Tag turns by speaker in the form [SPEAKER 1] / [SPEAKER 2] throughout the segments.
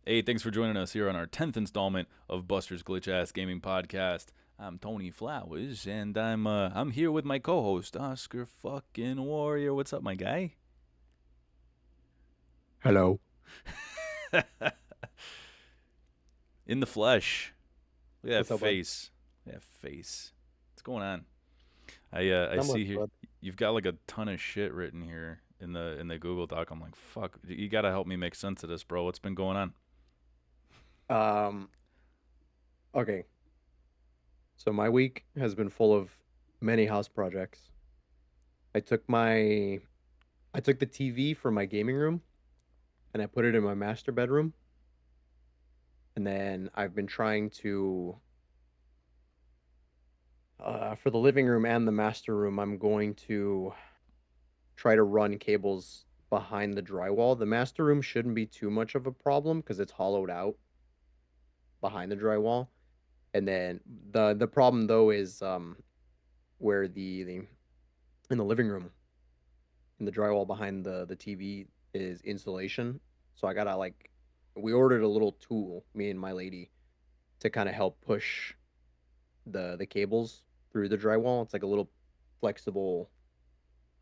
[SPEAKER 1] Hey, thanks for joining us here on our 10th installment of Buster's Glitch Ass Gaming Podcast. I'm Tony Flowers, and I'm here with my co-host Oscar fucking Warrior. What's up, my guy?
[SPEAKER 2] Hello.
[SPEAKER 1] In the flesh. Look at that
[SPEAKER 2] What's up, bud?
[SPEAKER 1] face. Look at that face. What's going on? I
[SPEAKER 2] Not much,
[SPEAKER 1] see here
[SPEAKER 2] bud.
[SPEAKER 1] you've got like a ton of shit written here in the Google Doc. I'm like, fuck. You gotta help me make sense of this, bro. What's been going on?
[SPEAKER 2] Um, okay. So my week has been full of many house projects. I took my I took the TV from my gaming room and I put it in my master bedroom. And then I've been trying to for the living room and the master room, I'm going to try to run cables behind the drywall. The master room shouldn't be too much of a problem because it's hollowed out behind the drywall. And then the problem though is where the in the living room in the drywall behind the TV is insulation. So I gotta like we ordered a little tool, me and my lady, to kind of help push the cables through the drywall. It's like a little flexible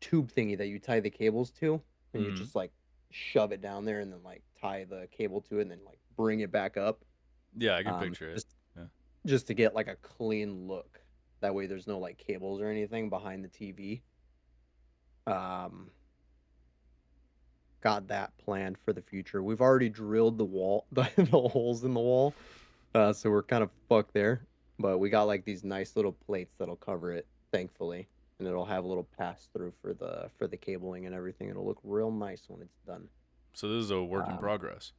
[SPEAKER 2] tube thingy that you tie the cables to, and you
[SPEAKER 1] Hmm.
[SPEAKER 2] just like shove it down there and then like tie the cable to it and then like bring it back up.
[SPEAKER 1] Yeah, I can
[SPEAKER 2] Um,
[SPEAKER 1] picture it.
[SPEAKER 2] just
[SPEAKER 1] Yeah.
[SPEAKER 2] just to get like a clean look. That way, there's no like cables or anything behind the TV. Um, got that planned for the future. We've already drilled the wall, the holes in the wall, so we're kind of fucked there. But we got like these nice little plates that'll cover it, thankfully, and it'll have a little pass through for the cabling and everything. It'll look real nice when it's done.
[SPEAKER 1] So this is a work in
[SPEAKER 2] Um,
[SPEAKER 1] progress.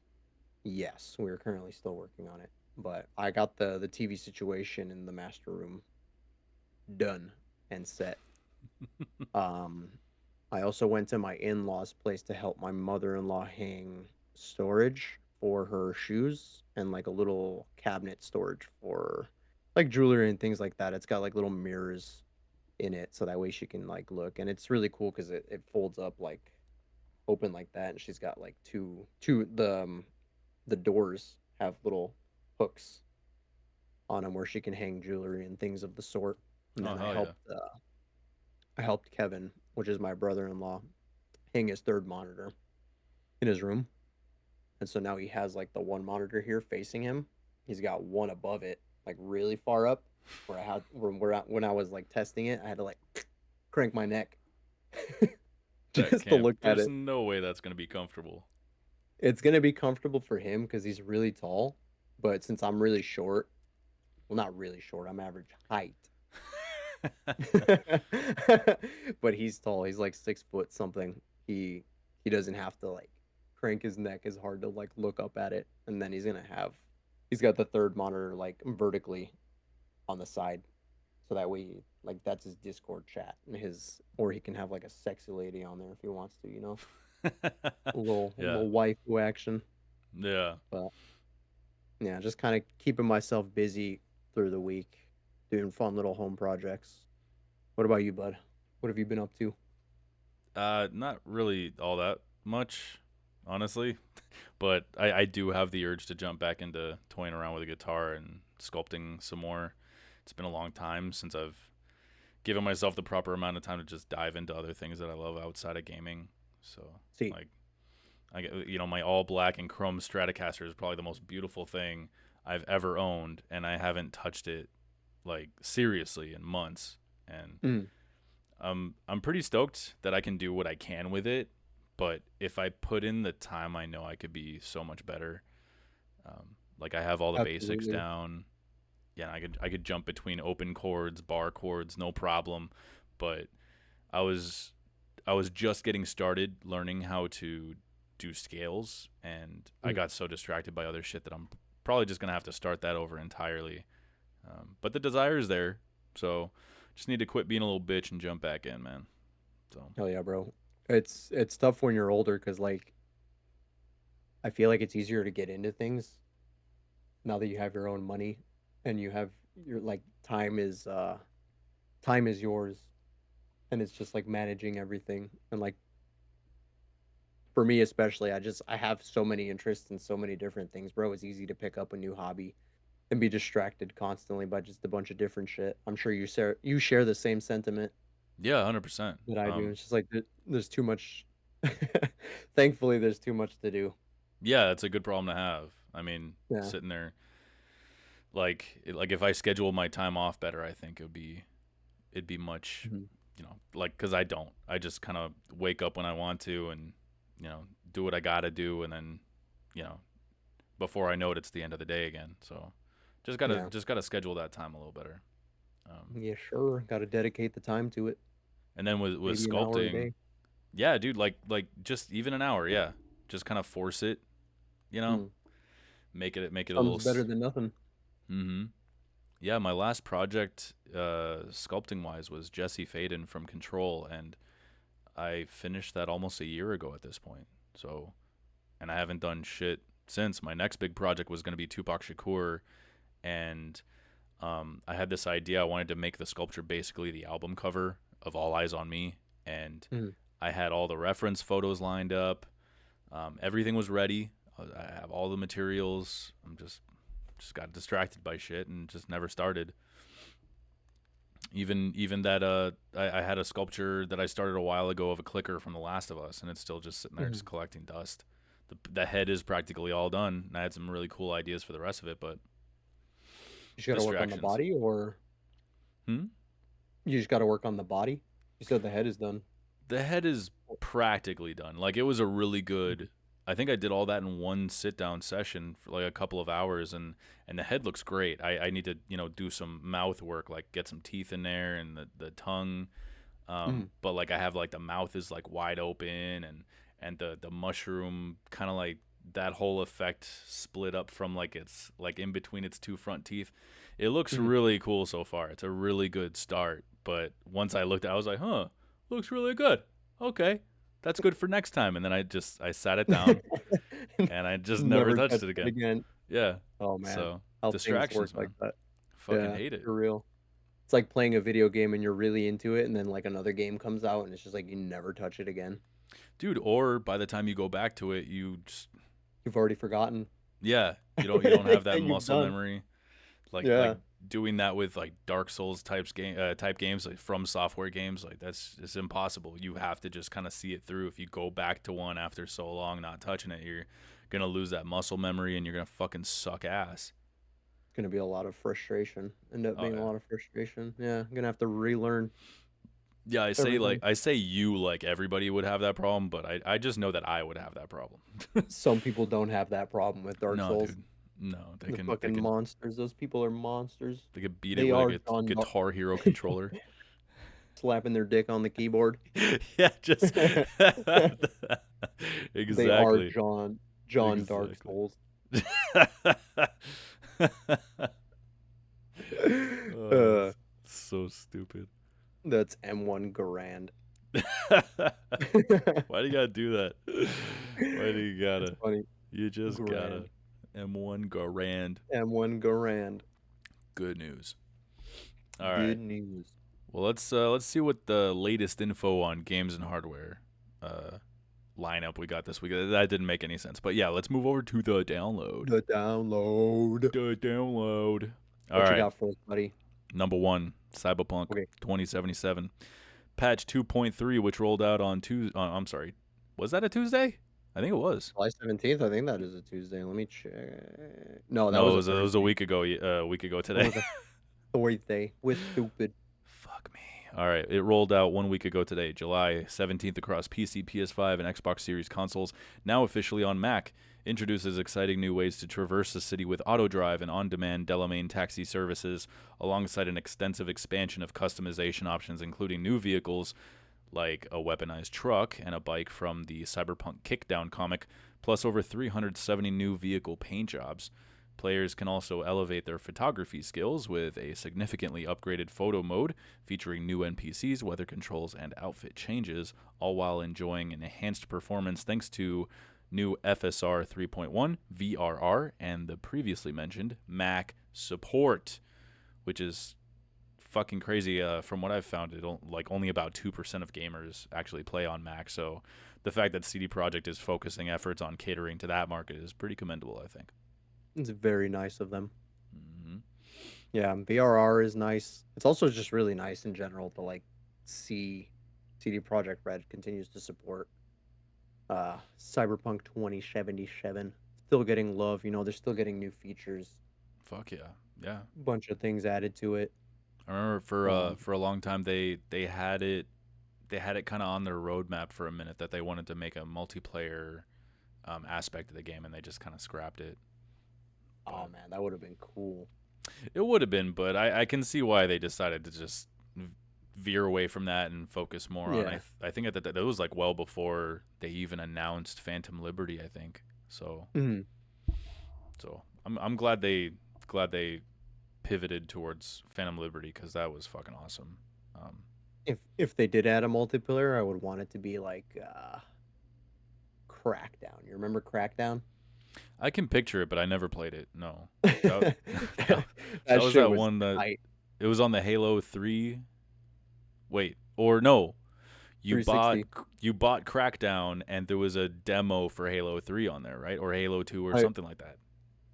[SPEAKER 2] yes, we're currently still working on it, but I got the TV situation in the master room done and set. Um, I also went to my in-laws' place to help my mother-in-law hang storage for her shoes and like a little cabinet storage for like jewelry and things like that. It's got like little mirrors in it so that way she can like look, and it's really cool because it folds up like open like that, and she's got like two the doors have little hooks on them where she can hang jewelry and things of the sort. And
[SPEAKER 1] Oh
[SPEAKER 2] then
[SPEAKER 1] hell yeah.
[SPEAKER 2] I helped Kevin, which is my brother-in-law, hang his third monitor in his room. And so now he has like the one monitor here facing him. He's got one above it, like really far up, where I had when I was like testing it, I had to like crank my neck
[SPEAKER 1] That
[SPEAKER 2] just to
[SPEAKER 1] can't.
[SPEAKER 2] look at
[SPEAKER 1] There's
[SPEAKER 2] it.
[SPEAKER 1] no way that's gonna be comfortable.
[SPEAKER 2] It's gonna be comfortable for him because he's really tall, but since I'm really short, well, not really short, I'm average height. But he's tall. He's like 6 foot something. He doesn't have to like crank his neck as hard to like look up at it. And then he's got the third monitor like vertically on the side. So that way like that's his Discord chat and his or he can have like a sexy lady on there if he wants to, a
[SPEAKER 1] Yeah.
[SPEAKER 2] little waifu action.
[SPEAKER 1] Yeah.
[SPEAKER 2] But yeah, just kind of keeping myself busy through the week, doing fun little home projects. What about you, bud? What have you been up to?
[SPEAKER 1] Not really all that much, honestly. But I do have the urge to jump back into toying around with a guitar and sculpting some more. It's been a long time since I've given myself the proper amount of time to just dive into other things that I love outside of gaming. So,
[SPEAKER 2] See,
[SPEAKER 1] like, I get, my all black and chrome Stratocaster is probably the most beautiful thing I've ever owned, and I haven't touched it like seriously in months. And
[SPEAKER 2] mm,
[SPEAKER 1] I'm pretty stoked that I can do what I can with it. But if I put in the time, I know I could be so much better. Like I have all the basics
[SPEAKER 2] absolutely.
[SPEAKER 1] down. Yeah, I could jump between open chords, bar chords, no problem. But I was I was just getting started learning how to do scales, and I
[SPEAKER 2] Mm.
[SPEAKER 1] got so distracted by other shit that I'm probably just gonna have to start that over entirely. But the desire is there, so just need to quit being a little bitch and jump back in, man. So
[SPEAKER 2] Hell yeah, bro. It's tough when you're older because like I feel like it's easier to get into things now that you have your own money and you have your like time is yours and it's just like managing everything and like for me especially, I have so many interests in so many different things, bro. It's easy to pick up a new hobby and be distracted constantly by just a bunch of different shit. I'm sure you share the same sentiment
[SPEAKER 1] Yeah, 100%.
[SPEAKER 2] that I do. It's just like there's too much. Thankfully, there's too much to do.
[SPEAKER 1] Yeah, it's a good problem to have. I mean,
[SPEAKER 2] Yeah.
[SPEAKER 1] sitting there like if I schedule my time off better, I think it'd be much,
[SPEAKER 2] Mhm.
[SPEAKER 1] like cuz I don't. I just kind of wake up when I want to and do what I got to do and then, you know, before I know it it's the end of the day again. So,
[SPEAKER 2] Yeah.
[SPEAKER 1] just got to schedule that time a little better.
[SPEAKER 2] Yeah, sure. Got to dedicate the time to it.
[SPEAKER 1] And then with
[SPEAKER 2] Maybe an hour a
[SPEAKER 1] sculpting,
[SPEAKER 2] day.
[SPEAKER 1] yeah, dude, like just even an hour, yeah. Just kind of force it, you know,
[SPEAKER 2] Mm.
[SPEAKER 1] make it a little.
[SPEAKER 2] Some's better than nothing.
[SPEAKER 1] Mm-hmm. Yeah, my last project, sculpting wise, was Jesse Faden from Control, and I finished that almost a year ago at this point. So, and I haven't done shit since. My next big project was going to be Tupac Shakur, and I had this idea. I wanted to make the sculpture basically the album cover of All Eyes on Me, and
[SPEAKER 2] Mm.
[SPEAKER 1] I had all the reference photos lined up. Everything was ready. I have all the materials. I'm just got distracted by shit and just never started. Even that I had a sculpture that I started a while ago of a clicker from The Last of Us, and it's still just sitting there just
[SPEAKER 2] Mhm.
[SPEAKER 1] collecting dust. The head is practically all done, and I had some really cool ideas for the rest of it, but
[SPEAKER 2] You just got to work on the
[SPEAKER 1] distractions.
[SPEAKER 2] body, or
[SPEAKER 1] Hmm.
[SPEAKER 2] you just got to work on the body. You said the head is done.
[SPEAKER 1] The head is practically done. Like it was a really
[SPEAKER 2] Mhm.
[SPEAKER 1] good. I think I did all that in one sit down session for like a couple of hours, and the head looks great. I need to do some mouth work, like get some teeth in there and the tongue.
[SPEAKER 2] Mhm.
[SPEAKER 1] But like I have like the mouth is like wide open and the mushroom kind of like that whole effect split up from like it's like in between its two front teeth. It looks
[SPEAKER 2] Mhm.
[SPEAKER 1] really cool so far. It's a really good start. But once I looked at it, I was like, huh, looks really good. Okay. That's good for next time. And then I sat it down and I just never
[SPEAKER 2] Never
[SPEAKER 1] touched
[SPEAKER 2] touched
[SPEAKER 1] it
[SPEAKER 2] it
[SPEAKER 1] again.
[SPEAKER 2] again.
[SPEAKER 1] Yeah.
[SPEAKER 2] Oh man,
[SPEAKER 1] So
[SPEAKER 2] how things work
[SPEAKER 1] distractions,
[SPEAKER 2] like
[SPEAKER 1] man.
[SPEAKER 2] that.
[SPEAKER 1] Fucking
[SPEAKER 2] Yeah,
[SPEAKER 1] hate it.
[SPEAKER 2] for real. It's like playing a video game and you're really into it, and then like another game comes out, and it's just like you never touch it again.
[SPEAKER 1] Dude, or by the time you go back to it, you just
[SPEAKER 2] You've already forgotten.
[SPEAKER 1] yeah, you don't have that
[SPEAKER 2] You've
[SPEAKER 1] muscle
[SPEAKER 2] done.
[SPEAKER 1] memory. Like
[SPEAKER 2] Yeah,
[SPEAKER 1] doing that with like Dark Souls type games like from software games like that's it's impossible. You have to just kind of see it through. If you go back to one after so long not touching it, you're gonna lose that muscle memory and you're gonna fucking suck ass.
[SPEAKER 2] it's gonna be a lot of frustration. End up
[SPEAKER 1] Oh
[SPEAKER 2] being a
[SPEAKER 1] yeah.
[SPEAKER 2] lot of frustration. Yeah, I'm gonna have to relearn
[SPEAKER 1] Yeah,
[SPEAKER 2] everything.
[SPEAKER 1] I say you like everybody would have that problem, but I just know that I would have that problem.
[SPEAKER 2] Some people don't have that problem with Dark
[SPEAKER 1] No,
[SPEAKER 2] Souls.
[SPEAKER 1] dude. No,
[SPEAKER 2] The fucking monsters. Those people are monsters.
[SPEAKER 1] they could beat it
[SPEAKER 2] They
[SPEAKER 1] with a
[SPEAKER 2] are John Dar
[SPEAKER 1] Guitar Hero controller.
[SPEAKER 2] slapping their dick on the keyboard.
[SPEAKER 1] Yeah, just
[SPEAKER 2] They are
[SPEAKER 1] exactly.
[SPEAKER 2] John Dark
[SPEAKER 1] Exactly.
[SPEAKER 2] Souls.
[SPEAKER 1] Oh,
[SPEAKER 2] Uh,
[SPEAKER 1] that's so stupid.
[SPEAKER 2] that's M1 Garand.
[SPEAKER 1] Why do you gotta do that? Why do you
[SPEAKER 2] It's
[SPEAKER 1] gotta?
[SPEAKER 2] funny.
[SPEAKER 1] You just
[SPEAKER 2] Grand.
[SPEAKER 1] gotta. M1 Garand.
[SPEAKER 2] M1 Garand.
[SPEAKER 1] Good news. All right.
[SPEAKER 2] Good news.
[SPEAKER 1] Well, let's see what the latest info on games and hardware uh lineup we got this week. That didn't make any sense, but yeah, let's move over to the download.
[SPEAKER 2] The download.
[SPEAKER 1] The download. All
[SPEAKER 2] What you
[SPEAKER 1] right.
[SPEAKER 2] got for us, buddy?
[SPEAKER 1] Number one, Cyberpunk
[SPEAKER 2] Okay.
[SPEAKER 1] 2077. Patch 2.3, which rolled out on Tuesday. I'm sorry. Was that a Tuesday? I think it was.
[SPEAKER 2] July 17th. I think that is a Tuesday. Let me check. No, that
[SPEAKER 1] No,
[SPEAKER 2] was a
[SPEAKER 1] it was a
[SPEAKER 2] Thursday.
[SPEAKER 1] week ago. A week ago
[SPEAKER 2] That
[SPEAKER 1] today.
[SPEAKER 2] was a Thursday. With stupid.
[SPEAKER 1] Fuck me. All right, it rolled out 1 week ago today, July 17th, across PC, PS5, and Xbox Series consoles. Now officially on Mac, introduces exciting new ways to traverse the city with auto-drive and on-demand Delamain taxi services, alongside an extensive expansion of customization options, including new vehicles like a weaponized truck and a bike from the Cyberpunk Kickdown comic, plus over 370 new vehicle paint jobs. Players can also elevate their photography skills with a significantly upgraded photo mode featuring new NPCs, weather controls, and outfit changes, all while enjoying enhanced performance thanks to new FSR 3.1, VRR, and the previously mentioned Mac support, which is fucking crazy. From what I've found, like only about 2% of gamers actually play on Mac. So the fact that CD Projekt is focusing efforts on catering to that market is pretty commendable, I think.
[SPEAKER 2] It's very nice of them.
[SPEAKER 1] Hmm.
[SPEAKER 2] Yeah, VRR is nice. It's also just really nice in general to like see CD Projekt Red continues to support Cyberpunk 2077. Still getting love, they're still getting new features,
[SPEAKER 1] Fuck yeah, yeah.
[SPEAKER 2] bunch of things added to it.
[SPEAKER 1] I remember
[SPEAKER 2] Um,
[SPEAKER 1] for a long time they had it kind of on their roadmap for a minute that they wanted to make a multiplayer aspect of the game, and they just kind of scrapped it.
[SPEAKER 2] oh
[SPEAKER 1] But
[SPEAKER 2] man, that would have been cool.
[SPEAKER 1] it would have been, but I can see why they decided to just veer away from that and focus more on.
[SPEAKER 2] Yeah.
[SPEAKER 1] I think that was like well before they even announced Phantom Liberty. I think so.
[SPEAKER 2] Mhm.
[SPEAKER 1] So I'm glad they pivoted towards Phantom Liberty because that was fucking awesome. Um,
[SPEAKER 2] If they did add a multiplayer, I would want it to be like Crackdown. You remember Crackdown?
[SPEAKER 1] I can picture it, but I never played it. No, that that,
[SPEAKER 2] that,
[SPEAKER 1] that
[SPEAKER 2] that
[SPEAKER 1] was
[SPEAKER 2] shit
[SPEAKER 1] that
[SPEAKER 2] was
[SPEAKER 1] one that
[SPEAKER 2] tight.
[SPEAKER 1] it was on the Halo 3. Wait, or no, you bought
[SPEAKER 2] 360.
[SPEAKER 1] you bought Crackdown, and there was a demo for Halo 3 on there, right? Or Halo 2 or
[SPEAKER 2] I
[SPEAKER 1] something like that.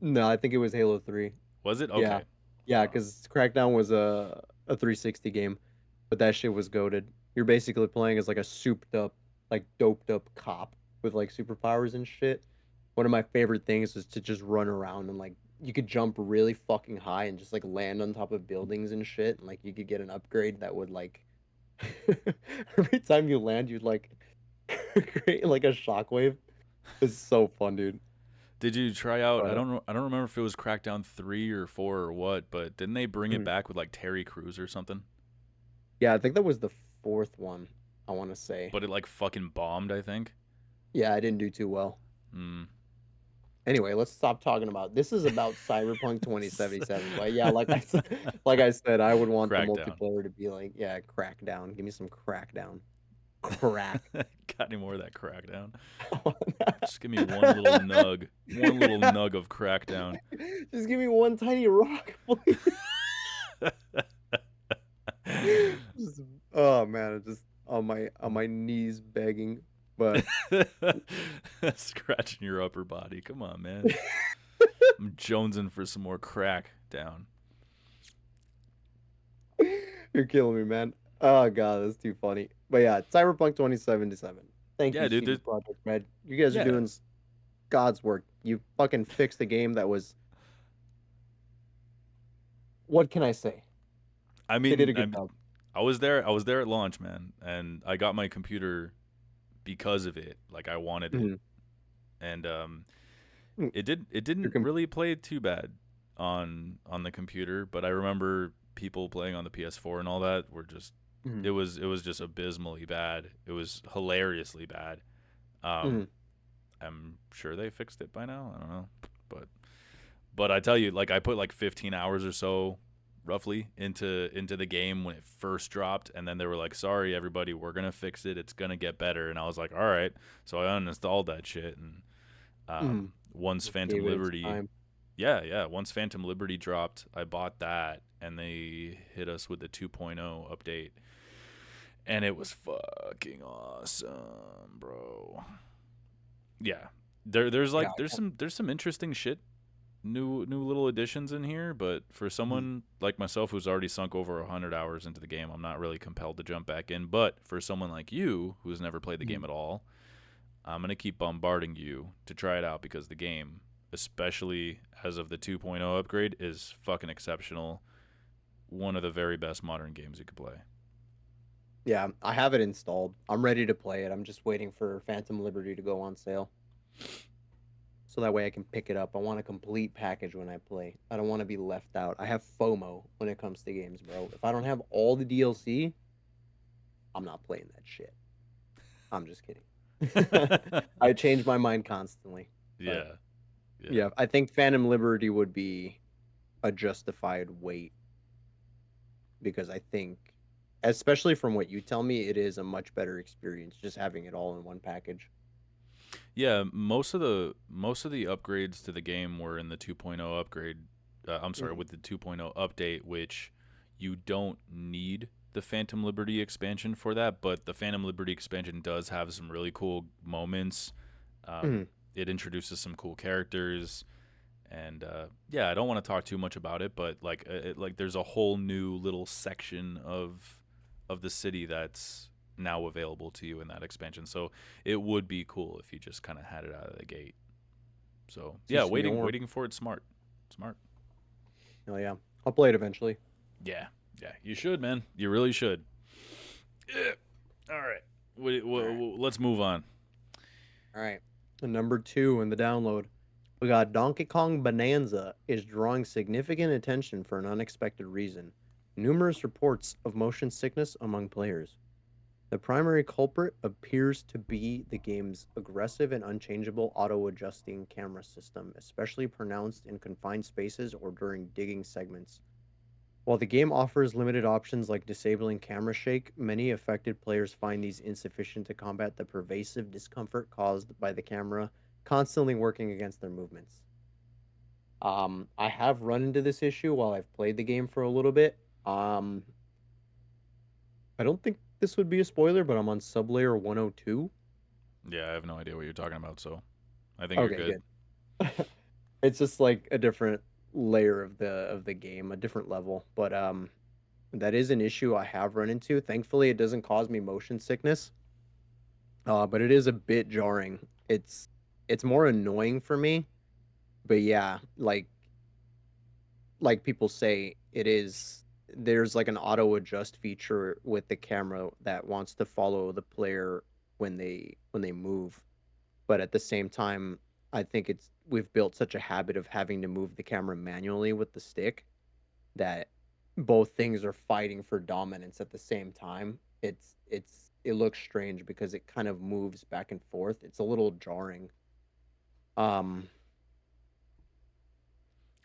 [SPEAKER 2] No, I think it was Halo 3.
[SPEAKER 1] Was it?
[SPEAKER 2] Yeah.
[SPEAKER 1] Okay.
[SPEAKER 2] Yeah,
[SPEAKER 1] Oh,
[SPEAKER 2] because Crackdown was a 360 game, but that shit was goated. You're basically playing as like a souped up, like doped up cop with like superpowers and shit. One of my favorite things is to just run around and like you could jump really fucking high and just like land on top of buildings and shit. And like you could get an upgrade that would like every time you land, you'd like create like a shockwave. It's so fun, dude.
[SPEAKER 1] did you try out?
[SPEAKER 2] But
[SPEAKER 1] I don't remember if it was Crackdown 3 or 4 or what, but didn't they bring it
[SPEAKER 2] mhm.
[SPEAKER 1] back with like Terry Crews or something?
[SPEAKER 2] Yeah, I think that was the fourth one, I want to say.
[SPEAKER 1] But it like fucking bombed. I think.
[SPEAKER 2] Yeah, I didn't do too well.
[SPEAKER 1] Hmm.
[SPEAKER 2] Anyway, let's stop talking about this is about Cyberpunk 2077. But yeah, like I said, I would want the
[SPEAKER 1] Crackdown.
[SPEAKER 2] multiplayer to be like, yeah, Crackdown. Give me some Crackdown. Crack.
[SPEAKER 1] Got any more of that Crackdown? Just give me one little nug, one little nug of Crackdown.
[SPEAKER 2] Just give me one tiny rock, please. Just, oh man, I'm just on my knees begging. But
[SPEAKER 1] Scratching your upper body. Come on, man. I'm jonesing for some more Crackdown.
[SPEAKER 2] you're killing me, man. Oh god, that's too funny. But yeah, Cyberpunk 2077. Thank
[SPEAKER 1] Yeah,
[SPEAKER 2] you,
[SPEAKER 1] dude.
[SPEAKER 2] CD Projekt Red. You guys are
[SPEAKER 1] Yeah.
[SPEAKER 2] doing God's work. You fucking fixed a game that was. What can I say?
[SPEAKER 1] I
[SPEAKER 2] They did
[SPEAKER 1] mean,
[SPEAKER 2] a good job.
[SPEAKER 1] I was there. I was there at launch, man, and I got my computer because of it. Like I wanted it,
[SPEAKER 2] Mhm.
[SPEAKER 1] and
[SPEAKER 2] Mm,
[SPEAKER 1] it
[SPEAKER 2] You're
[SPEAKER 1] didn't really play too bad on the computer, but I remember people playing on the PS4 and all that were just
[SPEAKER 2] mhm,
[SPEAKER 1] it was just abysmally bad. It was hilariously bad. Um,
[SPEAKER 2] mhm,
[SPEAKER 1] I'm sure they fixed it by now. I don't know, but I tell you, like I put like 15 hours or so roughly into the game when it first dropped, and then they were like, "Sorry, everybody, we're gonna fix it. It's gonna get better." And I was like, "All right." So I uninstalled that shit, and
[SPEAKER 2] mhm.
[SPEAKER 1] once
[SPEAKER 2] Just
[SPEAKER 1] Phantom
[SPEAKER 2] gave it its
[SPEAKER 1] Liberty,
[SPEAKER 2] time.
[SPEAKER 1] yeah, once Phantom Liberty dropped, I bought that, and they hit us with the 2.0 update, and it was fucking awesome, bro. Yeah,
[SPEAKER 2] Yeah.
[SPEAKER 1] there's some interesting shit, new little additions in here, but for
[SPEAKER 2] Mhm,
[SPEAKER 1] someone like myself who's already sunk over 100 hours into the game, I'm not really compelled to jump back in. But for someone like you who's never played the game
[SPEAKER 2] mhm.
[SPEAKER 1] at all, I'm gonna keep bombarding you to try it out because the game, especially as of the 2.0 upgrade, is fucking exceptional. One of the very best modern games you could play.
[SPEAKER 2] Yeah, I have it installed. I'm ready to play it. I'm just waiting for Phantom Liberty to go on sale. So that way I can pick it up. I want a complete package when I play. I don't want to be left out. I have FOMO when it comes to games, bro. If I don't have all the DLC, I'm not playing that shit. I'm just kidding. I change my mind constantly. But
[SPEAKER 1] Yeah, yeah,
[SPEAKER 2] yeah, I think Phantom Liberty would be a justified wait because I think, especially from what you tell me, it is a much better experience just having it all in one package.
[SPEAKER 1] yeah. Most of the upgrades to the game were in the 2.0 upgrade. I'm sorry,
[SPEAKER 2] Mhm.
[SPEAKER 1] with the 2.0 update, which you don't need. the Phantom Liberty expansion for that, but the Phantom Liberty expansion does have some really cool moments.
[SPEAKER 2] Mhm.
[SPEAKER 1] It introduces some cool characters, and yeah, I don't want to talk too much about it, but like there's a whole new little section of the city that's now available to you in that expansion. So it would be cool if you just kind of had it out of the gate. So
[SPEAKER 2] See
[SPEAKER 1] yeah,
[SPEAKER 2] some
[SPEAKER 1] waiting
[SPEAKER 2] Norm.
[SPEAKER 1] for it. Smart.
[SPEAKER 2] Oh yeah, I'll play it eventually.
[SPEAKER 1] Yeah, yeah, you should, man. You really should. Yeah. All right.
[SPEAKER 2] All right,
[SPEAKER 1] Let's move on.
[SPEAKER 2] all right. And number two in the download, we got Donkey Kong Bonanza is drawing significant attention for an unexpected reason. Numerous reports of motion sickness among players. The primary culprit appears to be the game's aggressive and unchangeable auto adjusting camera system, especially pronounced in confined spaces or during digging segments. While the game offers limited options like disabling camera shake, many affected players find these insufficient to combat the pervasive discomfort caused by the camera constantly working against their movements. I have run into this issue while I've played the game for a little bit. I don't think this would be a spoiler, but I'm on sublayer 102.
[SPEAKER 1] Yeah, I have no idea what you're talking about, so I think you're
[SPEAKER 2] Okay,
[SPEAKER 1] good.
[SPEAKER 2] good. It's just like a different layer of the game, a different level. But that is an issue I have run into. Thankfully, it doesn't cause me motion sickness. But it is a bit jarring. It's more annoying for me. But yeah, like people say, it is there's like an auto adjust feature with the camera that wants to follow the player when they move. But at the same time, I think it's we've built such a habit of having to move the camera manually with the stick that both things are fighting for dominance at the same time. It looks strange because it kind of moves back and forth. It's a little jarring. Um,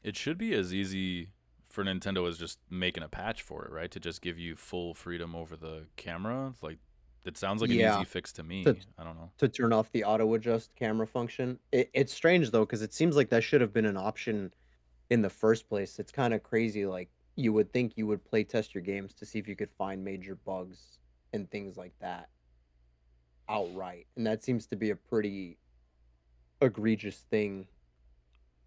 [SPEAKER 1] It should be as easy for Nintendo as just making a patch for it, right? To just give you full freedom over the camera. Like, it sounds like an
[SPEAKER 2] yeah,
[SPEAKER 1] easy fix to
[SPEAKER 2] to
[SPEAKER 1] me. I don't know.
[SPEAKER 2] to turn off the auto adjust camera function. It's strange though because it seems like that should have been an option in the first place. It's kind of crazy. Like you would think you would play test your games to see if you could find major bugs and things like that outright, and that seems to be a pretty egregious thing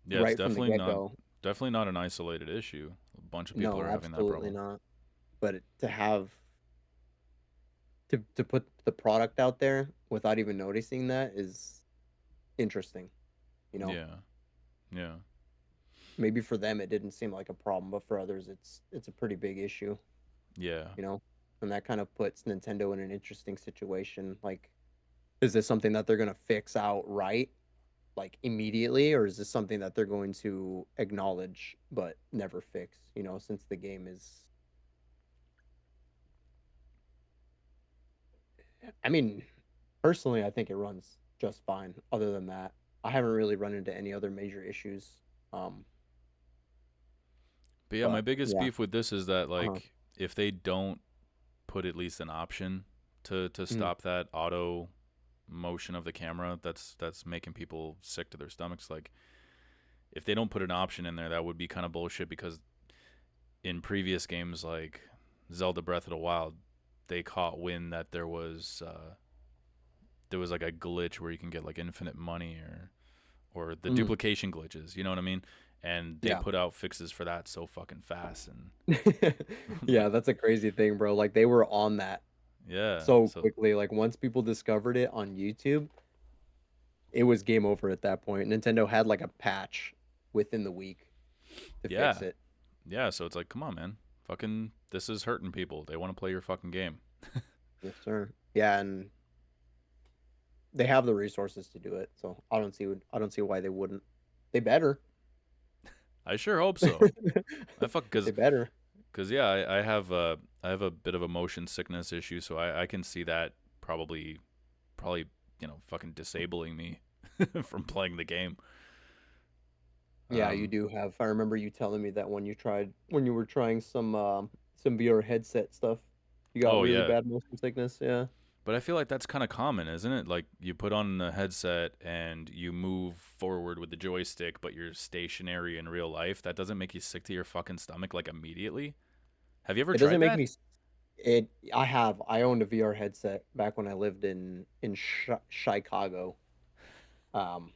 [SPEAKER 1] Yeah, it's
[SPEAKER 2] right from the get go.
[SPEAKER 1] definitely not an isolated issue. A bunch of people
[SPEAKER 2] No,
[SPEAKER 1] are having that
[SPEAKER 2] absolutely
[SPEAKER 1] problem.
[SPEAKER 2] not. But to have to put the product out there without even noticing that is interesting. You know,
[SPEAKER 1] Yeah. Yeah.
[SPEAKER 2] maybe for them it didn't seem like a problem, but for others it's a pretty big issue.
[SPEAKER 1] Yeah.
[SPEAKER 2] You know, and that kind of puts Nintendo in an interesting situation. Like, is this something that they're gonna fix outright, like immediately, or is this something that they're going to acknowledge but never fix? You know, since the game is, I mean, personally, I think it runs just fine. Other than that, I haven't really run into any other major issues. Um,
[SPEAKER 1] But yeah, my
[SPEAKER 2] but
[SPEAKER 1] biggest
[SPEAKER 2] yeah,
[SPEAKER 1] beef with this is that
[SPEAKER 2] uh-huh.
[SPEAKER 1] like if they don't put at least an option to
[SPEAKER 2] Mm,
[SPEAKER 1] stop that auto motion of the camera that's making people sick to their stomachs, like if they don't put an option in there, that would be kind of bullshit because in previous games like Zelda Breath of the Wild, they caught wind that there was like a glitch where you can get like infinite money or the
[SPEAKER 2] mm,
[SPEAKER 1] duplication glitches, you know what I mean? And they
[SPEAKER 2] yeah.
[SPEAKER 1] put out fixes for that so fucking fast and
[SPEAKER 2] Yeah, that's a crazy thing, bro. Like they were on that
[SPEAKER 1] yeah,
[SPEAKER 2] so
[SPEAKER 1] so
[SPEAKER 2] quickly. Like once people discovered it on YouTube, it was game over at that point. Nintendo had like a patch within the week to fix
[SPEAKER 1] yeah,
[SPEAKER 2] it.
[SPEAKER 1] yeah, so it's like come on, man. Fucking this is hurting people. They want to play your fucking game.
[SPEAKER 2] Yes, sir. Yeah, and they have the resources to do it. So I don't see why they wouldn't. They better.
[SPEAKER 1] I sure hope so. I fuck
[SPEAKER 2] They better.
[SPEAKER 1] cause yeah, I have a bit of a motion sickness issue, so I can see that probably fucking disabling me from playing the game.
[SPEAKER 2] Yeah, you
[SPEAKER 1] Um,
[SPEAKER 2] do have. I remember you telling me that when you were trying some VR headset stuff, you got
[SPEAKER 1] oh
[SPEAKER 2] really
[SPEAKER 1] yeah,
[SPEAKER 2] bad motion sickness. Yeah.
[SPEAKER 1] but I feel like that's kind of common, isn't it? Like you put on the headset and you move forward with the joystick, but you're stationary in real life. That doesn't make you sick to your fucking stomach like immediately. Have you ever
[SPEAKER 2] It
[SPEAKER 1] tried
[SPEAKER 2] doesn't make
[SPEAKER 1] that?
[SPEAKER 2] me I owned a VR headset back when I lived in Chicago. Um,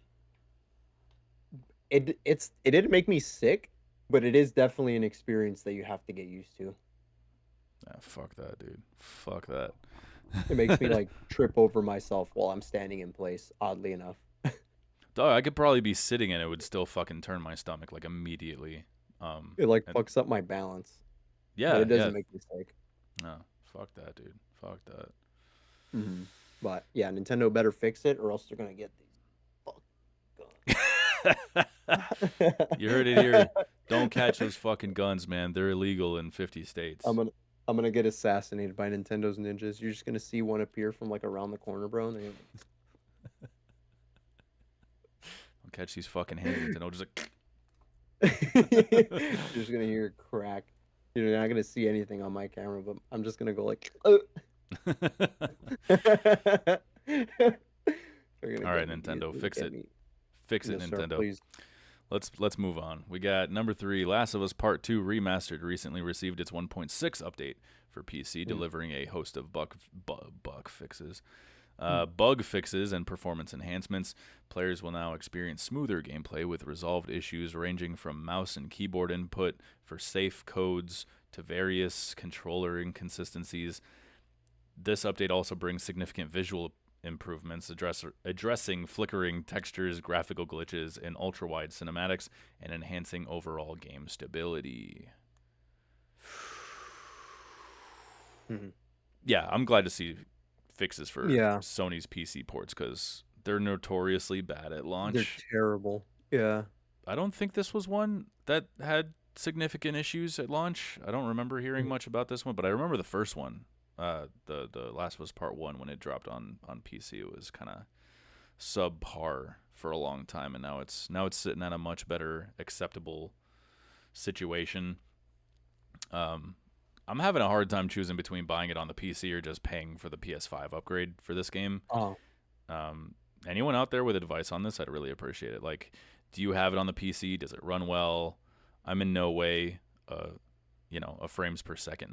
[SPEAKER 2] it didn't make me sick, but it is definitely an experience that you have to get used to.
[SPEAKER 1] Ah, fuck that, dude. Fuck that.
[SPEAKER 2] It makes me like trip over myself while I'm standing in place, oddly enough.
[SPEAKER 1] Dog, I could probably be sitting and it would still fucking turn my stomach like immediately.
[SPEAKER 2] It like
[SPEAKER 1] And
[SPEAKER 2] fucks up my balance, but
[SPEAKER 1] yeah,
[SPEAKER 2] it
[SPEAKER 1] yeah.
[SPEAKER 2] doesn't make me sick.
[SPEAKER 1] No, fuck that, dude. Fuck that.
[SPEAKER 2] But yeah, Nintendo better fix it or else they're gonna get these fuck
[SPEAKER 1] You heard it here.
[SPEAKER 2] guns.
[SPEAKER 1] Don't catch those fucking guns, man. They're illegal in 50
[SPEAKER 2] I'm
[SPEAKER 1] states.
[SPEAKER 2] gonna I'm gonna get assassinated by Nintendo's ninjas. You're just gonna see one appear from like around the corner, bro. And
[SPEAKER 1] Don't catch these fucking hands, Nintendo. Just like.
[SPEAKER 2] you're just gonna hear it crack. You're not gonna see anything on my camera, but I'm just gonna go like. They're gonna
[SPEAKER 1] All right,
[SPEAKER 2] get me.
[SPEAKER 1] Nintendo,
[SPEAKER 2] Easily
[SPEAKER 1] fix
[SPEAKER 2] get
[SPEAKER 1] it.
[SPEAKER 2] me.
[SPEAKER 1] Fix it,
[SPEAKER 2] Yes, sir.
[SPEAKER 1] Nintendo.
[SPEAKER 2] Please.
[SPEAKER 1] Let's move on. We got number 3, Last of Us Part 2 Remastered recently received its 1.6 update for PC,
[SPEAKER 2] Mm,
[SPEAKER 1] delivering a host of bug fixes.
[SPEAKER 2] mm.
[SPEAKER 1] Bug fixes and performance enhancements. Players will now experience smoother gameplay with resolved issues ranging from mouse and keyboard input for safe codes to various controller inconsistencies. This update also brings significant visual improvements, addressing flickering textures, graphical glitches, and ultra wide cinematics, and enhancing overall game stability.
[SPEAKER 2] Mhm.
[SPEAKER 1] Yeah, I'm glad to see fixes for
[SPEAKER 2] Yeah,
[SPEAKER 1] Sony's PC ports because they're notoriously bad at
[SPEAKER 2] they're
[SPEAKER 1] launch.
[SPEAKER 2] terrible. Yeah.
[SPEAKER 1] I don't think this was one that had significant issues at launch. I don't remember hearing
[SPEAKER 2] Mhm.
[SPEAKER 1] much about this one, but I remember the first one, the Last of Us Part One, when it dropped on PC. It was kind of subpar for a long time, and now it's sitting at a much better acceptable situation. Um, I'm having a hard time choosing between buying it on the PC or just paying for the PS5 upgrade for this game.
[SPEAKER 2] Oh,
[SPEAKER 1] Um, Anyone out there with advice on this, I'd really appreciate it. Like, do you have it on the PC? Does it run well? I'm in no way, uh, a frames per second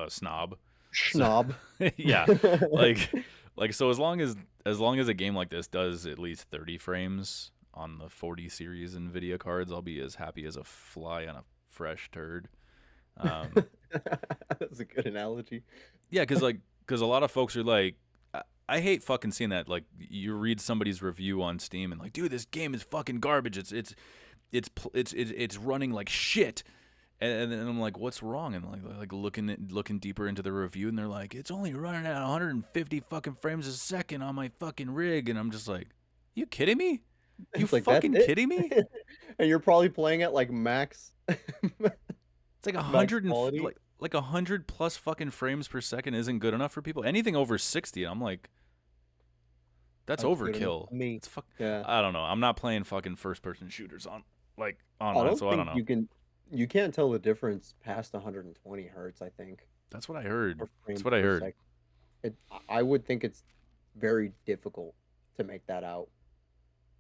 [SPEAKER 1] snob. So,
[SPEAKER 2] schnob.
[SPEAKER 1] yeah, like, so as long as a game like this does at least 30 frames on the 40 series Nvidia cards, I'll be as happy as a fly on a fresh turd. Um,
[SPEAKER 2] That's a good analogy.
[SPEAKER 1] Yeah, because a lot of folks are like, I hate fucking seeing that. Like, you read somebody's review on Steam and like, dude, this game is fucking garbage. It's running like shit. And then I'm like, what's wrong? And like looking deeper into the review, and they're like, it's only running at 150 fucking frames a second on my fucking rig, and I'm just like, you kidding me? You
[SPEAKER 2] It's like that's
[SPEAKER 1] fucking
[SPEAKER 2] it.
[SPEAKER 1] kidding me?
[SPEAKER 2] And you're probably playing at like max
[SPEAKER 1] It's like a
[SPEAKER 2] max
[SPEAKER 1] hundred and
[SPEAKER 2] quality.
[SPEAKER 1] like 100 plus fucking frames per second isn't good enough for people. Anything over 60, I'm like, that's
[SPEAKER 2] That's good enough
[SPEAKER 1] overkill.
[SPEAKER 2] for me.
[SPEAKER 1] It's fuck.
[SPEAKER 2] Yeah.
[SPEAKER 1] I don't know. I'm not playing fucking first person shooters on like
[SPEAKER 2] I
[SPEAKER 1] online,
[SPEAKER 2] don't
[SPEAKER 1] so I don't
[SPEAKER 2] think
[SPEAKER 1] know.
[SPEAKER 2] you can't tell the difference past 120 hertz, I think,
[SPEAKER 1] That's what I heard.
[SPEAKER 2] or
[SPEAKER 1] That's
[SPEAKER 2] frames
[SPEAKER 1] what I
[SPEAKER 2] per
[SPEAKER 1] heard.
[SPEAKER 2] second. I would think it's very difficult to make that out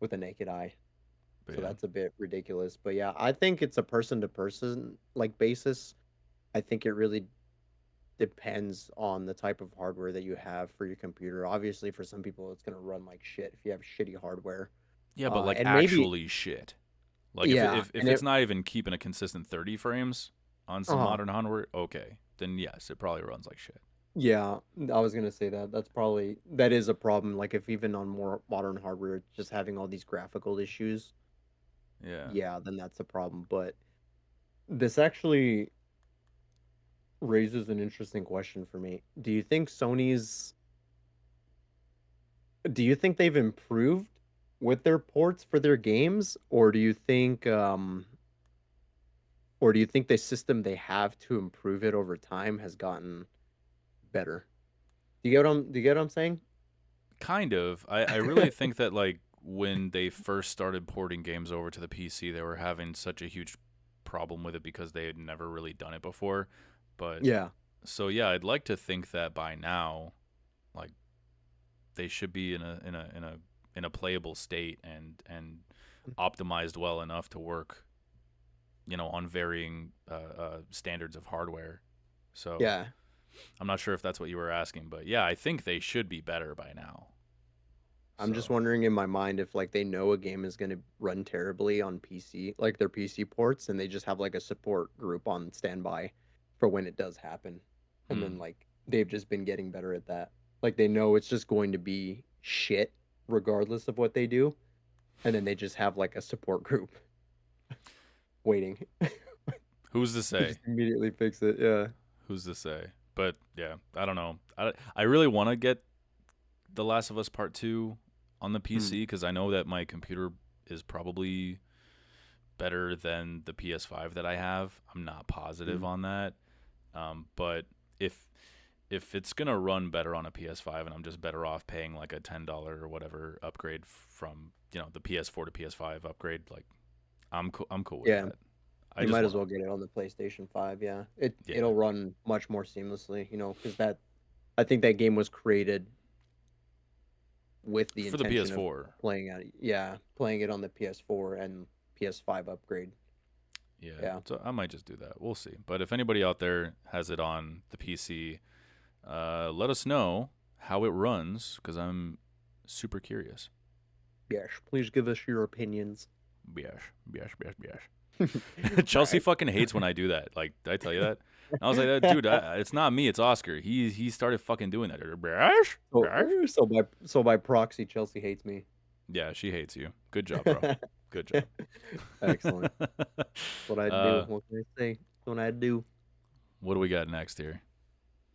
[SPEAKER 2] with a naked eye.
[SPEAKER 1] But
[SPEAKER 2] So
[SPEAKER 1] yeah,
[SPEAKER 2] that's a bit ridiculous. But yeah, I think it's a person to person like basis. I think it really depends on the type of hardware that you have for your computer. Obviously, for some people, it's gonna run like shit if you have shitty hardware.
[SPEAKER 1] yeah, but like
[SPEAKER 2] And maybe
[SPEAKER 1] actually shit. Like if
[SPEAKER 2] yeah,
[SPEAKER 1] if
[SPEAKER 2] and
[SPEAKER 1] if
[SPEAKER 2] it
[SPEAKER 1] it's not even keeping a consistent 30 frames on some
[SPEAKER 2] uh
[SPEAKER 1] modern hardware, okay, then yes, it probably runs like shit.
[SPEAKER 2] yeah, I was gonna say that. That is a problem. Like if even on more modern hardware, just having all these graphical issues,
[SPEAKER 1] Yeah,
[SPEAKER 2] yeah, then that's a problem. But this actually raises an interesting question for me. Do you think they've improved with their ports for their games, or do you think the system they have to improve it over time has gotten better? Do you get what I'm saying?
[SPEAKER 1] kind of. I really think that like when they first started porting games over to the PC, they were having such a huge problem with it because they had never really done it before. But
[SPEAKER 2] Yeah.
[SPEAKER 1] so yeah, I'd like to think that by now, like they should be in a playable state and optimized well enough to work, on varying standards of hardware. So
[SPEAKER 2] Yeah.
[SPEAKER 1] I'm not sure if that's what you were asking, but yeah, I think they should be better by now.
[SPEAKER 2] I'm just
[SPEAKER 1] So,
[SPEAKER 2] wondering in my mind if like they know a game is going to run terribly on PC, like their PC ports, and they just have like a support group on standby for when it does happen. And then
[SPEAKER 1] hmm.
[SPEAKER 2] like they've just been getting better at that. Like they know it's just going to be shit regardless of what they do, and then they just have like a support group waiting
[SPEAKER 1] Who's to
[SPEAKER 2] to
[SPEAKER 1] say?
[SPEAKER 2] just immediately fix it. Yeah.
[SPEAKER 1] Who's to say? But yeah, I don't know. I really want to get The Last of Us Part 2 on the
[SPEAKER 2] Hmm.
[SPEAKER 1] PC because I know that my computer is probably better than the PS5 that I have. I'm not positive
[SPEAKER 2] Hmm.
[SPEAKER 1] on that. But if if it's gonna run better on a PS5 and I'm just better off paying like a $10 or whatever upgrade from the PS4 to PS5 upgrade, like I'm cool with
[SPEAKER 2] Yeah.
[SPEAKER 1] that. I
[SPEAKER 2] You
[SPEAKER 1] just
[SPEAKER 2] might
[SPEAKER 1] want
[SPEAKER 2] as
[SPEAKER 1] to
[SPEAKER 2] well get it on the PlayStation 5. Yeah. It'll
[SPEAKER 1] yeah
[SPEAKER 2] run much more seamlessly, because that I think that game was created with the
[SPEAKER 1] for the
[SPEAKER 2] intention of
[SPEAKER 1] PS4.
[SPEAKER 2] playing it on the PS4 and PS5 upgrade.
[SPEAKER 1] Yeah,
[SPEAKER 2] Yeah.
[SPEAKER 1] so I might just do that. We'll see. But if anybody out there has it on the PC, let us know how it runs because I'm super curious.
[SPEAKER 2] Yes. Please give us your opinions.
[SPEAKER 1] Biash, biash, biash, biash. Chelsea
[SPEAKER 2] Right.
[SPEAKER 1] fucking hates when I do that. Like, did I tell you that? And I was like, dude, it's not me, it's Oscar. He started fucking doing that. Biash,
[SPEAKER 2] So,
[SPEAKER 1] biash.
[SPEAKER 2] so by proxy, Chelsea hates me.
[SPEAKER 1] Yeah, she hates you. Good job, bro. Good job.
[SPEAKER 2] Excellent. What I do.
[SPEAKER 1] uh,
[SPEAKER 2] What can I say? What I do.
[SPEAKER 1] what do we got next here?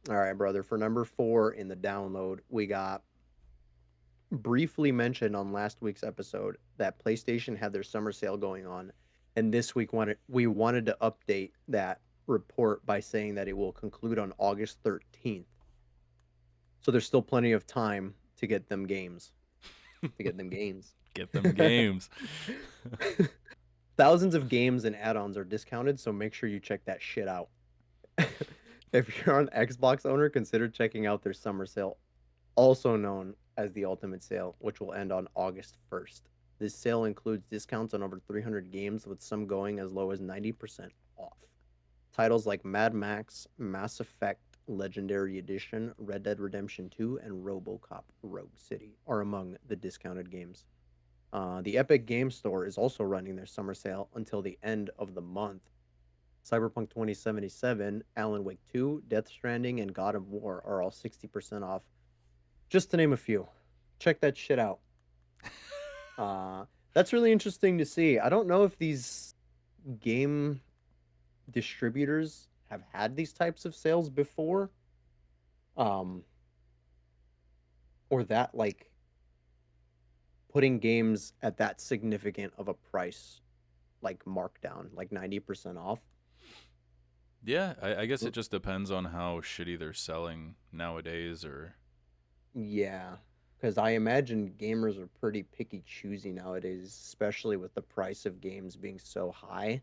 [SPEAKER 2] All right, brother. For number 4 in the download, we got briefly mentioned on last week's episode that PlayStation had their summer sale going on, and this week we wanted to update that report by saying that it will conclude on August 13th. So there's still plenty of time to get them games. To get them games.
[SPEAKER 1] Get them games.
[SPEAKER 2] Thousands of games and add-ons are discounted, so make sure you check that shit out. If you're an Xbox owner, consider checking out their summer sale, also known as the Ultimate Sale, which will end on August 1st. This sale includes discounts on over 300 games, with some going as low as 90% off. Titles like Mad Max, Mass Effect Legendary Edition, Red Dead Redemption 2, and RoboCop Rogue City are among the discounted games. The Epic Game Store is also running their summer sale until the end of the month. Cyberpunk 2077, Alan Wake 2, Death Stranding, and God of War are all 60% off, just to name a few. Check that shit out. Uh, that's really interesting to see. I don't know if these game distributors have had these types of sales before, um, or that like putting games at that significant of a price, like markdown, like 90% off.
[SPEAKER 1] Yeah, I guess it just depends on how shitty they're selling nowadays, or
[SPEAKER 2] Yeah, because I imagine gamers are pretty picky choosy nowadays, especially with the price of games being so high.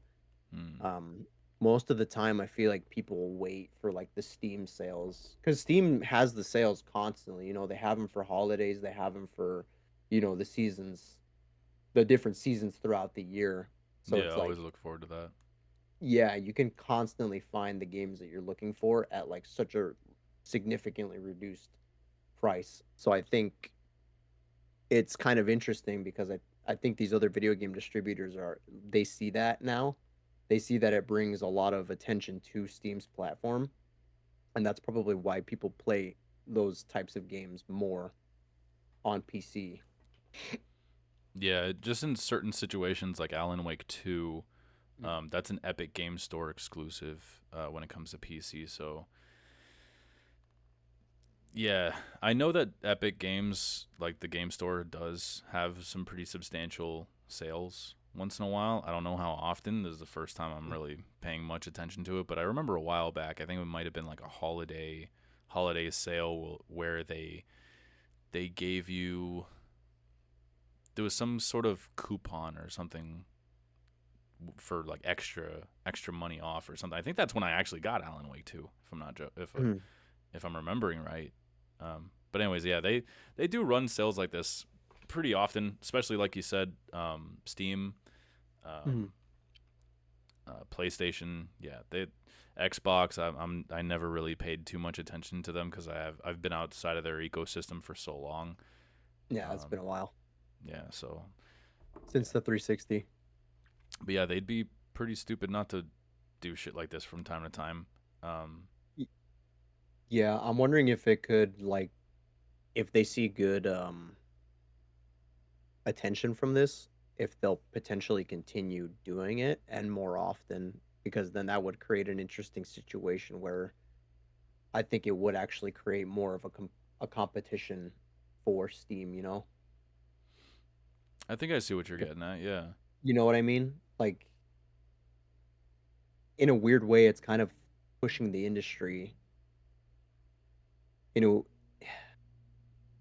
[SPEAKER 1] hmm,
[SPEAKER 2] Um, Most of the time, I feel like people will wait for like the Steam sales because Steam has the sales constantly. They have them for holidays, they have them for, the seasons, the different seasons throughout the year. So
[SPEAKER 1] yeah, I
[SPEAKER 2] it's
[SPEAKER 1] always
[SPEAKER 2] like,
[SPEAKER 1] look forward to that.
[SPEAKER 2] yeah, you can constantly find the games that you're looking for at like such a significantly reduced price. So I think it's kind of interesting because I think these other video game distributors they see that now. They see that it brings a lot of attention to Steam's platform, and that's probably why people play those types of games more on PC.
[SPEAKER 1] Yeah, just in certain situations like Alan Wake 2,
[SPEAKER 2] Mm.
[SPEAKER 1] that's an Epic Game Store exclusive when it comes to PC. So yeah, I know that Epic Games, like the game store, does have some pretty substantial sales once in a while. I don't know how often. This is the first time I'm really paying much attention to it, but I remember a while back. I think it might have been like a holiday sale where they gave you there was some sort of coupon or something for like extra money off or something. I think that's when I actually got Alan Wake 2, if I'm not if I'm remembering right. But anyways, yeah, they do run sales like this pretty often, especially like you said, Steam.
[SPEAKER 2] Mhm.
[SPEAKER 1] Um, PlayStation, yeah, they Xbox. I never really paid too much attention to them because I've been outside of their ecosystem for so long.
[SPEAKER 2] Yeah, it's been
[SPEAKER 1] Um,
[SPEAKER 2] a while
[SPEAKER 1] yeah, so
[SPEAKER 2] since
[SPEAKER 1] yeah,
[SPEAKER 2] the 360.
[SPEAKER 1] but yeah, they'd be pretty stupid not to do shit like this from time to time. Um,
[SPEAKER 2] Y- Yeah, I'm wondering if it could like if they see good attention from this, if they'll potentially continue doing it and more often, because then that would create an interesting situation where I think it would actually create more of a competition for Steam, you know?
[SPEAKER 1] I think I see what you're getting at. Yeah,
[SPEAKER 2] You know what I mean? Like in a weird way, it's kind of pushing the industry. You know,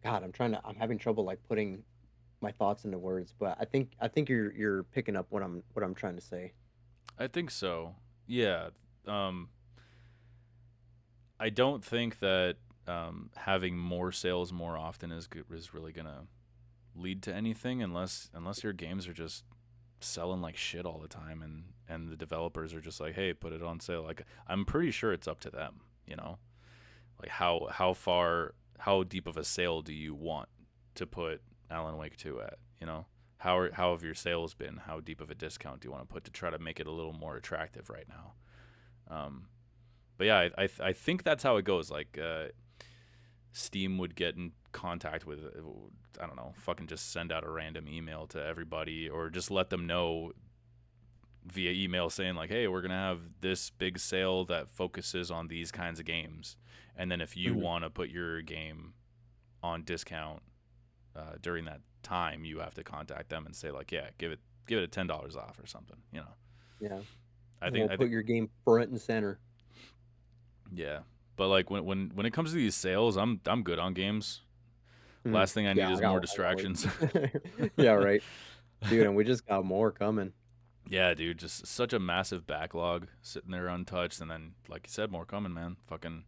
[SPEAKER 2] God, I'm having trouble like putting my thoughts into words, but I think you're picking up what I'm trying to say.
[SPEAKER 1] I think so. Yeah, um, I don't think that having more sales more often is really gonna lead to anything unless your games are just selling like shit all the time and the developers are just like, hey, put it on sale. Like, I'm pretty sure it's up to them, you know, like how deep of a sale do you want to put Alan Wake 2 at, you know? How have your sales been? How deep of a discount do you want to put to try to make it a little more attractive right now? um, but yeah, I think that's how it goes. Like, Steam would get in contact with, I don't know, fucking just send out a random email to everybody or just let them know via email saying like, hey, we're gonna have this big sale that focuses on these kinds of games, and then if you
[SPEAKER 2] Mhm.
[SPEAKER 1] want to put your game on discount during that time, you have to contact them and say like, yeah, give it a $10 off or something, you know.
[SPEAKER 2] Yeah.
[SPEAKER 1] I think
[SPEAKER 2] We'll
[SPEAKER 1] I
[SPEAKER 2] put
[SPEAKER 1] think
[SPEAKER 2] your game front and center.
[SPEAKER 1] Yeah, but like when it comes to these sales, I'm good on games.
[SPEAKER 2] Mhm.
[SPEAKER 1] Last thing I need
[SPEAKER 2] Yeah,
[SPEAKER 1] is more
[SPEAKER 2] I got
[SPEAKER 1] distractions.
[SPEAKER 2] what Yeah, right. Dude, and we just got more coming.
[SPEAKER 1] Yeah, dude, just such a massive backlog sitting there untouched, and then like you said, more coming, man. Fucking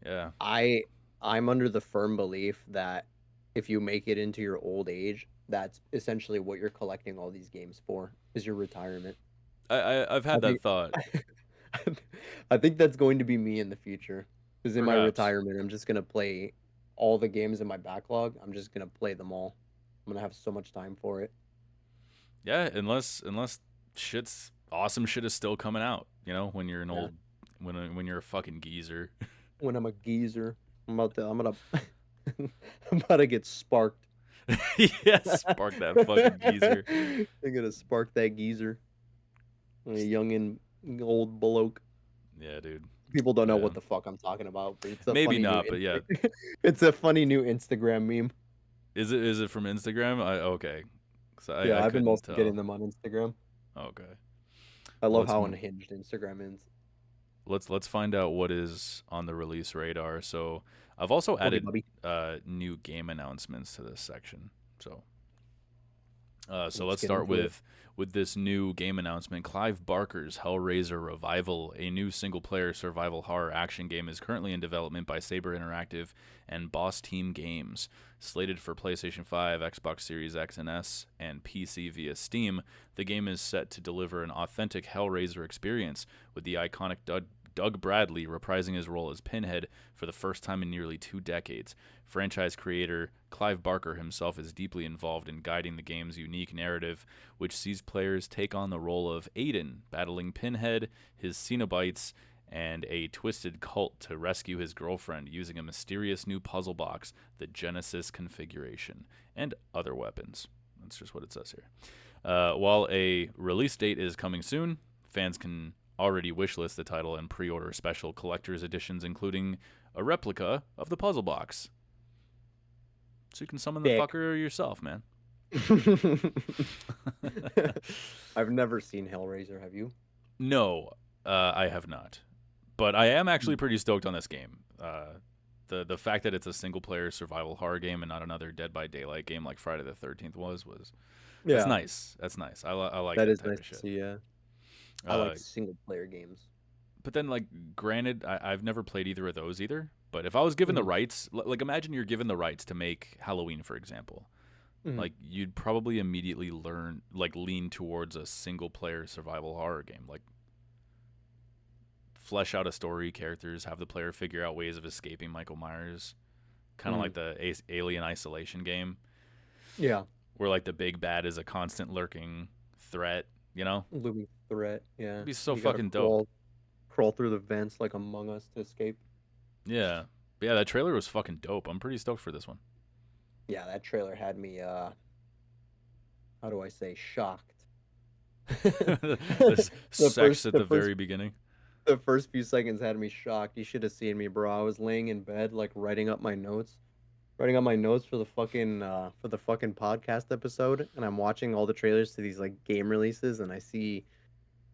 [SPEAKER 1] yeah.
[SPEAKER 2] I I'm under the firm belief that if you make it into your old age, that's essentially what you're collecting all these games for, is your retirement.
[SPEAKER 1] I've
[SPEAKER 2] I
[SPEAKER 1] had that
[SPEAKER 2] think
[SPEAKER 1] thought.
[SPEAKER 2] I think that's going to be me in the future. Because in my
[SPEAKER 1] Perhaps.
[SPEAKER 2] retirement, I'm just gonna play all the games in my backlog. I'm just gonna play them all. I'm gonna have so much time for it.
[SPEAKER 1] Yeah, unless shit's awesome shit is still coming out. You know, when you're an
[SPEAKER 2] Yeah.
[SPEAKER 1] old when you're a fucking geezer.
[SPEAKER 2] When I'm a geezer, I'm gonna I'm about to get sparked.
[SPEAKER 1] Yes, spark that fucking geezer.
[SPEAKER 2] I'm gonna spark that geezer. A young and old bloke.
[SPEAKER 1] Yeah, dude.
[SPEAKER 2] People don't know what
[SPEAKER 1] Man.
[SPEAKER 2] the fuck I'm talking about, but it's a
[SPEAKER 1] Maybe
[SPEAKER 2] funny new
[SPEAKER 1] not, but yeah.
[SPEAKER 2] it's a funny new Instagram meme.
[SPEAKER 1] Is it from Instagram? I Okay. 'Cause
[SPEAKER 2] Yeah,
[SPEAKER 1] I
[SPEAKER 2] I've been
[SPEAKER 1] couldn't
[SPEAKER 2] mostly getting
[SPEAKER 1] tell.
[SPEAKER 2] them on Instagram.
[SPEAKER 1] Okay.
[SPEAKER 2] I
[SPEAKER 1] Well,
[SPEAKER 2] love how unhinged Instagram is.
[SPEAKER 1] let's find out what is on the release radar. So I've also
[SPEAKER 2] Okay,
[SPEAKER 1] added
[SPEAKER 2] Bubby.
[SPEAKER 1] new game announcements to this section. So
[SPEAKER 2] Let's
[SPEAKER 1] let's
[SPEAKER 2] get
[SPEAKER 1] start
[SPEAKER 2] into it.
[SPEAKER 1] with this new game announcement. Clive Barker's Hellraiser Revival, a new single-player survival horror action game, is currently in development by Saber Interactive and Boss Team Games. Slated for PlayStation 5, Xbox Series X and S, and PC via Steam, the game is set to deliver an authentic Hellraiser experience, with the iconic Doug Bradley reprising his role as Pinhead for the first time in nearly 2 decades. Franchise creator Clive Barker himself is deeply involved in guiding the game's unique narrative, which sees players take on the role of Aiden, battling Pinhead, his Cenobites, and a twisted cult to rescue his girlfriend using a mysterious new puzzle box, the Genesis configuration, and other weapons. That's just what it says here. While a release date is coming soon, fans can already wishlist the title and pre-order special collector's editions, including a replica of the puzzle box. So you can summon the
[SPEAKER 2] Dick.
[SPEAKER 1] fucker yourself, man.
[SPEAKER 2] I've never seen Hellraiser, have you?
[SPEAKER 1] No, I have not. But I am actually
[SPEAKER 2] Mm.
[SPEAKER 1] pretty stoked on this game. The fact that it's a single player survival horror game and not another Dead by Daylight game like Friday the 13th was that's
[SPEAKER 2] Yeah,
[SPEAKER 1] nice. That's nice. I like
[SPEAKER 2] that
[SPEAKER 1] that
[SPEAKER 2] is
[SPEAKER 1] type
[SPEAKER 2] nice
[SPEAKER 1] of
[SPEAKER 2] to
[SPEAKER 1] shit.
[SPEAKER 2] see, yeah. I
[SPEAKER 1] Uh,
[SPEAKER 2] like single player games.
[SPEAKER 1] but then, like, granted, I've never played either of those either. But if I was given the
[SPEAKER 2] Mhm,
[SPEAKER 1] rights, like, imagine you're given the rights to make Halloween, for example.
[SPEAKER 2] Mhm.
[SPEAKER 1] like you'd probably immediately lean towards a single player survival horror game. Like flesh out a story, characters, have the player figure out ways of escaping Michael Myers, kind of like
[SPEAKER 2] Mhm.
[SPEAKER 1] the Alien Isolation game,
[SPEAKER 2] Yeah.
[SPEAKER 1] where like the big bad is a constant lurking threat. You know,
[SPEAKER 2] Looming threat. Yeah.
[SPEAKER 1] it'd be so
[SPEAKER 2] You gotta
[SPEAKER 1] fucking dope.
[SPEAKER 2] crawl through the vents like Among Us to escape.
[SPEAKER 1] Yeah, but yeah, that trailer was fucking dope. I'm pretty stoked for this one.
[SPEAKER 2] Yeah, that trailer had me how do I say shocked.
[SPEAKER 1] This
[SPEAKER 2] the first
[SPEAKER 1] sex at
[SPEAKER 2] the
[SPEAKER 1] the
[SPEAKER 2] first
[SPEAKER 1] very beginning.
[SPEAKER 2] the first few seconds had me shocked. You should have seen me, bro. I was laying in bed like writing up my notes for the fucking podcast episode, and I'm watching all the trailers to these like game releases, and I see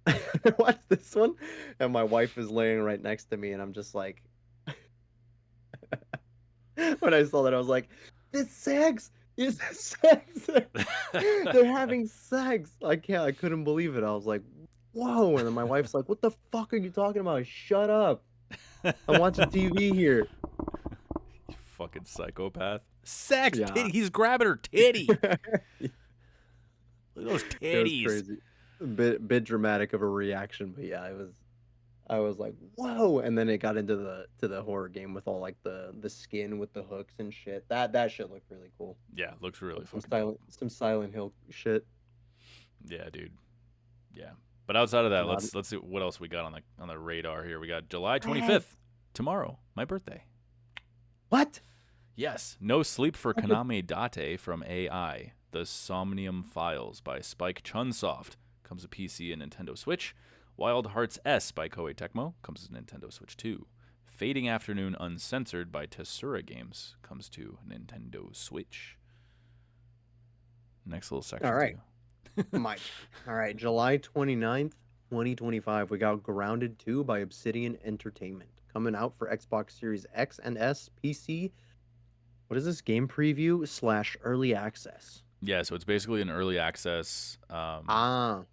[SPEAKER 2] I watch this one, and my wife is laying right next to me, and I'm just like, when I saw that, I was like, "This sex is sex. They're having sex." I couldn't believe it. I was like, "Whoa!" And then my wife's like, "What the fuck are you talking about? Shut up! I'm watching TV here."
[SPEAKER 1] You fucking psychopath. Sex
[SPEAKER 2] Yeah,
[SPEAKER 1] titty. He's grabbing her titty.
[SPEAKER 2] it
[SPEAKER 1] Look at those
[SPEAKER 2] was
[SPEAKER 1] titties.
[SPEAKER 2] crazy. A bit dramatic of a reaction, but yeah, it was. I was like, "Whoa!" And then it got into the horror game with all like the skin with the hooks and shit. That shit looked really cool.
[SPEAKER 1] Yeah, looks really
[SPEAKER 2] Like
[SPEAKER 1] fucking dope.
[SPEAKER 2] Some Silent Hill shit.
[SPEAKER 1] Yeah, dude. Yeah. But outside of that,
[SPEAKER 2] Not
[SPEAKER 1] let's see what else we got on the radar here. We got July
[SPEAKER 2] Hey,
[SPEAKER 1] 25th, tomorrow, my birthday.
[SPEAKER 2] what?
[SPEAKER 1] Yes, No Sleep for
[SPEAKER 2] Fucking
[SPEAKER 1] Kaname Date from AI. The Somnium Files by Spike Chunsoft comes to PC and Nintendo Switch. Wild Hearts S by Koei Tecmo comes to Nintendo Switch 2. Fading Afternoon Uncensored by Tessura Games comes to Nintendo Switch. Next little
[SPEAKER 2] All
[SPEAKER 1] section
[SPEAKER 2] right,
[SPEAKER 1] too.
[SPEAKER 2] my turn. All right, July 29th, 2025. We got Grounded 2 by Obsidian Entertainment coming out for Xbox Series X and S, PC. What is this game preview slash early access?
[SPEAKER 1] Yeah, so it's basically an early access
[SPEAKER 2] Ah,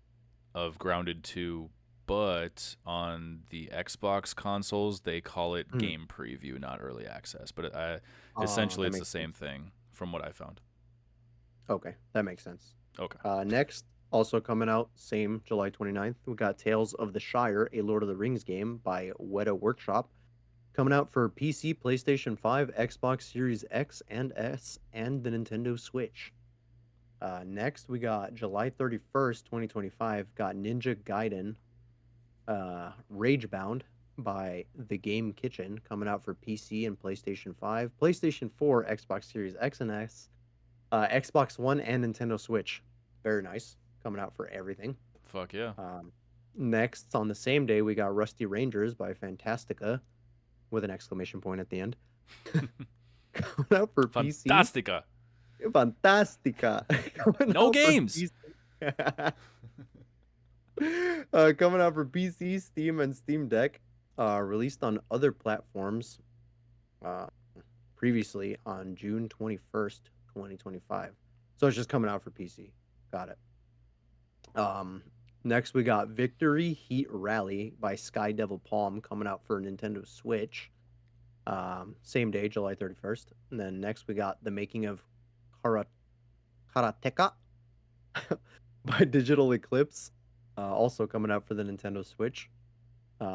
[SPEAKER 1] of Grounded 2, but on the Xbox consoles, they call it
[SPEAKER 2] hmm.
[SPEAKER 1] game preview, not early access. But essentially,
[SPEAKER 2] That
[SPEAKER 1] it's the
[SPEAKER 2] makes
[SPEAKER 1] same
[SPEAKER 2] sense.
[SPEAKER 1] thing from what I found.
[SPEAKER 2] Okay, that makes sense.
[SPEAKER 1] Okay.
[SPEAKER 2] Next, also coming out, same July 29th, we got Tales of the Shire, a Lord of the Rings game by Weta Workshop, coming out for PC, PlayStation 5, Xbox Series X and S, and the Nintendo Switch. Next, we got July 31st, 2025, got Ninja Gaiden, Ragebound by The Game Kitchen, coming out for PC and PlayStation 5, PlayStation 4, Xbox Series X and S, Xbox One, and Nintendo Switch. Very nice. Coming out for everything.
[SPEAKER 1] Fuck yeah.
[SPEAKER 2] Um, Next, on the same day, we got Rusty Rangers by Fantastica with an exclamation point at the end. Coming out for PC.
[SPEAKER 1] Fantastica.
[SPEAKER 2] Fantastica. Coming
[SPEAKER 1] No
[SPEAKER 2] out for
[SPEAKER 1] games.
[SPEAKER 2] PC. Coming out for PC, Steam, and Steam Deck. Released on other platforms uh, previously on June 21st, 2025. So it's just coming out for PC. Got it. Um, Next we got Victory Heat Rally by Sky Devil Palm coming out for Nintendo Switch. Same day, July 31st. And then next we got The Making of Kara- Karateka by Digital Eclipse, also coming out for the Nintendo Switch.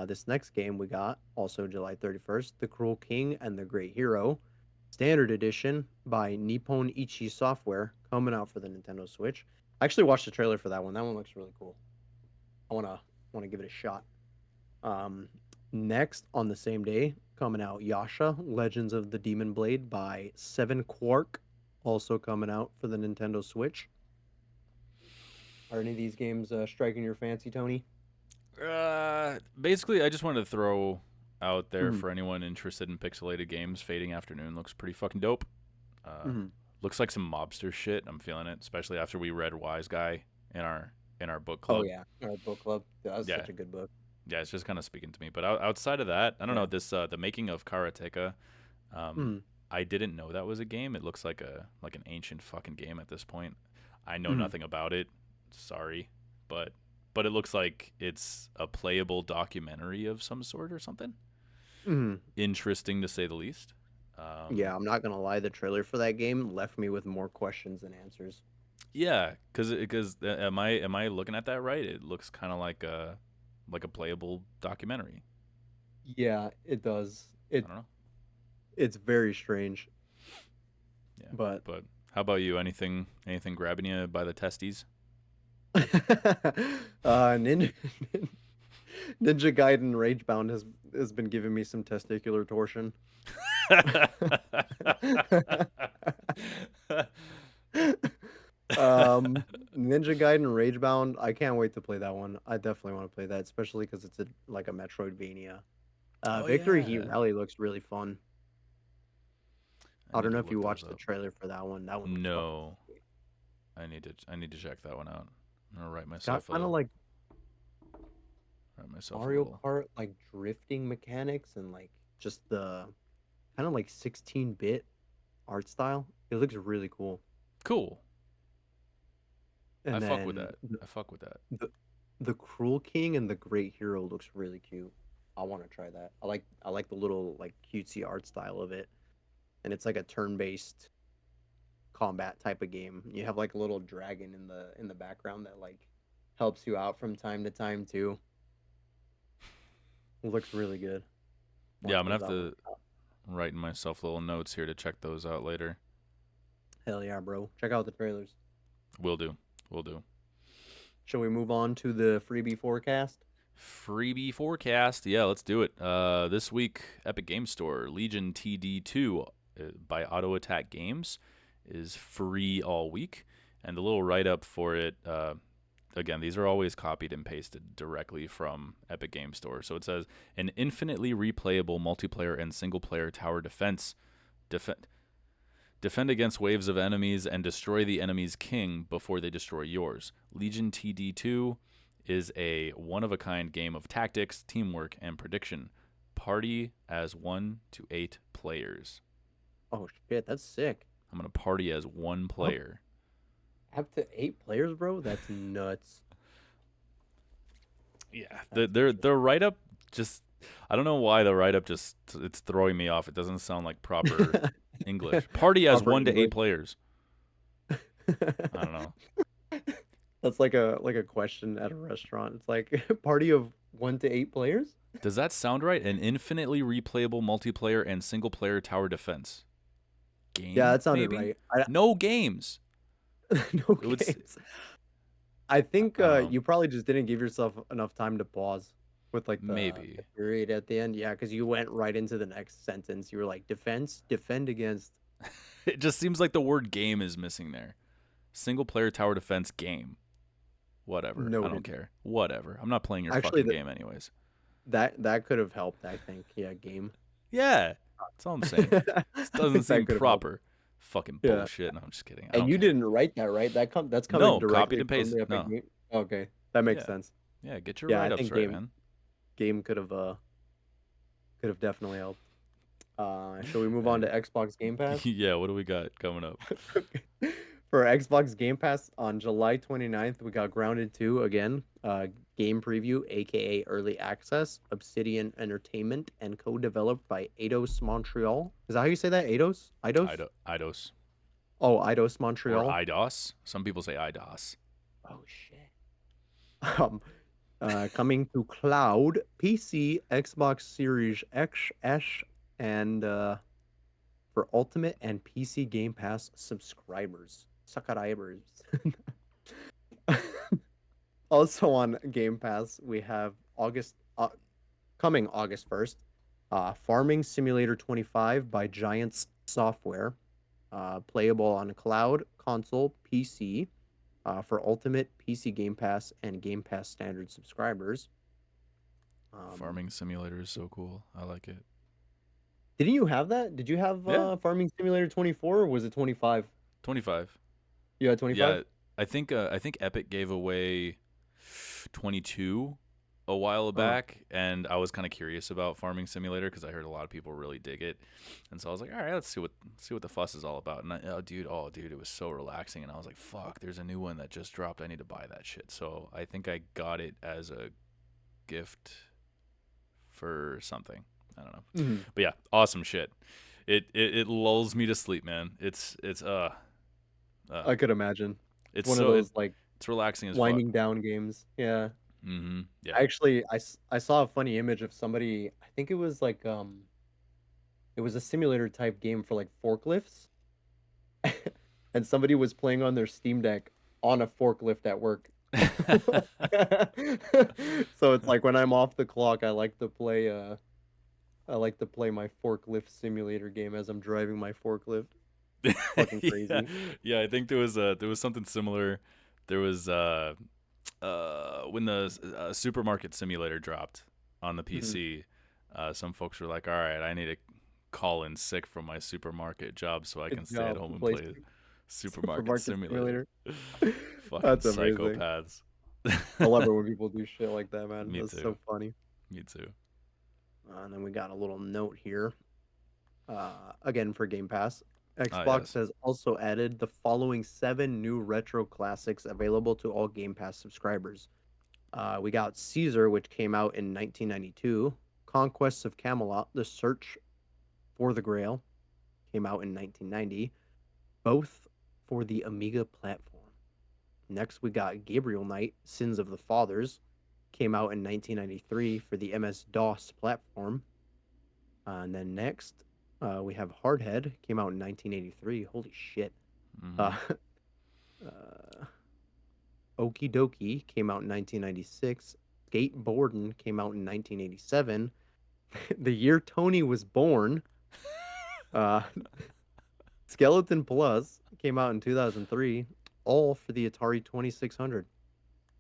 [SPEAKER 2] This next game we got, also July 31st, The Cruel King and the Great Hero, Standard Edition by Nippon Ichi Software, coming out for the Nintendo Switch. I actually watched the trailer for that one. That one looks really cool. I wanna give it a shot. Um, Next on the same day, coming out Yasha Legends of the Demon Blade by Seven Quark, also coming out for the Nintendo Switch. Are any of these games striking your fancy, Tony?
[SPEAKER 1] Basically, I just wanted to throw out there
[SPEAKER 2] Mm-hmm.
[SPEAKER 1] for anyone interested in pixelated games. Fading Afternoon looks pretty fucking dope. Uh,
[SPEAKER 2] Mm-hmm.
[SPEAKER 1] Looks like some mobster shit. I'm feeling it, especially after we read Wise Guy in our book
[SPEAKER 2] Oh
[SPEAKER 1] club.
[SPEAKER 2] yeah, our book club. That was
[SPEAKER 1] Yeah,
[SPEAKER 2] such a good book.
[SPEAKER 1] yeah, it's just kind of speaking to me. But outside of that, I don't know
[SPEAKER 2] Yeah.
[SPEAKER 1] this the making of Karateka. Um,
[SPEAKER 2] Mm-hmm.
[SPEAKER 1] I didn't know that was a game. It looks like an ancient fucking game at this point. I know
[SPEAKER 2] Mm-hmm.
[SPEAKER 1] nothing about it. Sorry, but it looks like it's a playable documentary of some sort or something.
[SPEAKER 2] Mm-hmm.
[SPEAKER 1] Interesting to say the least.
[SPEAKER 2] Yeah, I'm not gonna lie. The trailer for that game left me with more questions than answers.
[SPEAKER 1] Yeah, because am I looking at that right? It looks kind of like a playable documentary.
[SPEAKER 2] Yeah, it does.
[SPEAKER 1] I don't know.
[SPEAKER 2] It's very strange,
[SPEAKER 1] Yeah,
[SPEAKER 2] but
[SPEAKER 1] but how about you? Anything grabbing you by the testes?
[SPEAKER 2] Ninja Ninja Gaiden Ragebound has been giving me some testicular torsion. Um, Ninja Gaiden Ragebound, I can't wait to play that one. I definitely want to play that, especially because it's like a Metroidvania.
[SPEAKER 1] Oh
[SPEAKER 2] Victory Heat
[SPEAKER 1] yeah,
[SPEAKER 2] Rally looks really fun.
[SPEAKER 1] I
[SPEAKER 2] I
[SPEAKER 1] need
[SPEAKER 2] don't know
[SPEAKER 1] to
[SPEAKER 2] if you
[SPEAKER 1] look those
[SPEAKER 2] watched the
[SPEAKER 1] up.
[SPEAKER 2] trailer for that one. That one looks fucking
[SPEAKER 1] No,
[SPEAKER 2] sweet.
[SPEAKER 1] I need to check that one out. I'm gonna
[SPEAKER 2] It's got kind of
[SPEAKER 1] write myself a
[SPEAKER 2] Mario
[SPEAKER 1] little.
[SPEAKER 2] Kart like drifting mechanics and like just the kind of like 16-bit art style. It looks really cool.
[SPEAKER 1] Cool. I
[SPEAKER 2] And
[SPEAKER 1] fuck with
[SPEAKER 2] then
[SPEAKER 1] that. I fuck with that.
[SPEAKER 2] the the Cruel King and the Great Hero looks really cute. I want to try that. I like the little like cutesy art style of it. And it's like a turn-based combat type of game. You have like a little dragon in the background that like helps you out from time to time too. It looks really good. Want
[SPEAKER 1] Yeah,
[SPEAKER 2] to
[SPEAKER 1] I'm gonna
[SPEAKER 2] close
[SPEAKER 1] have
[SPEAKER 2] that one
[SPEAKER 1] to
[SPEAKER 2] out.
[SPEAKER 1] write in myself little notes here to check those out later.
[SPEAKER 2] Hell yeah, bro. Check out the trailers.
[SPEAKER 1] Will do. Will do.
[SPEAKER 2] Shall we move on to the freebie forecast?
[SPEAKER 1] Freebie forecast. Yeah, let's do it. This week, Epic Game Store Legion TD2 by Auto Attack Games is free all week, and the little write up for it. Again, these are always copied and pasted directly from Epic Game Store. So it says an infinitely replayable multiplayer and single player tower defense. Defend against waves of enemies and destroy the enemy's king before they destroy yours. Legion TD2 is a one of a kind game of tactics, teamwork, and prediction. Party as 1 to 8 players.
[SPEAKER 2] Oh shit, that's sick.
[SPEAKER 1] I'm going to party as one
[SPEAKER 2] Up
[SPEAKER 1] player.
[SPEAKER 2] up to 8 players, bro? That's nuts.
[SPEAKER 1] Yeah,
[SPEAKER 2] That's
[SPEAKER 1] their write up just I don't know why the write up just it's throwing me off. It doesn't sound like proper
[SPEAKER 2] insane.
[SPEAKER 1] English. Party as
[SPEAKER 2] Proper
[SPEAKER 1] 1 to 8
[SPEAKER 2] English.
[SPEAKER 1] players. I don't know.
[SPEAKER 2] That's like a question at a restaurant. It's like party of 1 to 8 players?
[SPEAKER 1] Does that sound right? An infinitely replayable multiplayer and single player tower defense
[SPEAKER 2] Yeah,
[SPEAKER 1] game,
[SPEAKER 2] that sounded
[SPEAKER 1] maybe?
[SPEAKER 2] right.
[SPEAKER 1] No games.
[SPEAKER 2] No
[SPEAKER 1] It would.
[SPEAKER 2] games. I think
[SPEAKER 1] I don't know.
[SPEAKER 2] you probably just didn't give yourself enough time to pause with like the
[SPEAKER 1] Maybe
[SPEAKER 2] period at the end. Yeah, because you went right into the next sentence. You were like, defend against.
[SPEAKER 1] it just seems like the word game is missing there. Single player tower defense game. Whatever. I don't
[SPEAKER 2] Noted.
[SPEAKER 1] care. Whatever. I'm not playing your
[SPEAKER 2] Actually,
[SPEAKER 1] fucking game anyways.
[SPEAKER 2] that could have helped. I think. Yeah, game.
[SPEAKER 1] Yeah, that's all I'm saying. This
[SPEAKER 2] I
[SPEAKER 1] doesn't
[SPEAKER 2] think that
[SPEAKER 1] seem
[SPEAKER 2] could have helped.
[SPEAKER 1] proper. Fucking
[SPEAKER 2] Yeah.
[SPEAKER 1] bullshit. No, I'm just kidding. I
[SPEAKER 2] And
[SPEAKER 1] don't
[SPEAKER 2] you
[SPEAKER 1] care.
[SPEAKER 2] didn't write that, right? That's coming
[SPEAKER 1] No, copied
[SPEAKER 2] directly
[SPEAKER 1] and
[SPEAKER 2] from
[SPEAKER 1] pasted.
[SPEAKER 2] the Epic
[SPEAKER 1] No.
[SPEAKER 2] Game. Okay, that makes
[SPEAKER 1] Yeah.
[SPEAKER 2] sense.
[SPEAKER 1] Yeah. Get your
[SPEAKER 2] Yeah, I
[SPEAKER 1] write ups
[SPEAKER 2] think
[SPEAKER 1] right,
[SPEAKER 2] game
[SPEAKER 1] man.
[SPEAKER 2] game could have definitely helped. Shall we move on
[SPEAKER 1] Hey.
[SPEAKER 2] to Xbox Game Pass?
[SPEAKER 1] Yeah. What do we got coming up?
[SPEAKER 2] For Xbox Game Pass on July 29th, we got Grounded 2 again, game preview, aka early access, Obsidian Entertainment, and co-developed by Eidos Montreal. Is that how you say that? Eidos? Eidos?
[SPEAKER 1] Eidos
[SPEAKER 2] Oh, Eidos
[SPEAKER 1] or
[SPEAKER 2] Montreal.
[SPEAKER 1] IDOS. Some people say IDOS.
[SPEAKER 2] Oh shit. Um, coming to cloud, PC, Xbox Series X, S, and for Ultimate and PC Game Pass subscribers. Subscribers. Also on Game Pass, we have coming August 1st, Farming Simulator 25 by Giants Software, playable on cloud, console, PC, for Ultimate, PC Game Pass, and Game Pass Standard subscribers.
[SPEAKER 1] Farming Simulator is so cool. I like it.
[SPEAKER 2] Didn't you have that? Did you have
[SPEAKER 1] Yeah.
[SPEAKER 2] Farming Simulator 24 or was it 25?
[SPEAKER 1] 25.
[SPEAKER 2] You had 25?
[SPEAKER 1] Yeah. I think Epic gave away 22 a while
[SPEAKER 2] Uh,
[SPEAKER 1] back, and I was kind of curious about Farming Simulator because I heard a lot of people really dig it, and so I was like, all right, let's see what the fuss is all about. And oh dude, it was so relaxing, and I was like, fuck, there's a new one that just dropped. I need to buy that shit. So I think I got it as a gift for something. I don't know,
[SPEAKER 2] mhm.
[SPEAKER 1] but yeah, awesome shit. It lulls me to sleep, man. Uh
[SPEAKER 2] I could imagine. It's
[SPEAKER 1] it's
[SPEAKER 2] one of
[SPEAKER 1] so
[SPEAKER 2] those like
[SPEAKER 1] it's relaxing as fuck.
[SPEAKER 2] winding down games. Yeah.
[SPEAKER 1] Yeah.
[SPEAKER 2] I actually I saw a funny image of somebody. I think it was like it was a simulator type game for like forklifts, and somebody was playing on their Steam Deck on a forklift at work. So it's like when I'm off the clock, I like to play my forklift simulator game as I'm driving my forklift. Fucking
[SPEAKER 1] Yeah,
[SPEAKER 2] crazy.
[SPEAKER 1] yeah. I think there was something similar. There was when the supermarket simulator dropped on the
[SPEAKER 2] Mhm.
[SPEAKER 1] PC. Some folks were like, "All right, I need to call in sick from my supermarket job so I can
[SPEAKER 2] Good
[SPEAKER 1] stay at
[SPEAKER 2] job
[SPEAKER 1] home
[SPEAKER 2] to
[SPEAKER 1] and
[SPEAKER 2] play
[SPEAKER 1] play Supermarket
[SPEAKER 2] Supermarket
[SPEAKER 1] Simulator."
[SPEAKER 2] Simulator.
[SPEAKER 1] Fucking
[SPEAKER 2] That's amazing.
[SPEAKER 1] psychopaths.
[SPEAKER 2] I love it when people do shit like that, man.
[SPEAKER 1] Me
[SPEAKER 2] That's
[SPEAKER 1] too.
[SPEAKER 2] so funny.
[SPEAKER 1] Me too.
[SPEAKER 2] And then we got a little note here. Again for Game Pass.
[SPEAKER 1] Ah,
[SPEAKER 2] Xbox
[SPEAKER 1] yes.
[SPEAKER 2] has also added the following 7 new retro classics available to all Game Pass subscribers. We got Caesar, which came out in 1992. Conquests of Camelot: The Search for the Grail came out in 1990, both for the Amiga platform. Next, we got Gabriel Knight: Sins of the Fathers, came out in 1993 for the MS-DOS platform. And then next, we have Hardhead, came out in 1983. Holy shit.
[SPEAKER 1] Hmm.
[SPEAKER 2] Uh, uh, Okie Dokie came out in 1996. Skateboarding came out in 1987. The year Tony was born. Uh, Skeleton Plus came out in 2003, all for the Atari 2600.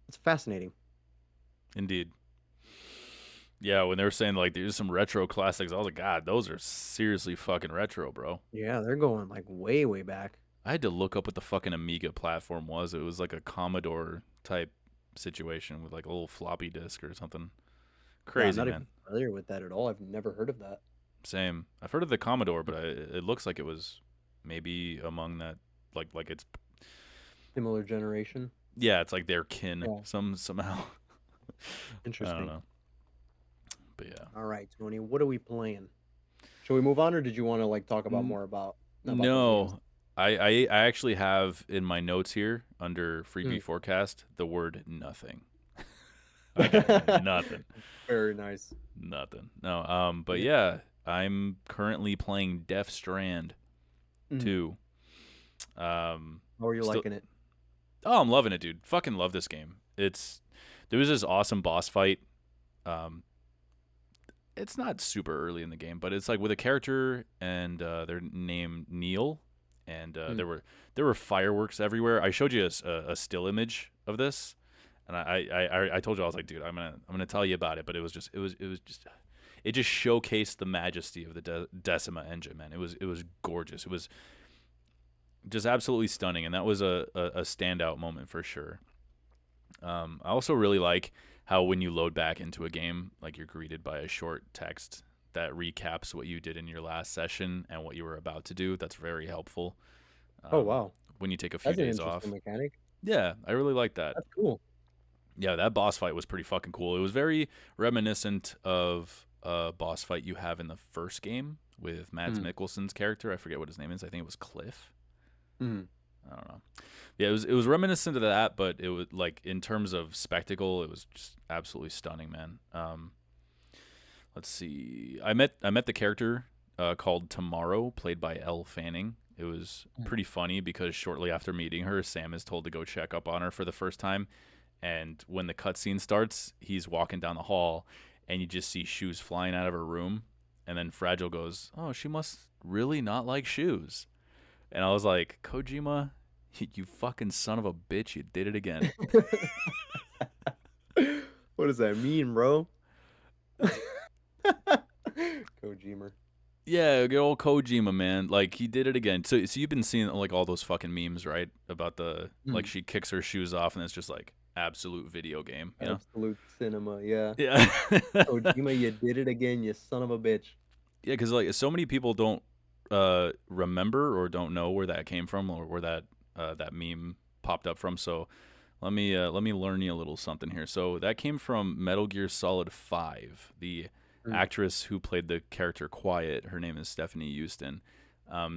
[SPEAKER 2] It's fascinating.
[SPEAKER 1] Indeed. Yeah, when they were saying like there's some retro classics, I was like, God, those are seriously fucking retro, bro.
[SPEAKER 2] Yeah, they're going like way, way back.
[SPEAKER 1] I had to look up what the fucking Amiga platform was. It was like a Commodore type situation with like a little floppy disk or something.
[SPEAKER 2] Yeah, I'm
[SPEAKER 1] Crazy,
[SPEAKER 2] not
[SPEAKER 1] man.
[SPEAKER 2] even familiar with that at all. I've never heard of that.
[SPEAKER 1] Same. I've heard of the Commodore, but it looks like it was maybe among that, like it's
[SPEAKER 2] Similar generation.
[SPEAKER 1] yeah, it's like their kin
[SPEAKER 2] Yeah,
[SPEAKER 1] somehow. I don't
[SPEAKER 2] interesting.
[SPEAKER 1] know, but yeah.
[SPEAKER 2] All right, Tony, what are we playing? Should we move on, or did you want to like talk about
[SPEAKER 1] N-
[SPEAKER 2] more about those games?
[SPEAKER 1] no, I actually have in my notes here under
[SPEAKER 2] Mm.
[SPEAKER 1] Freebie forecast the word nothing. I got nothing.
[SPEAKER 2] Very nice.
[SPEAKER 1] Nothing. No. But
[SPEAKER 2] Yeah.
[SPEAKER 1] yeah, I'm currently playing Death Strand
[SPEAKER 2] Mm.
[SPEAKER 1] 2. Um,
[SPEAKER 2] How are you
[SPEAKER 1] still.
[SPEAKER 2] liking it?
[SPEAKER 1] Oh, I'm loving it, dude. Fucking love this game. There was this awesome boss fight. Um, it's not super early in the game, but it's like with a character and they're named Neil, and
[SPEAKER 2] Mm.
[SPEAKER 1] there were fireworks everywhere. I showed you a still image of this, and I told you I was like, dude, I'm gonna tell you about it, but it just showcased the majesty of the Decima engine, man. It was gorgeous. It was just absolutely stunning, and that was a standout moment for sure. I also really like how when you load back into a game, like you're greeted by a short text that recaps what you did in your last session and what you were about to do. That's very helpful.
[SPEAKER 2] Oh
[SPEAKER 1] Um,
[SPEAKER 2] wow,
[SPEAKER 1] when you take a few
[SPEAKER 2] that's an
[SPEAKER 1] days
[SPEAKER 2] interesting
[SPEAKER 1] off.
[SPEAKER 2] mechanic.
[SPEAKER 1] Yeah, I really like that.
[SPEAKER 2] That's cool.
[SPEAKER 1] Yeah, that boss fight was pretty fucking cool. It was very reminiscent of a boss fight you have in the first game with Mads
[SPEAKER 2] Mm.
[SPEAKER 1] Mikkelsen's character. I forget what his name is. I think it was Cliff.
[SPEAKER 2] Mm.
[SPEAKER 1] I don't know. Yeah, it was reminiscent of that, but it was like in terms of spectacle, it was just absolutely stunning, man. Let's see. I met the character called Tomorrow, played by Elle Fanning. It was
[SPEAKER 2] Mm.
[SPEAKER 1] pretty funny because shortly after meeting her, Sam is told to go check up on her for the first time, and when the cutscene starts, he's walking down the hall, and you just see shoes flying out of her room, and then Fragile goes, "Oh, she must really not like shoes." And I was like, Kojima, you fucking son of a bitch, you did it again.
[SPEAKER 2] What does that mean, bro? Kojima.
[SPEAKER 1] Yeah, good old Kojima, man. Like he did it again. So you've been seeing like all those fucking memes, right? About the like
[SPEAKER 2] Mm.
[SPEAKER 1] she kicks her shoes off and it's just like absolute video game, you know?
[SPEAKER 2] Absolute cinema, yeah.
[SPEAKER 1] Yeah.
[SPEAKER 2] Kojima, you did it again, you son of a bitch.
[SPEAKER 1] Yeah, because like so many people don't remember or don't know where that came from or where that meme popped up from. So let me learn you a little something here. So that came from Metal Gear Solid 5, the
[SPEAKER 2] Mm.
[SPEAKER 1] actress who played the character Quiet, her name is Stephanie Houston,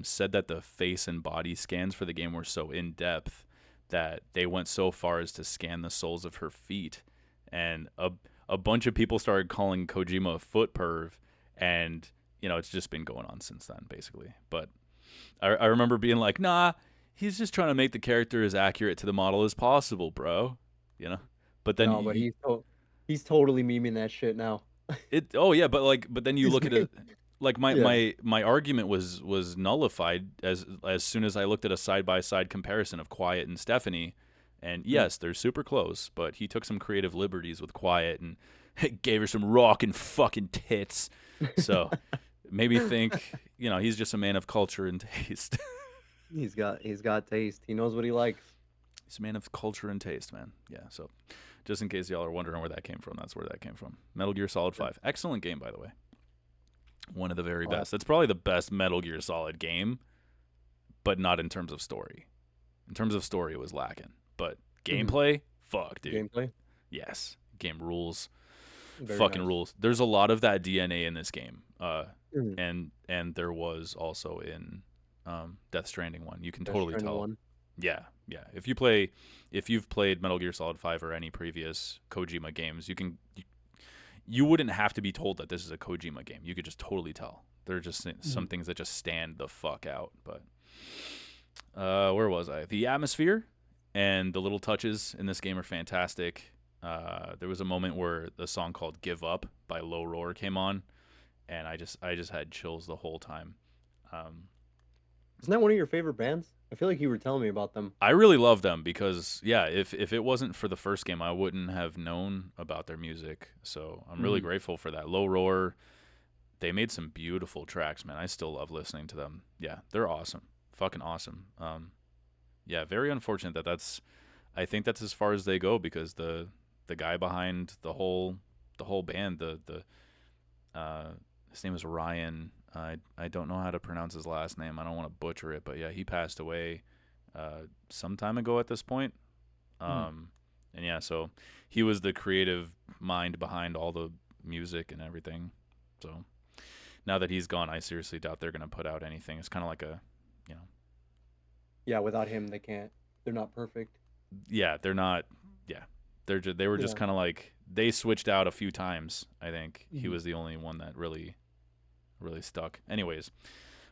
[SPEAKER 1] said that the face and body scans for the game were so in depth that they went so far as to scan the soles of her feet, and a bunch of people started calling Kojima a foot perv, and it's just been going on since then, basically. But I remember being like, nah, he's just trying to make the character as accurate to the model as possible, bro. You know. But then
[SPEAKER 2] No, but he's totally memeing that shit now.
[SPEAKER 1] oh yeah, but then you
[SPEAKER 2] He's
[SPEAKER 1] look at it,
[SPEAKER 2] made,
[SPEAKER 1] like my
[SPEAKER 2] yeah.
[SPEAKER 1] my my argument was nullified as soon as I looked at a side by side comparison of Quiet and Stephanie, and
[SPEAKER 2] Mm.
[SPEAKER 1] yes, they're super close, but he took some creative liberties with Quiet and gave her some rockin' fucking tits. So made me think, he's just a man of culture and taste.
[SPEAKER 2] He's got taste. He knows what he likes.
[SPEAKER 1] He's a man of culture and taste, man. Yeah. So just in case y'all are wondering where that came from, that's where that came from. Metal Gear Solid 5. Excellent game, by the way. One of the very
[SPEAKER 2] Well,
[SPEAKER 1] best. It's probably the best Metal Gear Solid game, but not in terms of story. In terms of story, it was lacking. But
[SPEAKER 2] mhm.
[SPEAKER 1] gameplay, fuck, dude.
[SPEAKER 2] Gameplay,
[SPEAKER 1] Yes. Game rules.
[SPEAKER 2] very
[SPEAKER 1] Fucking
[SPEAKER 2] nice.
[SPEAKER 1] rules. There's a lot of that DNA in this game.
[SPEAKER 2] Mhm.
[SPEAKER 1] And there was also in Death Stranding 1. You can
[SPEAKER 2] Death
[SPEAKER 1] totally
[SPEAKER 2] Stranding
[SPEAKER 1] tell.
[SPEAKER 2] one.
[SPEAKER 1] Yeah, yeah. If you've played Metal Gear Solid 5 or any previous Kojima games, you wouldn't have to be told that this is a Kojima game. You could just totally tell. There are just some
[SPEAKER 2] Mhm.
[SPEAKER 1] things that just stand the fuck out. But where was I? The atmosphere and the little touches in this game are fantastic. There was a moment where the song called "Give Up" by Low Roar came on, and I just had chills the whole time. Um,
[SPEAKER 2] Isn't that one of your favorite bands? I feel like you were telling me about them.
[SPEAKER 1] I really love them because yeah, if it wasn't for the first game, I wouldn't have known about their music. So I'm really
[SPEAKER 2] Mhm.
[SPEAKER 1] grateful for that. Low Roar, they made some beautiful tracks, man. I still love listening to them. Yeah, they're awesome, fucking awesome. Yeah, very unfortunate that that's. I think that's as far as they go because the guy behind the whole band, uh, his name is Ryan. I don't know how to pronounce his last name. I don't want to butcher it, but yeah, he passed away some time ago at this point.
[SPEAKER 2] Mhm.
[SPEAKER 1] Um, and yeah, so he was the creative mind behind all the music and everything. So now that he's gone, I seriously doubt they're gonna put out anything. It's kind of like you know,
[SPEAKER 2] Yeah, without him, they can't. They're not perfect.
[SPEAKER 1] yeah, they're not, yeah, they were just
[SPEAKER 2] Yeah.
[SPEAKER 1] kind of like they switched out a few times. I think he
[SPEAKER 2] Mhm.
[SPEAKER 1] was the only one that really stuck. Anyways,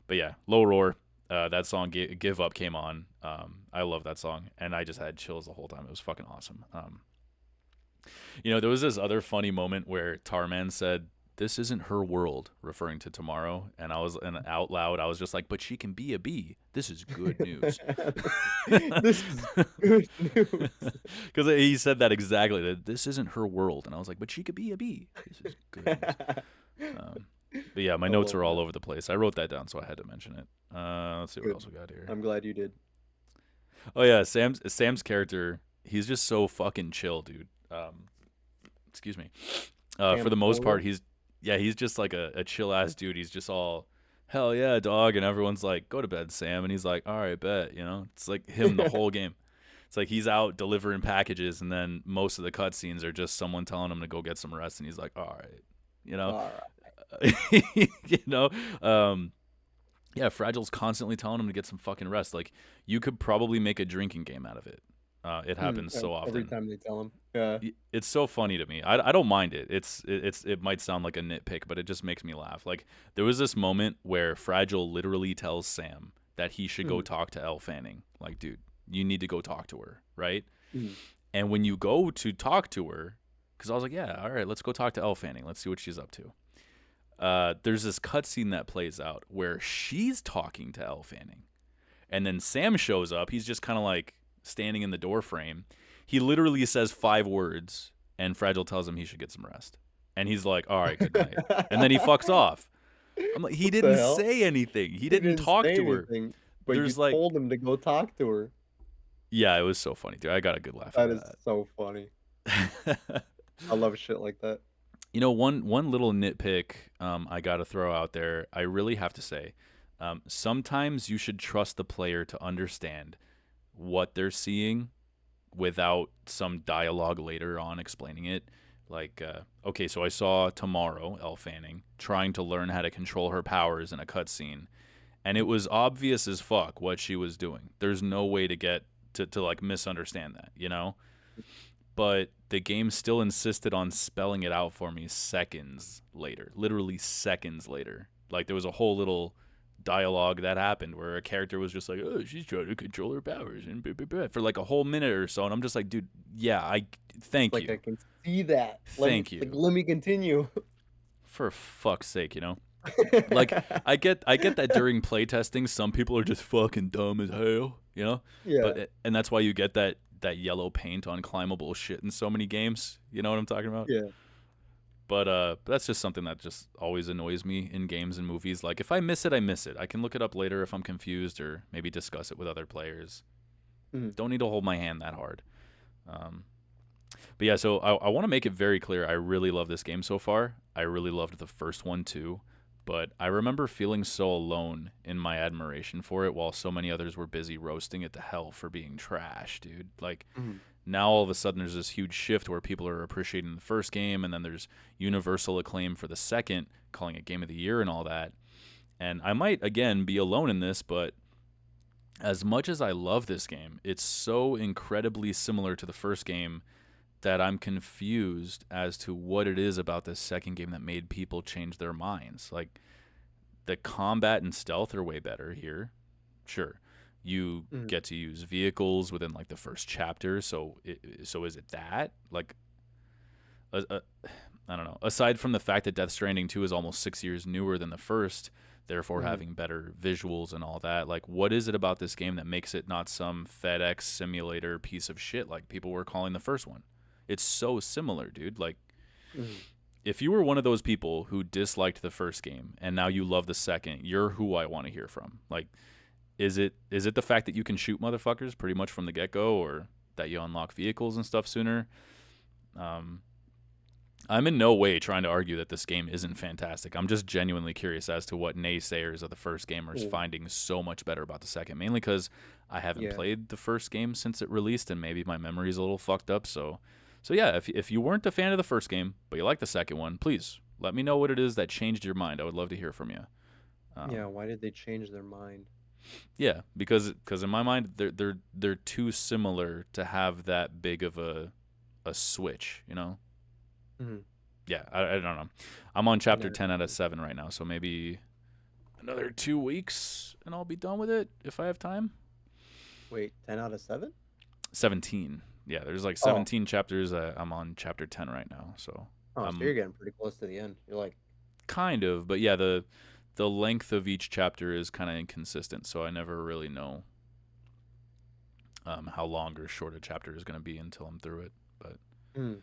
[SPEAKER 1] but yeah, Low Roar. That song "Give Up" came on. I love that song, and I just had chills the whole time. It was fucking awesome. There was this other funny moment where Tarman said, "This isn't her world," referring to Tomorrow, and out loud, I was just like, "But she can be a bee. This is good news."
[SPEAKER 2] This is good news.
[SPEAKER 1] Because he said that exactly. That this isn't her world, and I was like, "But she could be a bee. This is good news." Um, but yeah, my
[SPEAKER 2] I
[SPEAKER 1] notes
[SPEAKER 2] love
[SPEAKER 1] are all
[SPEAKER 2] that.
[SPEAKER 1] over the place. I wrote that down, so I had to mention it. Let's see what
[SPEAKER 2] Good.
[SPEAKER 1] else we got here.
[SPEAKER 2] I'm glad you did.
[SPEAKER 1] Oh yeah, Sam's character. He's just so fucking chill, dude. Excuse me. For
[SPEAKER 2] Sam
[SPEAKER 1] the most part,
[SPEAKER 2] Collier?
[SPEAKER 1] he's just like a chill ass dude. He's just all hell yeah, dog, and everyone's like, go to bed, Sam, and he's like, all right, bet. It's like him the whole game. It's like he's out delivering packages, and then most of the cutscenes are just someone telling him to go get some rest, and he's like, all right, you know,
[SPEAKER 2] All right.
[SPEAKER 1] you know. Um, yeah, Fragile's constantly telling him to get some fucking rest. Like you could probably make a drinking game out of it. It happens so
[SPEAKER 2] Every
[SPEAKER 1] often.
[SPEAKER 2] time they tell him. Yeah.
[SPEAKER 1] It's so funny to me. I don't mind it. It might sound like a nitpick, but it just makes me laugh. Like there was this moment where Fragile literally tells Sam that he should go
[SPEAKER 2] Mhm.
[SPEAKER 1] talk to Elle Fanning. Like, dude, you need to go talk to her, right?
[SPEAKER 2] Mhm.
[SPEAKER 1] And when you go to talk to her, because I was like, yeah, all right, let's go talk to Elle Fanning. Let's see what she's up to. There's this cutscene that plays out where she's talking to Elle Fanning, and then Sam shows up. He's just kind of like standing in the door frame. He literally says 5 words, and Fragile tells him he should get some rest. And he's like, all right, good night. And then he fucks off. I'm like, he
[SPEAKER 2] What the
[SPEAKER 1] didn't
[SPEAKER 2] hell?
[SPEAKER 1] say anything. He
[SPEAKER 2] He
[SPEAKER 1] didn't
[SPEAKER 2] didn't
[SPEAKER 1] talk
[SPEAKER 2] say
[SPEAKER 1] to her.
[SPEAKER 2] anything, but you
[SPEAKER 1] There's like,
[SPEAKER 2] told him to go talk to her.
[SPEAKER 1] yeah, it was so funny, dude. I got a good laugh out
[SPEAKER 2] That
[SPEAKER 1] of
[SPEAKER 2] is so funny.
[SPEAKER 1] that.
[SPEAKER 2] I love shit like that.
[SPEAKER 1] One little nitpick I got to throw out there. I really have to say, sometimes you should trust the player to understand what they're seeing without some dialogue later on explaining it. Like, okay, so I saw Tomorrow, Elle Fanning, trying to learn how to control her powers in a cutscene, and it was obvious as fuck what she was doing. There's no way to get to like misunderstand that, you know? But the game still insisted on spelling it out for me seconds later, literally seconds later. Like there was a whole little dialogue that happened where a character was just like, "Oh, she's trying to control her powers," and blah, blah, blah, for like a whole minute or so, and I'm just like, "Dude, yeah, I thank
[SPEAKER 2] Like I
[SPEAKER 1] you,
[SPEAKER 2] can see that.
[SPEAKER 1] thank you,
[SPEAKER 2] Let me continue.
[SPEAKER 1] for fuck's sake, you know." Like I get that during playtesting, some people are just fucking dumb as hell, you know.
[SPEAKER 2] Yeah.
[SPEAKER 1] But and that's why you get that yellow paint on climbable shit in so many games. You know what I'm talking about?
[SPEAKER 2] Yeah.
[SPEAKER 1] But that's just something that just always annoys me in games and movies. Like if I miss it, I miss it. I can look it up later if I'm confused or maybe discuss it with other players.
[SPEAKER 2] Mhm.
[SPEAKER 1] Don't need to hold my hand that hard. Um, but yeah, so I want to make it very clear. I really love this game so far. I really loved the first one too. But I remember feeling so alone in my admiration for it while so many others were busy roasting it to hell for being trash, dude. Like,
[SPEAKER 2] Mhm.
[SPEAKER 1] now all of a sudden there's this huge shift where people are appreciating the first game, and then there's universal acclaim for the second, calling it Game of the Year and all that. And I might, again, be alone in this, but as much as I love this game, it's so incredibly similar to the first game that I'm confused as to what it is about this second game that made people change their minds. Like the combat and stealth are way better here. Sure. You
[SPEAKER 2] Mhm.
[SPEAKER 1] get to use vehicles within like the first chapter, so is it that? Like uh, I don't know. Aside from the fact that Death Stranding 2 is almost 6 years newer than the first, therefore
[SPEAKER 2] Mhm.
[SPEAKER 1] having better visuals and all that, like what is it about this game that makes it not some FedEx simulator piece of shit like people were calling the first one? It's so similar, dude. Like
[SPEAKER 2] Mhm.
[SPEAKER 1] if you were one of those people who disliked the first game and now you love the second, you're who I want to hear from. Like, is it the fact that you can shoot motherfuckers pretty much from the get go, or that you unlock vehicles and stuff sooner? Um, I'm in no way trying to argue that this game isn't fantastic. I'm just genuinely curious as to what naysayers of the first game are
[SPEAKER 2] Mm.
[SPEAKER 1] finding so much better about the second. Mainly because I haven't
[SPEAKER 2] Yeah.
[SPEAKER 1] played the first game since it released, and maybe my memory's a little fucked up. So yeah, if you weren't a fan of the first game but you like the second one, please let me know what it is that changed your mind. I would love to hear from you.
[SPEAKER 2] Yeah.
[SPEAKER 1] Um,
[SPEAKER 2] Why did they change their mind?
[SPEAKER 1] yeah, because in my mind they're too similar to have that big of a switch. You know.
[SPEAKER 2] Mhm.
[SPEAKER 1] Yeah, I don't know. I'm on chapter
[SPEAKER 2] Never.
[SPEAKER 1] 10 out of 7 right now, so maybe another 2 weeks and I'll be done with it if I have time.
[SPEAKER 2] Wait, 10 out of 7?
[SPEAKER 1] 17. Yeah, there's like
[SPEAKER 2] Oh.
[SPEAKER 1] 17 chapters. I'm on chapter 10 right now, so
[SPEAKER 2] Oh, so
[SPEAKER 1] I'm
[SPEAKER 2] you're getting pretty close to the end. You're like,
[SPEAKER 1] kind of, but yeah, the length of each chapter is kind of inconsistent, so I never really know how long or short a chapter is going to be until I'm through it. But
[SPEAKER 2] mm,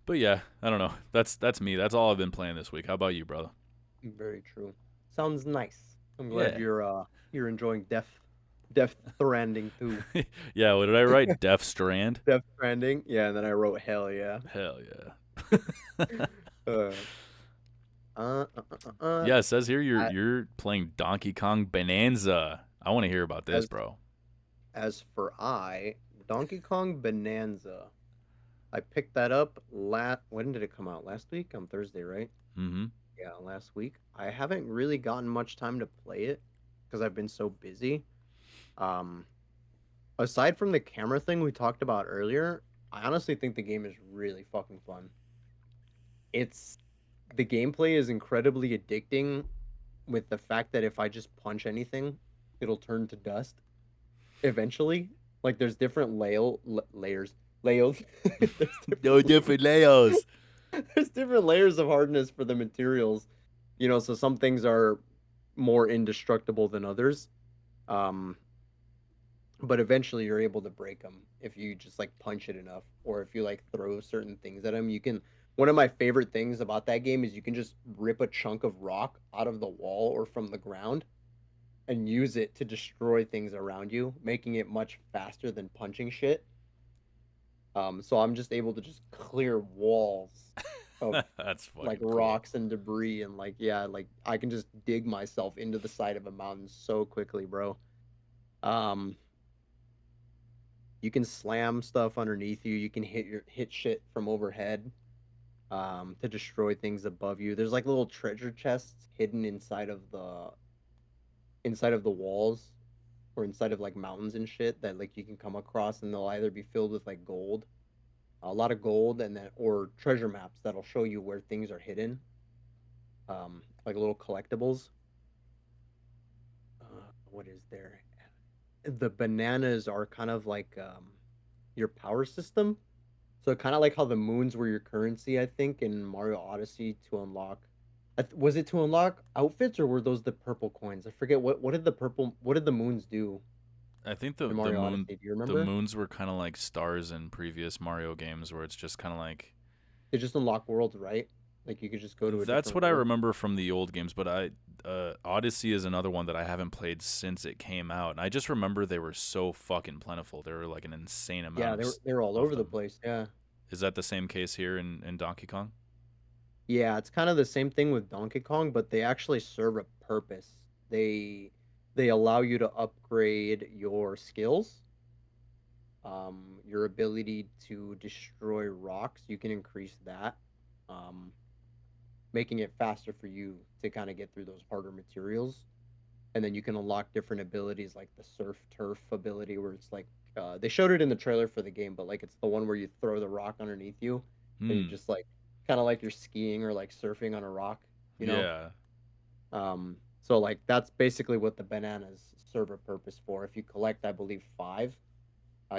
[SPEAKER 1] but yeah, I don't know. That's me. That's all I've been playing this week. How about you, brother?
[SPEAKER 2] very true. Sounds nice. I'm glad
[SPEAKER 1] Yeah.
[SPEAKER 2] you're enjoying Death Stranding too.
[SPEAKER 1] Yeah, what did I write? Death Strand?
[SPEAKER 2] Death Stranding. Yeah, and then I wrote hell yeah.
[SPEAKER 1] Hell yeah.
[SPEAKER 2] Uh,
[SPEAKER 1] Yeah, it says here you're
[SPEAKER 2] I,
[SPEAKER 1] you're playing Donkey Kong Bonanza. I want to hear about this,
[SPEAKER 2] as
[SPEAKER 1] bro.
[SPEAKER 2] as for Donkey Kong Bonanza. I picked that up when did it come out? Last week on Thursday, right?
[SPEAKER 1] Mm-hmm.
[SPEAKER 2] Yeah, last week. I haven't really gotten much time to play it because I've been so busy. Um, Aside from the camera thing we talked about earlier, I honestly think the game is really fucking fun. It's the gameplay is incredibly addicting with the fact that if I just punch anything, it'll turn to dust eventually. Like there's different layers. There's
[SPEAKER 1] No
[SPEAKER 2] different
[SPEAKER 1] different layers.
[SPEAKER 2] there's different layers of hardness for the materials. So some things are more indestructible than others. Um, but eventually you're able to break them if you just like punch it enough, or if you like throw certain things at them. You can. One of my favorite things about that game is you can just rip a chunk of rock out of the wall or from the ground and use it to destroy things around you, making it much faster than punching shit. So I'm just able to just clear walls of
[SPEAKER 1] That's
[SPEAKER 2] like
[SPEAKER 1] fucking cool.
[SPEAKER 2] rocks and debris, and like yeah, like I can just dig myself into the side of a mountain so quickly, bro. Um, you can slam stuff underneath you. You can hit shit from overhead. to destroy things above you. There's like little treasure chests hidden inside of the walls or inside of like mountains and shit that like you can come across, and they'll either be filled with like gold, a lot of gold, and then or treasure maps that'll show you where things are hidden, like little collectibles. What is there? The bananas are kind of like your power system. So kind of like how the moons were your currency, I think, in Mario Odyssey to unlock. Was it to unlock outfits or were those the purple coins? I forget what did the moons do
[SPEAKER 1] I think
[SPEAKER 2] in
[SPEAKER 1] the
[SPEAKER 2] Mario Odyssey? Do you remember?
[SPEAKER 1] moons were kind of like stars in previous Mario games, where it's just kind of like
[SPEAKER 2] They just unlock worlds, right? Like you could just go to a
[SPEAKER 1] that's
[SPEAKER 2] different
[SPEAKER 1] what I
[SPEAKER 2] world.
[SPEAKER 1] remember from the old games. But Odyssey is another one that I haven't played since it came out, and I just remember they were so fucking plentiful. There were like an insane amount
[SPEAKER 2] Yeah,
[SPEAKER 1] of
[SPEAKER 2] they're all
[SPEAKER 1] of
[SPEAKER 2] over the
[SPEAKER 1] them.
[SPEAKER 2] place. Yeah.
[SPEAKER 1] Is that the same case here in Donkey Kong?
[SPEAKER 2] Yeah, it's kind of the same thing with Donkey Kong, but they actually serve a purpose. They they allow you to upgrade your skills, your ability to destroy rocks. You can increase that, um, making it faster for you to kind of get through those harder materials. And then you can unlock different abilities like the surf turf ability, where it's like they showed it in the trailer for the game, but like it's the one where you throw the rock underneath you, and you
[SPEAKER 1] Hmm.
[SPEAKER 2] just like kind of like you're skiing or like surfing on a rock, you know.
[SPEAKER 1] Yeah.
[SPEAKER 2] So like that's basically what the bananas serve a purpose for. If you collect, I believe, five,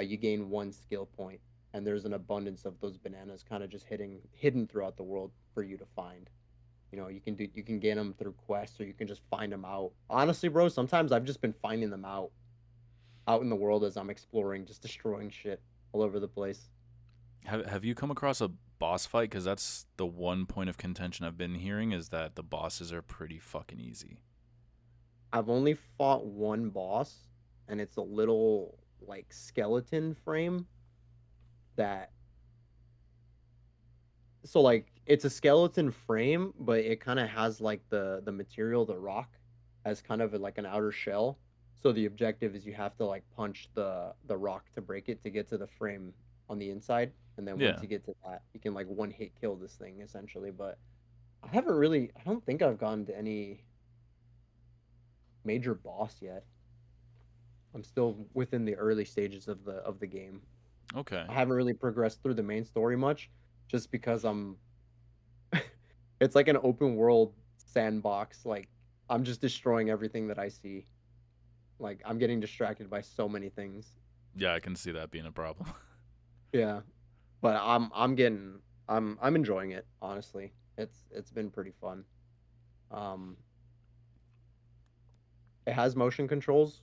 [SPEAKER 2] you gain one skill point, and there's an abundance of those bananas kind of just hidden throughout the world for you to find. You can get them through quests, or you can just find them out. Honestly, bro, sometimes I've just been finding them out in the world as I'm exploring, just destroying shit all over the place.
[SPEAKER 1] Have you come across a boss fight? Because that's the one point of contention I've been hearing is that the bosses are pretty fucking easy.
[SPEAKER 2] I've only fought one boss, and it's a little like skeleton frame that so like it's a skeleton frame, but it kind of has like the material, the rock, as kind of like an outer shell. So the objective is you have to like punch the rock to break it to get to the frame on the inside, and then once
[SPEAKER 1] Yeah.
[SPEAKER 2] you get to that, you can like one hit kill this thing essentially. But I don't think I've gone to any major boss yet. I'm still within the early stages of the game.
[SPEAKER 1] Okay.
[SPEAKER 2] I haven't really progressed through the main story much, just because it's like an open world sandbox. Like I'm just destroying everything that I see. Like I'm getting distracted by so many things.
[SPEAKER 1] Yeah, I can see that being a problem.
[SPEAKER 2] Yeah, but I'm enjoying it, honestly. It's been pretty fun. Um, it has motion controls,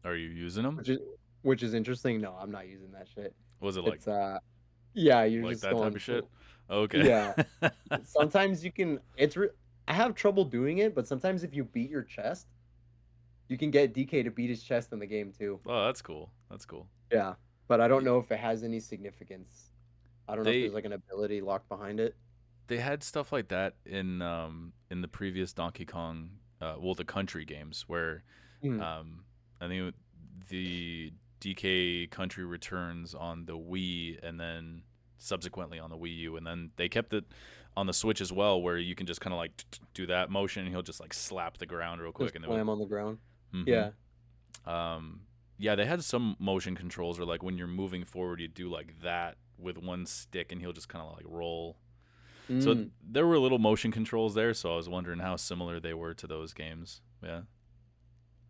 [SPEAKER 1] Are you using them?
[SPEAKER 2] which is which is interesting. No, I'm not using that shit.
[SPEAKER 1] Was it
[SPEAKER 2] It's yeah, you're
[SPEAKER 1] like
[SPEAKER 2] just
[SPEAKER 1] that type
[SPEAKER 2] going
[SPEAKER 1] of shit?
[SPEAKER 2] through.
[SPEAKER 1] Okay.
[SPEAKER 2] Yeah, sometimes you can. I have trouble doing it, but sometimes if you beat your chest, you can get DK to beat his chest in the game too.
[SPEAKER 1] Oh, that's cool. That's cool.
[SPEAKER 2] Yeah, but I don't
[SPEAKER 1] Y-
[SPEAKER 2] know if it has any significance. I don't know if
[SPEAKER 1] They
[SPEAKER 2] there's like an ability locked behind it.
[SPEAKER 1] they had stuff like that in the previous Donkey Kong, well, the country games where
[SPEAKER 2] Mm,
[SPEAKER 1] um, I think the DK Country Returns on the Wii, and then subsequently on the Wii U, and then they kept it on the Switch as well, where you can just kind of like do that motion, and he'll just like slap the ground real quick,
[SPEAKER 2] just
[SPEAKER 1] and then
[SPEAKER 2] slam on the ground.
[SPEAKER 1] mm-hmm.
[SPEAKER 2] Yeah.
[SPEAKER 1] Yeah, they had some motion controls where like when you're moving forward, you do like that with one stick, and he'll just kind of like roll. So
[SPEAKER 2] Mm.
[SPEAKER 1] there were little motion controls there, so I was wondering how similar they were to those games. Yeah,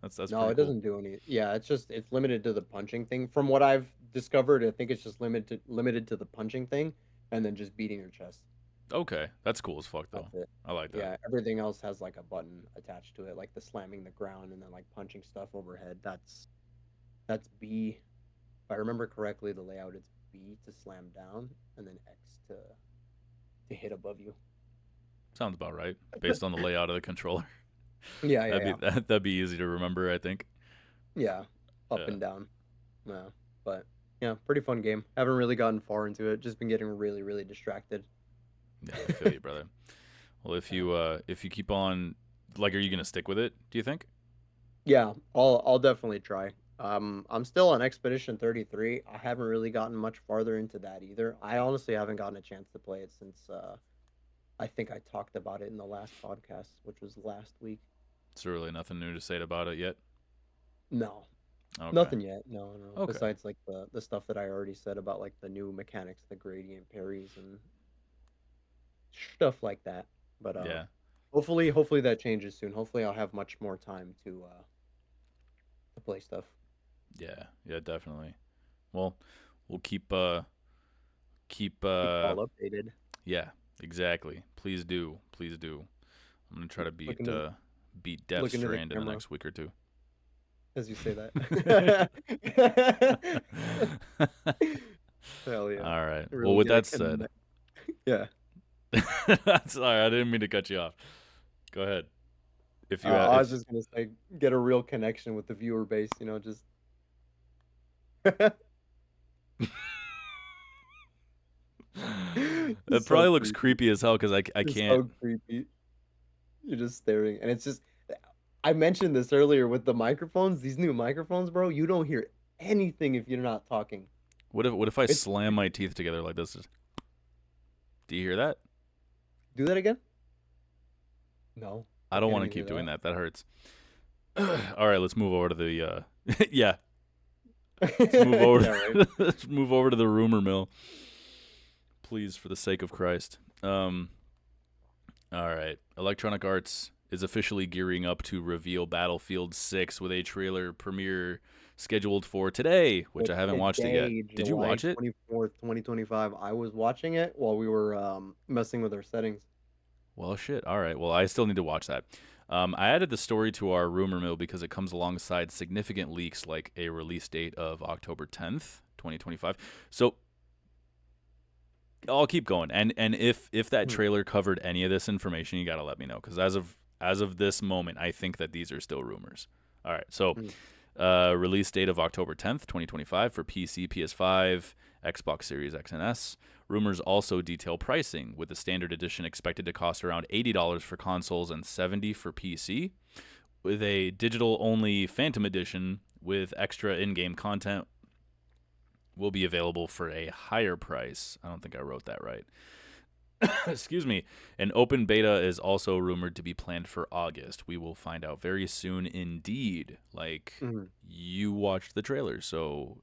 [SPEAKER 1] that's
[SPEAKER 2] No,
[SPEAKER 1] pretty
[SPEAKER 2] it
[SPEAKER 1] cool.
[SPEAKER 2] doesn't do any. Yeah, it's limited to the punching thing. From what I've discovered, I think it's just limited to the punching thing, and then just beating your chest.
[SPEAKER 1] Okay, that's cool as fuck though.
[SPEAKER 2] That's it.
[SPEAKER 1] I like that.
[SPEAKER 2] Yeah, everything else has like a button attached to it, like the slamming the ground and then like punching stuff overhead. That's B. If I remember correctly, the layout it's B to slam down and then X to hit above you.
[SPEAKER 1] Sounds about right based on the layout of the controller.
[SPEAKER 2] Yeah, yeah,
[SPEAKER 1] That'd be
[SPEAKER 2] yeah.
[SPEAKER 1] that'd be easy to remember, I think.
[SPEAKER 2] Yeah. Up
[SPEAKER 1] Yeah,
[SPEAKER 2] and down. Yeah. But yeah, pretty fun game. Haven't really gotten far into it. Just been getting really, really distracted.
[SPEAKER 1] yeah, I feel you, brother. Well,
[SPEAKER 2] Yeah.
[SPEAKER 1] if you keep on, like, are you gonna stick with it? Do you think?
[SPEAKER 2] Yeah, I'll definitely try. I'm still on Expedition 33. I haven't really gotten much farther into that either. I honestly haven't gotten a chance to play it since I think I talked about it in the last podcast, which was last week.
[SPEAKER 1] Is there really nothing new to say about it yet?
[SPEAKER 2] No,
[SPEAKER 1] Okay.
[SPEAKER 2] nothing yet. No, no.
[SPEAKER 1] Okay.
[SPEAKER 2] Besides like the stuff that I already said about like the new mechanics, the gradient parries and stuff like that. But
[SPEAKER 1] Yeah.
[SPEAKER 2] hopefully that changes soon. Hopefully I'll have much more time to play stuff.
[SPEAKER 1] Yeah. Yeah, definitely. Well, we'll keep
[SPEAKER 2] Keep y'all updated.
[SPEAKER 1] yeah, exactly. Please do. Please do. I'm going to try to
[SPEAKER 2] Look into
[SPEAKER 1] beat Death
[SPEAKER 2] look into the
[SPEAKER 1] Strand in the
[SPEAKER 2] camera
[SPEAKER 1] next week or two.
[SPEAKER 2] as you say that. Hell yeah.
[SPEAKER 1] All right. Well,
[SPEAKER 2] Really
[SPEAKER 1] with
[SPEAKER 2] gonna
[SPEAKER 1] that said,
[SPEAKER 2] connect. Yeah.
[SPEAKER 1] sorry, I didn't mean to cut you off. Go ahead. If you
[SPEAKER 2] I was
[SPEAKER 1] if
[SPEAKER 2] just gonna say get a real connection with the viewer base, just
[SPEAKER 1] it
[SPEAKER 2] just so
[SPEAKER 1] probably looks
[SPEAKER 2] creepy.
[SPEAKER 1] creepy as hell because I
[SPEAKER 2] Just
[SPEAKER 1] can't.
[SPEAKER 2] so creepy. You're just staring. And it's just I mentioned this earlier with the microphones, these new microphones, bro. You don't hear anything if you're not talking.
[SPEAKER 1] What if I
[SPEAKER 2] It's
[SPEAKER 1] slam my teeth together like this? Do you hear that?
[SPEAKER 2] do that again? No,
[SPEAKER 1] I
[SPEAKER 2] I
[SPEAKER 1] don't
[SPEAKER 2] can't
[SPEAKER 1] want to
[SPEAKER 2] even hear
[SPEAKER 1] keep doing
[SPEAKER 2] that.
[SPEAKER 1] that. That hurts. All right, let's move over to the yeah. Let's move over.
[SPEAKER 2] Yeah, right.
[SPEAKER 1] Let's move over to the rumor mill, please, for the sake of Christ. All right. Electronic Arts is officially gearing up to reveal Battlefield 6 with a trailer premiere scheduled for today, which
[SPEAKER 2] But
[SPEAKER 1] I haven't watched it yet.
[SPEAKER 2] today,
[SPEAKER 1] Did you
[SPEAKER 2] July
[SPEAKER 1] watch it?
[SPEAKER 2] 24th, 2025, I was watching it while we were messing with our settings.
[SPEAKER 1] Well, shit. All right. Well, I still need to watch that. I added the story to our rumor mill because it comes alongside significant leaks like a release date of October 10th, 2025. So I'll keep going. And if that
[SPEAKER 2] Hmm,
[SPEAKER 1] trailer covered any of this information, you got to let me know because as of this moment, I think that these are still rumors. All right. So
[SPEAKER 2] hmm.
[SPEAKER 1] release date of October 10th, 2025 for PC, PS5, Xbox Series X and S. Rumors also detail pricing, with the standard edition expected to cost around $80 for consoles and $70 for PC, with a digital only Phantom Edition with extra in game content will be available for a higher price. I don't think I wrote that right. Excuse me. An open beta is also rumored to be planned for August. We will find out very soon indeed. Like,
[SPEAKER 2] Hmm.
[SPEAKER 1] you watched the trailer, so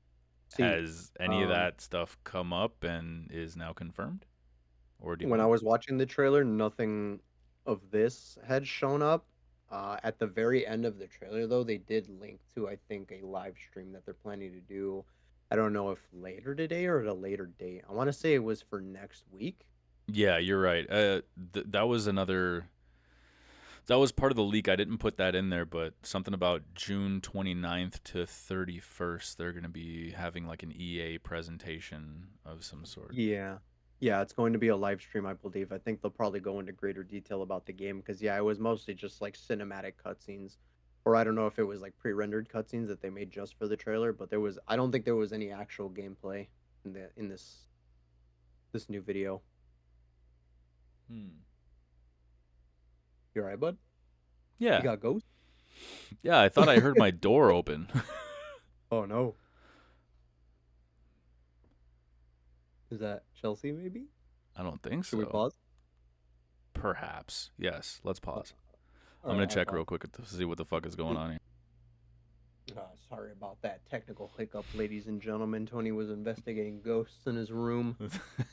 [SPEAKER 2] See,
[SPEAKER 1] has any of
[SPEAKER 2] um,
[SPEAKER 1] that stuff come up and is now confirmed or
[SPEAKER 2] when I
[SPEAKER 1] debunked?
[SPEAKER 2] was watching the trailer, nothing of this had shown up. At the very end of the trailer, though, they did link to, I think, a live stream that they're planning to do. I don't know if later today or at a later date. I want to say it was for next week.
[SPEAKER 1] Yeah, you're right. That was another. That was part of the leak. I didn't put that in there, but something about June 29th to 31st, they're going to be having like an EA presentation of some sort.
[SPEAKER 2] Yeah. Yeah, it's going to be a live stream, I believe. I think they'll probably go into greater detail about the game because, yeah, it was mostly just like cinematic cutscenes. Or I don't know if it was like pre-rendered cutscenes that they made just for the trailer, but I don't think there was any actual gameplay in this new video.
[SPEAKER 1] Hmm.
[SPEAKER 2] You all right, bud? You
[SPEAKER 1] Yeah.
[SPEAKER 2] got ghost?
[SPEAKER 1] Yeah, I thought I heard my door open.
[SPEAKER 2] Oh no. Is that Chelsea maybe?
[SPEAKER 1] I don't think
[SPEAKER 2] Should we
[SPEAKER 1] so.
[SPEAKER 2] pause?
[SPEAKER 1] Perhaps. Yes. Let's
[SPEAKER 2] Uh,
[SPEAKER 1] pause.
[SPEAKER 2] all
[SPEAKER 1] I'm
[SPEAKER 2] right,
[SPEAKER 1] going to
[SPEAKER 2] I'll
[SPEAKER 1] check
[SPEAKER 2] pause.
[SPEAKER 1] real quick to see what the fuck is going on
[SPEAKER 2] Sorry about that technical hiccup, ladies and gentlemen. Tony was investigating ghosts in his room.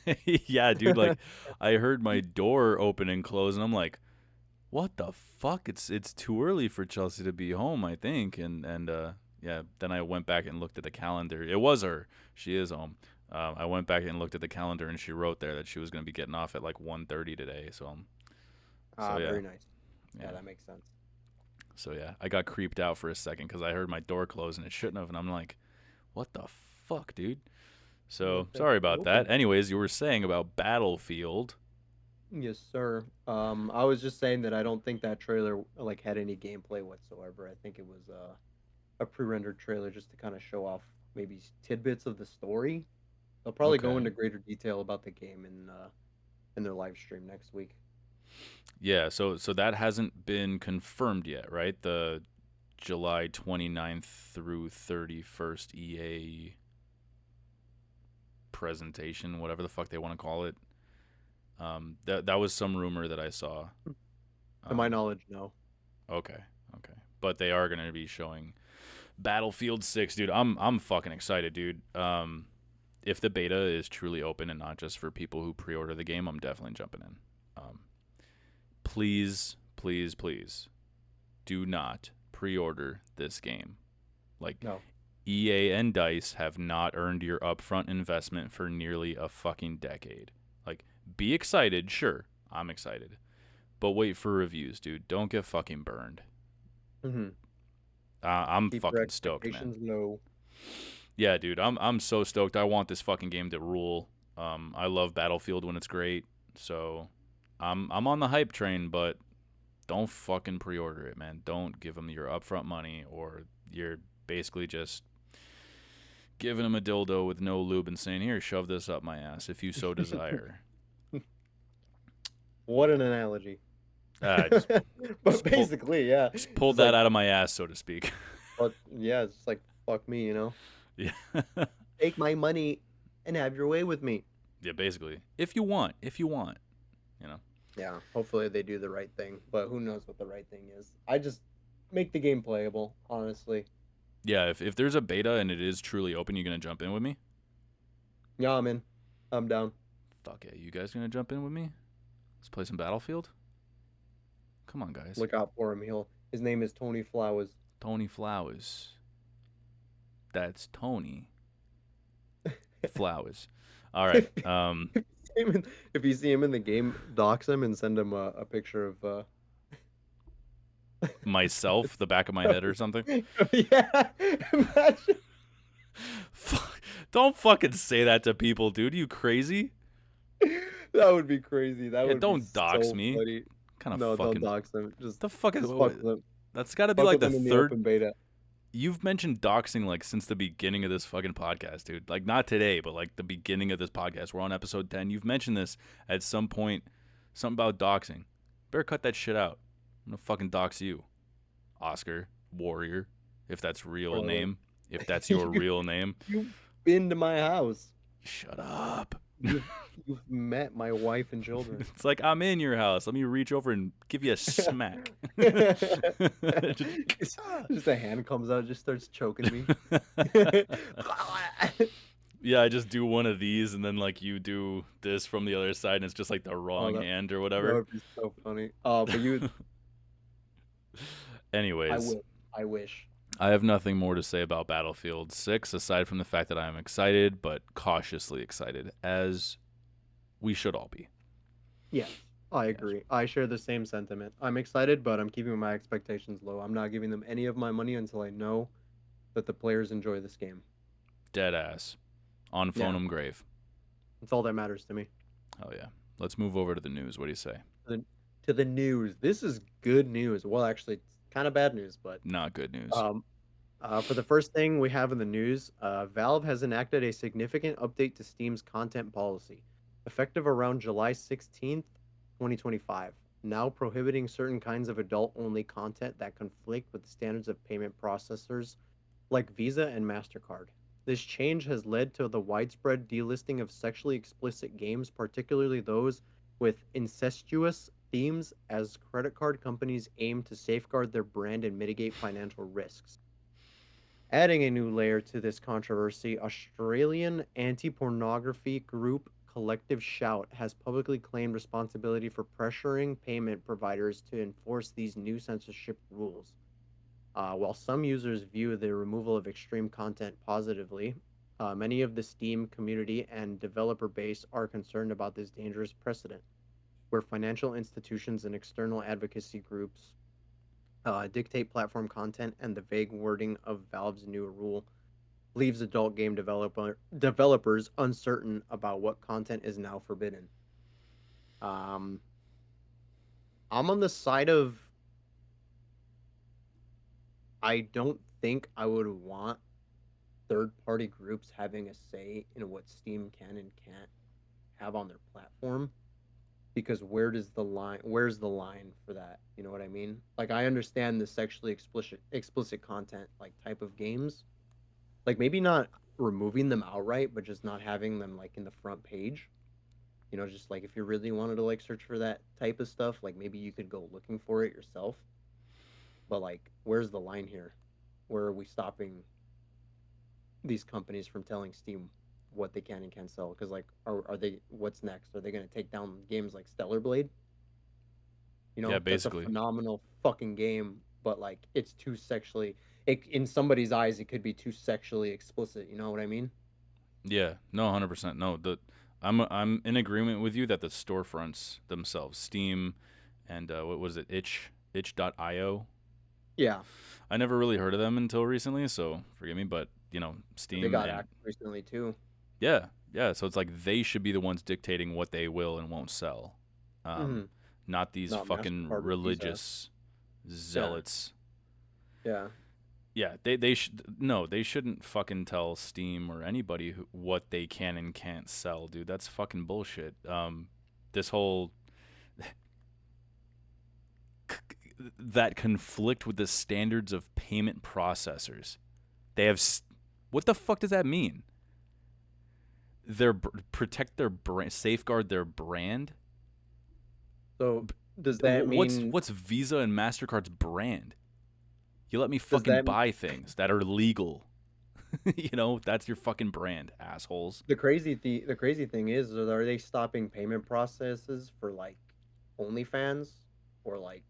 [SPEAKER 1] here. Yeah, dude, like I heard my door open and close and I'm like, "What the fuck? It's too early for Chelsea to be home, I think." And yeah, then I went back and looked at the calendar. It was her. She is home. I went back and looked at the calendar and she wrote there that she was going to be getting off at like 1:30 today. So
[SPEAKER 2] Ah,
[SPEAKER 1] yeah.
[SPEAKER 2] very nice. Yeah,
[SPEAKER 1] Yeah.
[SPEAKER 2] that makes sense.
[SPEAKER 1] So yeah, I got creeped out for a second cuz I heard my door close and it shouldn't have and I'm like, "What the fuck, dude?"
[SPEAKER 2] You
[SPEAKER 1] So,
[SPEAKER 2] left that
[SPEAKER 1] sorry
[SPEAKER 2] door
[SPEAKER 1] about
[SPEAKER 2] open.
[SPEAKER 1] that. Anyways, you were saying about Battlefield.
[SPEAKER 2] Yes, sir. I was just saying that I don't think that trailer like had any gameplay whatsoever. I think it was a pre-rendered trailer just to kind of show off maybe tidbits of the story. They'll probably go
[SPEAKER 1] Okay.
[SPEAKER 2] into greater detail about the game in their live stream next week.
[SPEAKER 1] Yeah, so that hasn't been confirmed yet, right? July 29th through 31st EA presentation, whatever the fuck they want to call it. That was some rumor that I saw.
[SPEAKER 2] To my
[SPEAKER 1] Um,
[SPEAKER 2] knowledge, no.
[SPEAKER 1] okay, okay, but they are going to be showing Battlefield 6, dude. I'm fucking excited, dude. If the beta is truly open and not just for people who pre-order the game, I'm definitely jumping in. Please, please, please, do not pre-order this game. Like,
[SPEAKER 2] No.
[SPEAKER 1] EA and DICE have not earned your upfront investment for nearly a fucking decade. Like, be excited, sure, I'm excited, but wait for reviews, dude. Don't get fucking burned.
[SPEAKER 2] Hmm.
[SPEAKER 1] I'm
[SPEAKER 2] Keep your
[SPEAKER 1] fucking stoked, man.
[SPEAKER 2] expectations low.
[SPEAKER 1] Yeah, dude, I'm so stoked. I want this fucking game to rule. I love Battlefield when it's great, so I'm on the hype train, but don't fucking pre-order it, man. Don't give them your upfront money, or you're basically just giving them a dildo with no lube and saying, "Here, shove this up my ass if you so desire."
[SPEAKER 2] What an analogy.
[SPEAKER 1] Uh, just
[SPEAKER 2] But
[SPEAKER 1] just pull
[SPEAKER 2] basically, yeah.
[SPEAKER 1] just pulled
[SPEAKER 2] It's
[SPEAKER 1] that
[SPEAKER 2] like,
[SPEAKER 1] out of my ass, so to speak.
[SPEAKER 2] but yeah, it's just like fuck me,
[SPEAKER 1] Yeah,
[SPEAKER 2] Take my money and have your way with me.
[SPEAKER 1] yeah, basically. If you want, you know.
[SPEAKER 2] Yeah, hopefully they do the right thing, but who knows what the right thing is. I just make the game playable, honestly.
[SPEAKER 1] Yeah, if there's a beta and it is truly open, you gonna jump in with me?
[SPEAKER 2] Yeah, I'm in. I'm down.
[SPEAKER 1] Fuck yeah, you guys gonna jump in with me? Let's play some Battlefield. Come on, guys.
[SPEAKER 2] Look out for him. His name is Tony Flowers.
[SPEAKER 1] Tony Flowers. That's Tony Flowers. All right.
[SPEAKER 2] If you see him in the game, dox him and send him a picture of
[SPEAKER 1] Myself, the back of my head or something.
[SPEAKER 2] yeah. Imagine.
[SPEAKER 1] Fuck. Don't fucking say that to people, dude. You crazy?
[SPEAKER 2] That would be crazy. That
[SPEAKER 1] Yeah,
[SPEAKER 2] would be
[SPEAKER 1] don't dox
[SPEAKER 2] so
[SPEAKER 1] me.
[SPEAKER 2] funny.
[SPEAKER 1] Kind of
[SPEAKER 2] No, don't
[SPEAKER 1] fucking.
[SPEAKER 2] dox him. Just
[SPEAKER 1] The fuck is.
[SPEAKER 2] just fuck with him.
[SPEAKER 1] That's got to be
[SPEAKER 2] Fuck
[SPEAKER 1] like
[SPEAKER 2] with
[SPEAKER 1] the
[SPEAKER 2] him in the
[SPEAKER 1] third.
[SPEAKER 2] open beta.
[SPEAKER 1] You've mentioned doxing like since the beginning of this fucking podcast, dude. Like not today, but like the beginning of this podcast. We're on episode 10. You've mentioned this at some point. Something about doxing. Better cut that shit out. I'm gonna fucking dox you, Oscar Warrior, if that's real
[SPEAKER 2] Bro.
[SPEAKER 1] name. If that's your real name.
[SPEAKER 2] You've been to my house.
[SPEAKER 1] Shut up.
[SPEAKER 2] You've you've met my wife and children.
[SPEAKER 1] It's like I'm in your house. Let me reach over and give you a smack.
[SPEAKER 2] Just a hand comes out, just starts choking me.
[SPEAKER 1] Yeah, I just do one of these, and then like you do this from the other side, and it's just like the
[SPEAKER 2] Oh,
[SPEAKER 1] wrong hand or
[SPEAKER 2] that
[SPEAKER 1] whatever.
[SPEAKER 2] would be so funny. Oh, but you, I
[SPEAKER 1] Anyways,
[SPEAKER 2] wish. I wish.
[SPEAKER 1] I have nothing more to say about Battlefield 6 aside from the fact that I am excited, but cautiously excited, as we should all be.
[SPEAKER 2] Yes, I
[SPEAKER 1] Yes.
[SPEAKER 2] agree. I share the same sentiment. I'm excited, but I'm keeping my expectations low. I'm not giving them any of my money until I know that the players enjoy this game.
[SPEAKER 1] Dead ass. On
[SPEAKER 2] Yeah,
[SPEAKER 1] Phonum Grave.
[SPEAKER 2] that's all that matters to me.
[SPEAKER 1] Hell yeah. Let's move over to the news. What do you say?
[SPEAKER 2] To the news. This is good news. Well, actually, it's kind of bad news, but
[SPEAKER 1] Not good news.
[SPEAKER 2] um, for the first thing we have in the news, Valve has enacted a significant update to Steam's content policy, effective around July 16th, 2025, now prohibiting certain kinds of adult-only content that conflict with the standards of payment processors like Visa and MasterCard. This change has led to the widespread delisting of sexually explicit games, particularly those with incestuous themes, as credit card companies aim to safeguard their brand and mitigate financial risks. Adding a new layer to this controversy, Australian anti pornography group Collective Shout has publicly claimed responsibility for pressuring payment providers to enforce these new censorship rules. While some users view the removal of extreme content positively, many of the Steam community and developer base are concerned about this dangerous precedent, where financial institutions and external advocacy groups dictate platform content, and the vague wording of Valve's new rule leaves adult game developers uncertain about what content is now forbidden. Um, I'm on the side of I don't think I would want third party groups having a say in what Steam can and can't have on their platform. because where's the line for that? You know what I mean? Like I understand the sexually explicit content like type of games. Like maybe not removing them outright, but just not having them like in the front page. You know, just like if you really wanted to like search for that type of stuff, like maybe you could go looking for it yourself. But like where's the line here? Where are we stopping these companies from telling Steam what they can and can't sell? Because like, are they? What's next? Are they going to take down games like Stellar Blade? You
[SPEAKER 1] Yeah,
[SPEAKER 2] know, that's a
[SPEAKER 1] basically.
[SPEAKER 2] phenomenal fucking game, but like, it's too sexually. It in somebody's eyes, it could be too sexually explicit. You know what I mean?
[SPEAKER 1] Yeah, no, 100%. No, I'm in agreement with you that the storefronts themselves, Steam, and what was it, itch.io.
[SPEAKER 2] Yeah,
[SPEAKER 1] I never really heard of them until recently, so forgive me, but
[SPEAKER 2] they
[SPEAKER 1] Steam
[SPEAKER 2] got
[SPEAKER 1] and
[SPEAKER 2] hacked recently too.
[SPEAKER 1] yeah, yeah. So it's like they should be the ones dictating what they will and won't sell, um,
[SPEAKER 2] Hmm.
[SPEAKER 1] not these
[SPEAKER 2] Not
[SPEAKER 1] fucking
[SPEAKER 2] Mastercard or Visa.
[SPEAKER 1] religious
[SPEAKER 2] Yeah,
[SPEAKER 1] zealots.
[SPEAKER 2] yeah.
[SPEAKER 1] Yeah, they should no, they shouldn't fucking tell Steam or anybody what they can and can't sell, dude. That's fucking bullshit. This whole that conflict with the standards of payment processors. They have what the fuck does that mean? Their protect their brand, safeguard their brand.
[SPEAKER 2] So does that mean?
[SPEAKER 1] What's Visa and Mastercard's brand? You let me
[SPEAKER 2] Does
[SPEAKER 1] fucking
[SPEAKER 2] that
[SPEAKER 1] buy things that are legal. That's your fucking brand, assholes.
[SPEAKER 2] the crazy thing is, are they stopping payment processes for like OnlyFans or like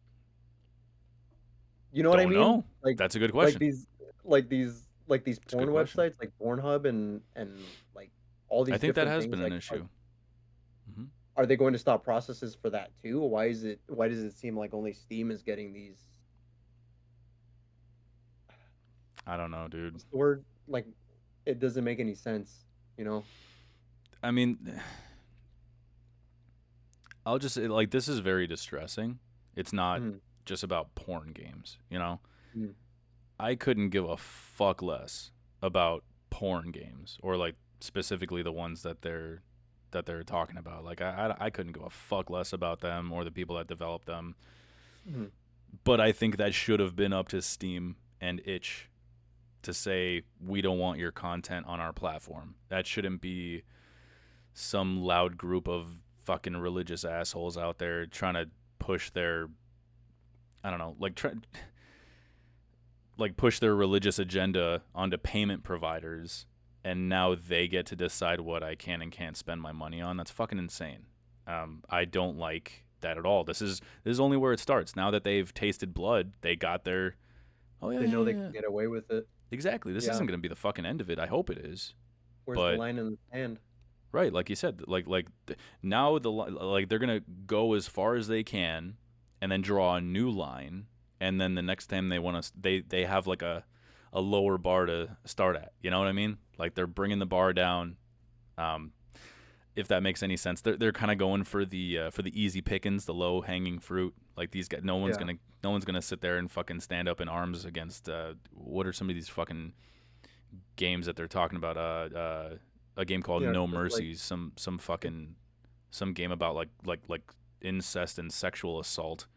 [SPEAKER 2] you know what I
[SPEAKER 1] Don't
[SPEAKER 2] mean?
[SPEAKER 1] know. That's a good
[SPEAKER 2] Like
[SPEAKER 1] question.
[SPEAKER 2] these like these
[SPEAKER 1] It's a good
[SPEAKER 2] porn
[SPEAKER 1] question.
[SPEAKER 2] websites like Pornhub and like all
[SPEAKER 1] I
[SPEAKER 2] these
[SPEAKER 1] think that
[SPEAKER 2] different
[SPEAKER 1] has
[SPEAKER 2] things
[SPEAKER 1] been an
[SPEAKER 2] like
[SPEAKER 1] issue. Hmm.
[SPEAKER 2] are they going to stop processes for that too? Why does it seem like only Steam is getting these
[SPEAKER 1] I don't know, dude.
[SPEAKER 2] what's the word? Like it doesn't make any sense, you know?
[SPEAKER 1] I mean, I'll just say, like, this is very distressing. It's not
[SPEAKER 2] Mm,
[SPEAKER 1] just about porn games.
[SPEAKER 2] mm,
[SPEAKER 1] I couldn't give a fuck less about porn games or like specifically the ones that they're talking about. Like I couldn't give a fuck less about them or the people that developed them.
[SPEAKER 2] mm.
[SPEAKER 1] But I think that should have been up to Steam and Itch to say we don't want your content on our platform. That shouldn't be some loud group of fucking religious assholes out there trying to push their I don't know, like push their religious agenda onto payment providers and now they get to decide what I can and can't spend my money on. That's fucking insane. I don't like that at all. This is only where it starts. Now that they've tasted blood, they got their oh yeah
[SPEAKER 2] They
[SPEAKER 1] yeah
[SPEAKER 2] know
[SPEAKER 1] yeah,
[SPEAKER 2] they
[SPEAKER 1] yeah.
[SPEAKER 2] can get away with it.
[SPEAKER 1] Exactly. This
[SPEAKER 2] Yeah.
[SPEAKER 1] isn't going to be the fucking end of it. I hope it is.
[SPEAKER 2] Where's the
[SPEAKER 1] But
[SPEAKER 2] line in the sand?
[SPEAKER 1] right, like you said, now like they're gonna go as far as they can, and then draw a new line, and then the next time they want to, they have like a lower bar to start at. You know what I mean? Like they're bringing the bar down. Um, if that makes any sense, they're kind of going for the easy pickings, the low hanging fruit. Like these guys,
[SPEAKER 2] Yeah.
[SPEAKER 1] no one's gonna sit there and fucking stand up in arms against what are some of these fucking games that they're talking about. A game called
[SPEAKER 2] Yeah,
[SPEAKER 1] No
[SPEAKER 2] because like
[SPEAKER 1] Mercies. Some fucking some game about like incest and sexual assault.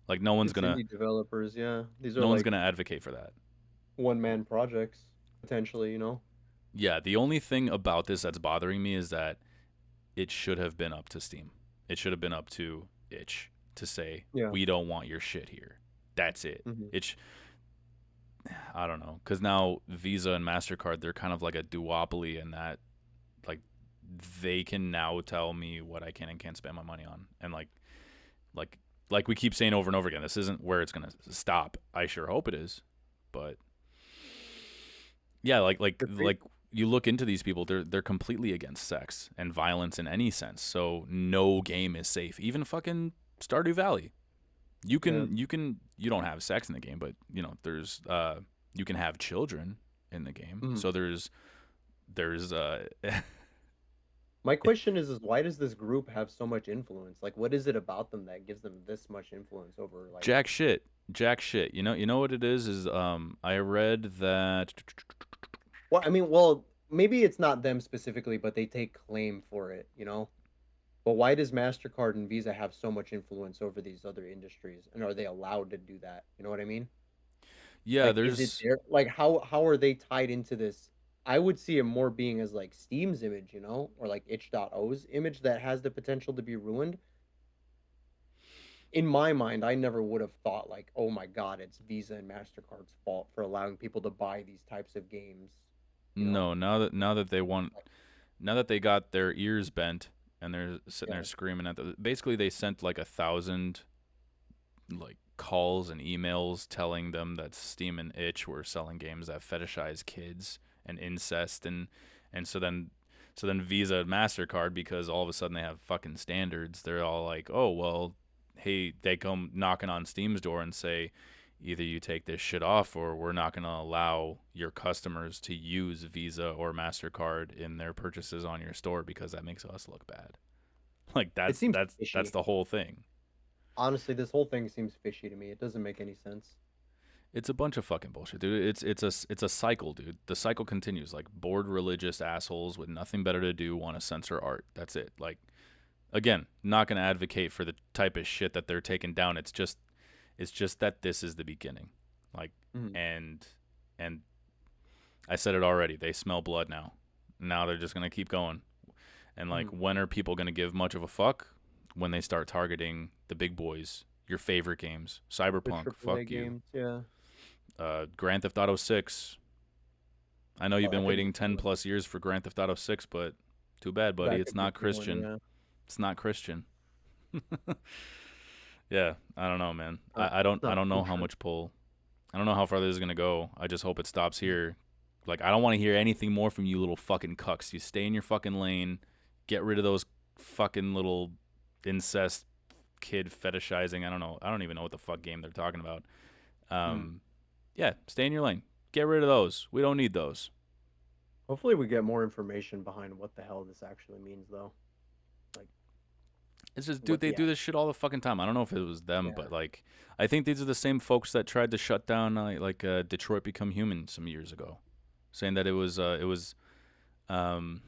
[SPEAKER 1] Like
[SPEAKER 2] it's indie developers, yeah. These are
[SPEAKER 1] no one's
[SPEAKER 2] like
[SPEAKER 1] gonna advocate for that.
[SPEAKER 2] one man projects potentially, you know.
[SPEAKER 1] Yeah, the only thing about this that's bothering me is that it should have been up to Steam. It should have been up to Itch to say
[SPEAKER 2] Yeah.
[SPEAKER 1] we don't want your shit here. That's it.
[SPEAKER 2] Hmm.
[SPEAKER 1] It's I don't know because now Visa and Mastercard they're kind of like a duopoly in that like they can now tell me what I can and can't spend my money on, and like like we keep saying over and over again, this isn't where it's gonna stop. I sure hope it is, but yeah,
[SPEAKER 2] The cra-
[SPEAKER 1] like you look into these people, they're completely against sex and violence in any sense. So no game is safe. Even fucking Stardew Valley,
[SPEAKER 2] yeah.
[SPEAKER 1] you don't have sex in the game, but there's you can have children in the game.
[SPEAKER 2] Mhm.
[SPEAKER 1] So there's
[SPEAKER 2] My question is why does this group have so much influence? Like what is it about them that gives them this much influence over like
[SPEAKER 1] Jack shit. Jack shit. You know what it is I read that
[SPEAKER 2] well, I mean, well, maybe it's not them specifically, but they take claim for it, you know? But why does MasterCard and Visa have so much influence over these other industries? And are they allowed to do that? You know what I mean?
[SPEAKER 1] Yeah,
[SPEAKER 2] Like, is it
[SPEAKER 1] there's
[SPEAKER 2] their like, how are they tied into this? I would see it more being as, like, Steam's image, you know, or, like, itch.io's image that has the potential to be ruined. In my mind, I never would have thought, like, "Oh my god, it's Visa and MasterCard's fault for allowing people to buy these types of games," you know?
[SPEAKER 1] no now that they want
[SPEAKER 2] Like,
[SPEAKER 1] now that they got their ears bent and they're sitting there
[SPEAKER 2] yeah,
[SPEAKER 1] screaming at basically they sent like 1,000 like calls and emails telling them that Steam and Itch were selling games that fetishize kids and incest and so then Visa and MasterCard, because all of a sudden they have fucking standards, they're all like, "Oh, well, hey," they come knocking on Steam's door and say, "Either you take this shit off or we're not going to allow your customers to use Visa or MasterCard in their purchases on your store because that makes us look bad." Like
[SPEAKER 2] it
[SPEAKER 1] that's
[SPEAKER 2] seems
[SPEAKER 1] that's that's
[SPEAKER 2] fishy.
[SPEAKER 1] the whole thing.
[SPEAKER 2] Honestly, this whole thing seems fishy to me. It doesn't make any sense.
[SPEAKER 1] It's a bunch of fucking bullshit, dude. It's a cycle, dude. The cycle continues. Like bored religious assholes with nothing better to do want to censor art. That's it. Like again, not gonna advocate for the type of shit that they're taking down. It's just that this is the beginning. Like
[SPEAKER 2] Mhm,
[SPEAKER 1] and and I said it already. They smell blood now. Now they're just gonna keep going. And like,
[SPEAKER 2] mhm.
[SPEAKER 1] when are people gonna give much of a fuck? When they start targeting the big boys, your favorite games,
[SPEAKER 2] The
[SPEAKER 1] Cyberpunk.
[SPEAKER 2] triple A
[SPEAKER 1] Fuck you.
[SPEAKER 2] games, yeah.
[SPEAKER 1] Grand Theft Auto 6. I know you've
[SPEAKER 2] Oh,
[SPEAKER 1] been
[SPEAKER 2] that could be a
[SPEAKER 1] waiting
[SPEAKER 2] good
[SPEAKER 1] 10
[SPEAKER 2] one.
[SPEAKER 1] plus years for Grand Theft Auto 6, but too bad, buddy.
[SPEAKER 2] That
[SPEAKER 1] It's
[SPEAKER 2] could be a
[SPEAKER 1] not
[SPEAKER 2] good one,
[SPEAKER 1] Christian.
[SPEAKER 2] yeah.
[SPEAKER 1] It's not Christian. Yeah, I don't know, man.
[SPEAKER 2] Uh,
[SPEAKER 1] I, I don't
[SPEAKER 2] it's
[SPEAKER 1] I
[SPEAKER 2] not
[SPEAKER 1] don't know how
[SPEAKER 2] kosher.
[SPEAKER 1] much pull. I don't know how far this is gonna go. I just hope it stops
[SPEAKER 2] Mhm.
[SPEAKER 1] here. Like, I don't want to hear anything more from you little fucking cucks. You stay in your fucking lane. Get rid of those fucking little incest kid fetishizing. I don't know. I don't even know what the fuck game they're talking about.
[SPEAKER 2] Mhm.
[SPEAKER 1] Um, yeah, stay in your lane. Get rid of those. We don't need those.
[SPEAKER 2] Hopefully, we get more information behind what the hell this actually means, though. Like,
[SPEAKER 1] It's just, dude,
[SPEAKER 2] what
[SPEAKER 1] they
[SPEAKER 2] the
[SPEAKER 1] do this shit all the fucking time. I don't know if it was them,
[SPEAKER 2] yeah.
[SPEAKER 1] but like, I think these are the same folks that tried to shut down Detroit Become Human some years ago, saying that um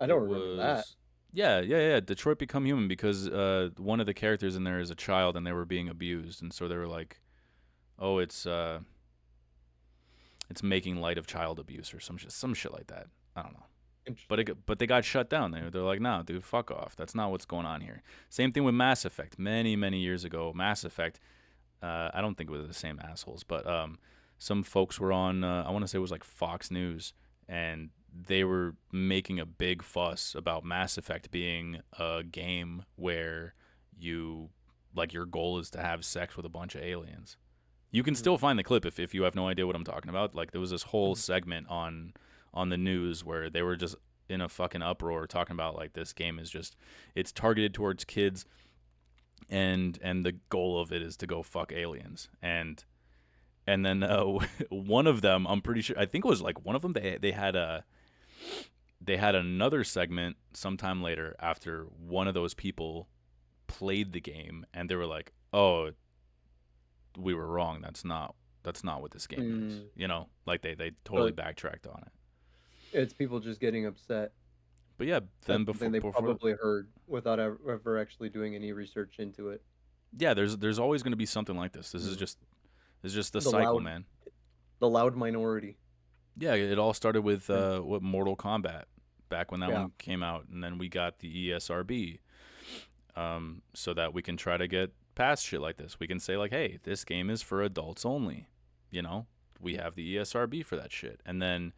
[SPEAKER 2] I
[SPEAKER 1] it
[SPEAKER 2] don't remember that.
[SPEAKER 1] was yeah Detroit Become Human, because one of the characters in there is a child and they were being abused, and so they were like, oh, it's making light of child abuse or some shit like that. I don't know.
[SPEAKER 2] Interesting.
[SPEAKER 1] But they got shut down. They're like, nah, dude, fuck off. That's not what's going on here. Same thing with Mass Effect. Many years ago, Mass Effect. I don't think it was the same assholes, but some folks were on. I want to say it was like Fox News, and they were making a big fuss about Mass Effect being a game where you like your goal is to have sex with a bunch of aliens. You can
[SPEAKER 2] Mhm,
[SPEAKER 1] still find the clip if you have no idea what I'm talking about. Like, there was this whole
[SPEAKER 2] mhm.
[SPEAKER 1] segment on the news where they were just in a fucking uproar talking about like this game is just it's targeted towards kids, and the goal of it is to go fuck aliens. And then one of them, I'm pretty sure, I think it was like one of them, they had another segment sometime later after one of those people played the game, and they were like, "Oh, we were wrong. That's not what this game is."
[SPEAKER 2] Mm.
[SPEAKER 1] Like they totally
[SPEAKER 2] So
[SPEAKER 1] backtracked on it.
[SPEAKER 2] it's people just getting upset
[SPEAKER 1] But yeah,
[SPEAKER 2] at
[SPEAKER 1] then
[SPEAKER 2] something
[SPEAKER 1] before
[SPEAKER 2] they
[SPEAKER 1] before
[SPEAKER 2] probably heard without ever actually doing any research into it.
[SPEAKER 1] yeah, there's always going to be something like this. This is
[SPEAKER 2] Mm.
[SPEAKER 1] just this is just the
[SPEAKER 2] The
[SPEAKER 1] cycle,
[SPEAKER 2] loud,
[SPEAKER 1] man.
[SPEAKER 2] the loud minority.
[SPEAKER 1] Yeah, it all started with
[SPEAKER 2] Mm.
[SPEAKER 1] what Mortal Kombat back when that
[SPEAKER 2] Yeah.
[SPEAKER 1] one came out, and then we got the ESRB, so that we can try to get past shit like this. We can say like, hey, this game is for adults only. You know, we have the ESRB for that shit, and then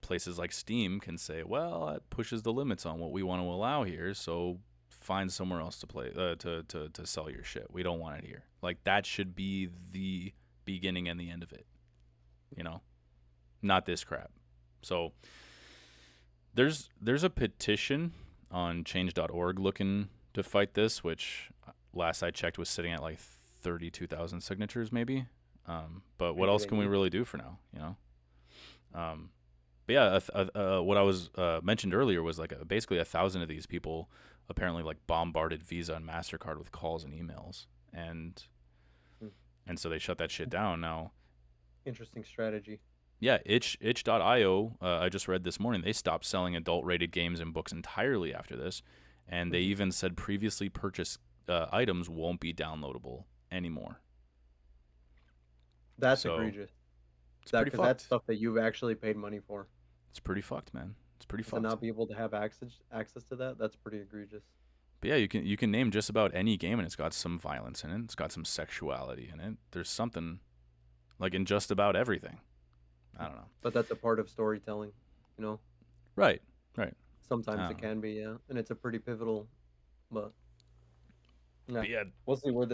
[SPEAKER 1] places like Steam can say, well, it pushes the limits on what we want to allow here, so find somewhere else to play to sell your shit. We don't want it here. Like, that should be the beginning and the end of it. You know, not this crap. So there's a petition on change.org looking to fight this, which last I checked was sitting at like 32,000 signatures maybe. But what
[SPEAKER 2] Maybe
[SPEAKER 1] else
[SPEAKER 2] they
[SPEAKER 1] can we
[SPEAKER 2] need.
[SPEAKER 1] really do for now? Um, but yeah, what I was mentioned earlier was like basically 1,000 of these people apparently like bombarded Visa and Mastercard with calls and emails, and
[SPEAKER 2] Mm.
[SPEAKER 1] and so they shut that shit down. Now,
[SPEAKER 2] Interesting strategy.
[SPEAKER 1] Yeah, itch.io, I just read this morning, they stopped selling adult-rated games and books entirely after this, and they
[SPEAKER 2] Hmm.
[SPEAKER 1] even said previously purchased items won't be downloadable anymore.
[SPEAKER 2] That's
[SPEAKER 1] So
[SPEAKER 2] egregious.
[SPEAKER 1] it's
[SPEAKER 2] That
[SPEAKER 1] pretty
[SPEAKER 2] because that's
[SPEAKER 1] fucked.
[SPEAKER 2] stuff that you've actually paid money for,
[SPEAKER 1] It's pretty fucked, man. It's pretty
[SPEAKER 2] and to
[SPEAKER 1] fucked.
[SPEAKER 2] not be able to have access to that, that's pretty egregious.
[SPEAKER 1] But yeah, you can name just about any game and it's got some violence in it. It's got some sexuality in it. There's something like in just about everything. I don't know.
[SPEAKER 2] But that's a part of storytelling, you know.
[SPEAKER 1] Right, right. I
[SPEAKER 2] Sometimes it
[SPEAKER 1] don't know.
[SPEAKER 2] can be, yeah, and it's a pretty pivotal. But yeah,
[SPEAKER 1] But yeah,
[SPEAKER 2] we'll see where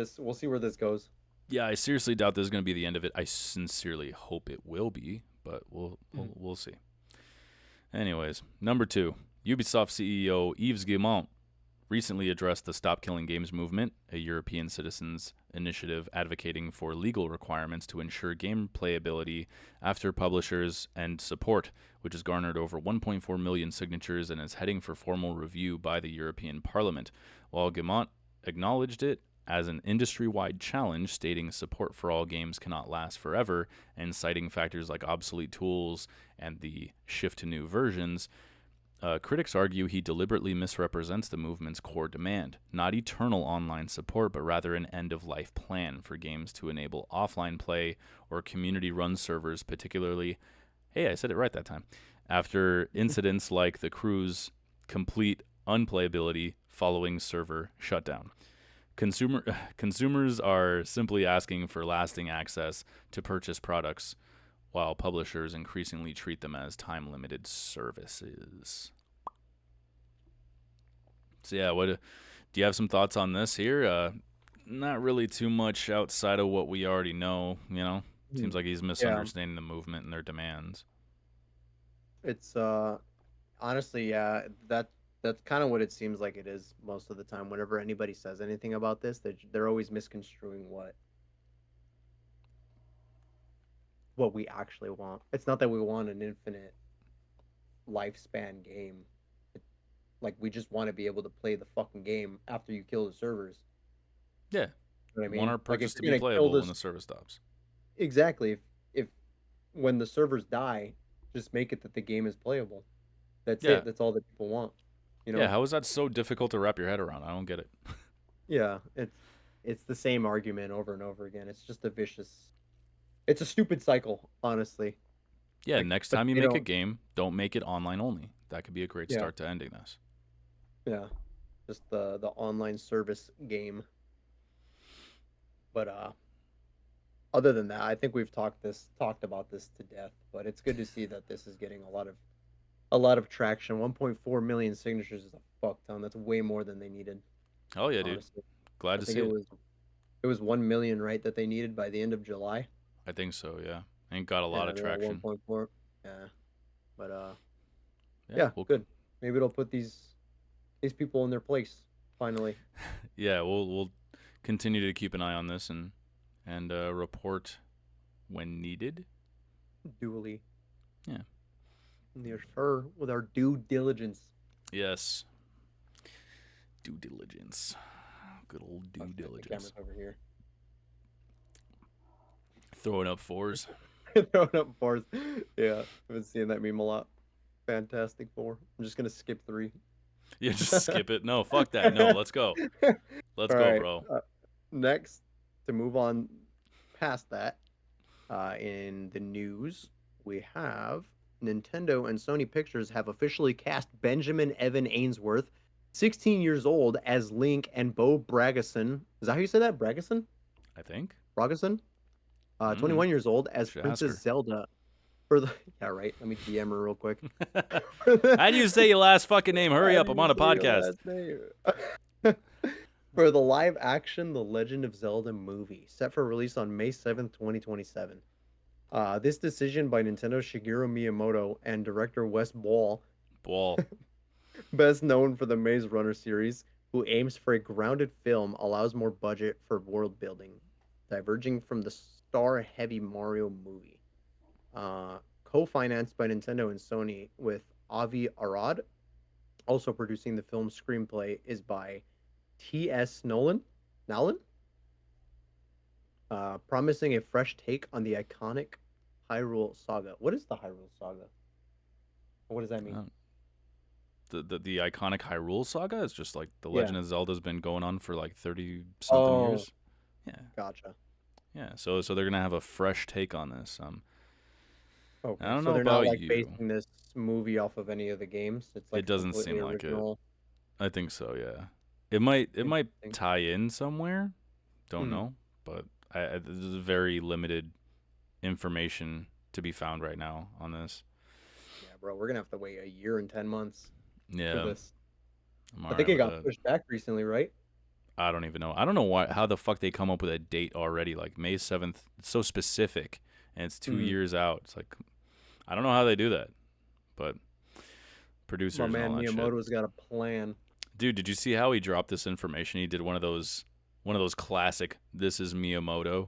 [SPEAKER 2] this goes.
[SPEAKER 1] yeah, I seriously doubt this is going to be the end of it. I sincerely hope it will be, but we'll
[SPEAKER 2] Mhm.
[SPEAKER 1] we'll, we'll see. Anyways, number 2, Ubisoft CEO Yves Guillemot recently addressed the Stop Killing Games movement, a European citizens initiative advocating for legal requirements to ensure game playability after publishers and support, which has garnered over 1.4 million signatures and is heading for formal review by the European Parliament. While Guillemot acknowledged it as an industry-wide challenge, stating support for all games cannot last forever, and citing factors like obsolete tools and the shift to new versions, critics argue he deliberately misrepresents the movement's core demand, not eternal online support, but rather an end of life plan for games to enable offline play or community run servers, particularly, hey, I said it right that time, after incidents like the crew's complete unplayability following server shutdown. Consumer consumers are simply asking for lasting access to purchase products, while publishers increasingly treat them as time-limited services. So yeah, what do you have some thoughts on this here? Not really too much outside of what we already know.
[SPEAKER 2] Mhm.
[SPEAKER 1] Seems like he's
[SPEAKER 2] Yeah,
[SPEAKER 1] misunderstanding the movement and their demands.
[SPEAKER 2] it's honestly, yeah, that's kind of what it seems like it is most of the time. Whenever anybody says anything about this, they're always misconstruing what we actually want. It's not that we want an infinite lifespan game. It, like we just want to be able to play the fucking game after you kill the servers.
[SPEAKER 1] Yeah,
[SPEAKER 2] You know what I
[SPEAKER 1] we want
[SPEAKER 2] mean?
[SPEAKER 1] our
[SPEAKER 2] Like if
[SPEAKER 1] purchase to be
[SPEAKER 2] you're gonna kill
[SPEAKER 1] playable when
[SPEAKER 2] this
[SPEAKER 1] the service stops.
[SPEAKER 2] exactly, if when the servers die, just make it that the game is playable. That's
[SPEAKER 1] Yeah,
[SPEAKER 2] it. That's all that people want. You
[SPEAKER 1] yeah.
[SPEAKER 2] know?
[SPEAKER 1] How is that so difficult to wrap your head around? I don't get it.
[SPEAKER 2] Yeah. It's the same argument over and over again. It's just a vicious. It's a stupid cycle, honestly.
[SPEAKER 1] Yeah,
[SPEAKER 2] Like,
[SPEAKER 1] next
[SPEAKER 2] but
[SPEAKER 1] time you
[SPEAKER 2] they
[SPEAKER 1] make a
[SPEAKER 2] don't.
[SPEAKER 1] game, don't make it online only. That could be a great
[SPEAKER 2] Yeah.
[SPEAKER 1] start to ending this.
[SPEAKER 2] Yeah. Just the online service game. But other than that, I think we've talked about this to death. But it's good to see that this is getting a lot of traction. 1.4 million signatures is a fuck ton. That's way more than they needed,
[SPEAKER 1] Oh yeah, dude.
[SPEAKER 2] honestly.
[SPEAKER 1] Glad
[SPEAKER 2] I
[SPEAKER 1] to
[SPEAKER 2] think
[SPEAKER 1] see
[SPEAKER 2] it
[SPEAKER 1] it.
[SPEAKER 2] was it was 1 million, right, that they needed by the end of July.
[SPEAKER 1] I think so. Yeah, ain't got a lot
[SPEAKER 2] Yeah,
[SPEAKER 1] of
[SPEAKER 2] they're at
[SPEAKER 1] traction.
[SPEAKER 2] 1.4. Yeah, but
[SPEAKER 1] Yeah,
[SPEAKER 2] yeah,
[SPEAKER 1] we'll
[SPEAKER 2] good. Maybe it'll put these people in their place finally.
[SPEAKER 1] yeah we'll continue to keep an eye on this and report when needed.
[SPEAKER 2] Duly,
[SPEAKER 1] Yeah.
[SPEAKER 2] yes, sir, with our due diligence.
[SPEAKER 1] Yes. Due diligence. Good old due
[SPEAKER 2] Okay, the
[SPEAKER 1] diligence.
[SPEAKER 2] camera's over here.
[SPEAKER 1] Throwing up fours.
[SPEAKER 2] Throwing up bars. Yeah, I've been seeing that meme a lot. Fantastic Four. I'm just gonna skip three.
[SPEAKER 1] Yeah, just skip it. No, fuck that. No, let's go. Let's
[SPEAKER 2] All
[SPEAKER 1] go,
[SPEAKER 2] right.
[SPEAKER 1] bro.
[SPEAKER 2] Next, to move on past that, in the news, we have Nintendo and Sony Pictures have officially cast Benjamin Evan Ainsworth, 16 years old, as Link, and Bo Bragason. Is that how you say that? Bragason?
[SPEAKER 1] I think.
[SPEAKER 2] Bragason?
[SPEAKER 1] Mm-hmm.
[SPEAKER 2] 21 years old, as
[SPEAKER 1] Should ask
[SPEAKER 2] Princess
[SPEAKER 1] her.
[SPEAKER 2] Zelda. For the yeah, right. Let me DM her real quick.
[SPEAKER 1] How do you say your last fucking name? Hurry
[SPEAKER 2] How do
[SPEAKER 1] up. I'm
[SPEAKER 2] you
[SPEAKER 1] on a
[SPEAKER 2] say your
[SPEAKER 1] podcast.
[SPEAKER 2] last name? For the live action The Legend of Zelda movie, set for release on May 7th, 2027. This decision by Nintendo Shigeru Miyamoto and director Wes Ball,
[SPEAKER 1] Ball.
[SPEAKER 2] best known for the Maze Runner series, who aims for a grounded film, allows more budget for world building, diverging from the star-heavy Mario movie. Co-financed by Nintendo and Sony, with Avi Arad also producing the film's screenplay is by T.S. Nolan, promising a fresh take on the iconic Hyrule Saga. What is the Hyrule Saga? What does that mean?
[SPEAKER 1] Uh, the iconic Hyrule Saga is just like the
[SPEAKER 2] Yeah.
[SPEAKER 1] Legend of Zelda's been going on for like 30 something
[SPEAKER 2] Oh,
[SPEAKER 1] years. Yeah,
[SPEAKER 2] gotcha.
[SPEAKER 1] yeah. So they're gonna have a fresh take on this. I
[SPEAKER 2] Okay,
[SPEAKER 1] don't
[SPEAKER 2] so
[SPEAKER 1] know
[SPEAKER 2] they're not
[SPEAKER 1] about
[SPEAKER 2] like
[SPEAKER 1] you.
[SPEAKER 2] basing this movie off of any of the games. It's
[SPEAKER 1] It
[SPEAKER 2] like a
[SPEAKER 1] doesn't
[SPEAKER 2] completely
[SPEAKER 1] seem like it.
[SPEAKER 2] original.
[SPEAKER 1] I think so. Yeah. It might
[SPEAKER 2] Interesting.
[SPEAKER 1] tie in somewhere. Don't
[SPEAKER 2] Hmm.
[SPEAKER 1] know, but there's very limited information to be found right now on this.
[SPEAKER 2] Yeah, bro, we're gonna have to wait a year and 10 months for
[SPEAKER 1] Yeah,
[SPEAKER 2] this.
[SPEAKER 1] I'm
[SPEAKER 2] I
[SPEAKER 1] all
[SPEAKER 2] think
[SPEAKER 1] right
[SPEAKER 2] it
[SPEAKER 1] with
[SPEAKER 2] got
[SPEAKER 1] that.
[SPEAKER 2] pushed back recently, right?
[SPEAKER 1] I don't even know. I don't know why. How the fuck they come up with a date already? Like May 7th. It's so specific, and it's two
[SPEAKER 2] Hmm.
[SPEAKER 1] years out. It's like I don't know how they do that, but
[SPEAKER 2] My
[SPEAKER 1] producers and all
[SPEAKER 2] man
[SPEAKER 1] that shit.
[SPEAKER 2] Miyamoto's got a plan.
[SPEAKER 1] Dude, did you see how he dropped this information? He did one of those classic "This is Miyamoto"
[SPEAKER 2] Yeah,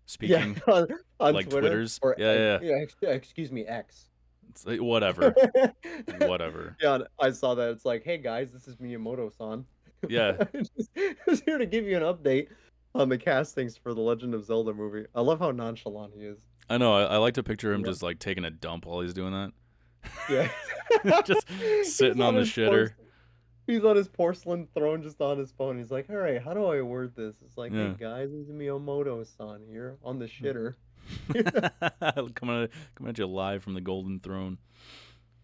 [SPEAKER 1] speaking
[SPEAKER 2] on
[SPEAKER 1] like
[SPEAKER 2] Twitter
[SPEAKER 1] Twitters.
[SPEAKER 2] or
[SPEAKER 1] Yeah,
[SPEAKER 2] X.
[SPEAKER 1] yeah.
[SPEAKER 2] Yeah, excuse me, X.
[SPEAKER 1] It's like, whatever, whatever.
[SPEAKER 2] Yeah, I saw that. It's like, hey guys, this is Miyamoto-san.
[SPEAKER 1] Yeah,
[SPEAKER 2] Just here to give you an update on the castings for the Legend of Zelda movie. I love how nonchalant he is.
[SPEAKER 1] I know. I like to picture him
[SPEAKER 2] Yeah.
[SPEAKER 1] just like taking a dump while he's doing that.
[SPEAKER 2] Yeah.
[SPEAKER 1] Just
[SPEAKER 2] He's
[SPEAKER 1] sitting on
[SPEAKER 2] on
[SPEAKER 1] the
[SPEAKER 2] his
[SPEAKER 1] shitter.
[SPEAKER 2] he's on his porcelain throne just on hess phone. He's like, all right, how do I word this? It's like, hey
[SPEAKER 1] Yeah.
[SPEAKER 2] guys, this is Miyamoto-san here on the shitter.
[SPEAKER 1] coming at you live from the Golden Throne.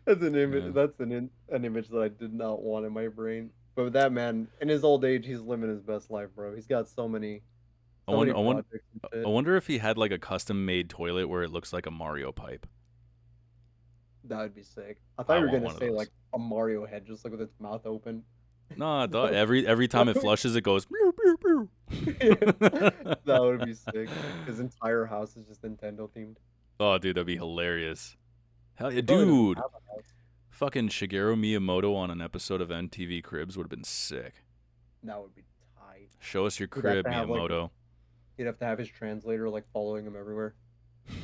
[SPEAKER 2] That's an
[SPEAKER 1] Yeah.
[SPEAKER 2] image. That's an image that I did not want in my brain. But that man, in his old age, he's living his best life, bro. He's got
[SPEAKER 1] I
[SPEAKER 2] so
[SPEAKER 1] wonder.
[SPEAKER 2] many
[SPEAKER 1] I wonder.
[SPEAKER 2] projects and
[SPEAKER 1] I
[SPEAKER 2] shit.
[SPEAKER 1] wonder if he had like a custom made toilet where it looks like a Mario pipe.
[SPEAKER 2] That would be sick. I thought
[SPEAKER 1] I
[SPEAKER 2] you were
[SPEAKER 1] want
[SPEAKER 2] gonna
[SPEAKER 1] one of
[SPEAKER 2] say like
[SPEAKER 1] those.
[SPEAKER 2] a Mario head, just like with its mouth open.
[SPEAKER 1] No, I thought
[SPEAKER 2] That
[SPEAKER 1] every time it
[SPEAKER 2] would,
[SPEAKER 1] flushes, it goes. Meow, meow,
[SPEAKER 2] yeah,
[SPEAKER 1] meow.
[SPEAKER 2] that would be sick. His entire house is just Nintendo themed.
[SPEAKER 1] Oh, dude, that'd be hilarious. Hell yeah,
[SPEAKER 2] He probably doesn't
[SPEAKER 1] dude.
[SPEAKER 2] have a house.
[SPEAKER 1] Fucking Shigeru Miyamoto on an episode of MTV Cribs would have been sick.
[SPEAKER 2] That would be tight.
[SPEAKER 1] Show us your
[SPEAKER 2] He'd have
[SPEAKER 1] crib,
[SPEAKER 2] to have like
[SPEAKER 1] Miyamoto.
[SPEAKER 2] he'd have to have his translator like following him everywhere. Because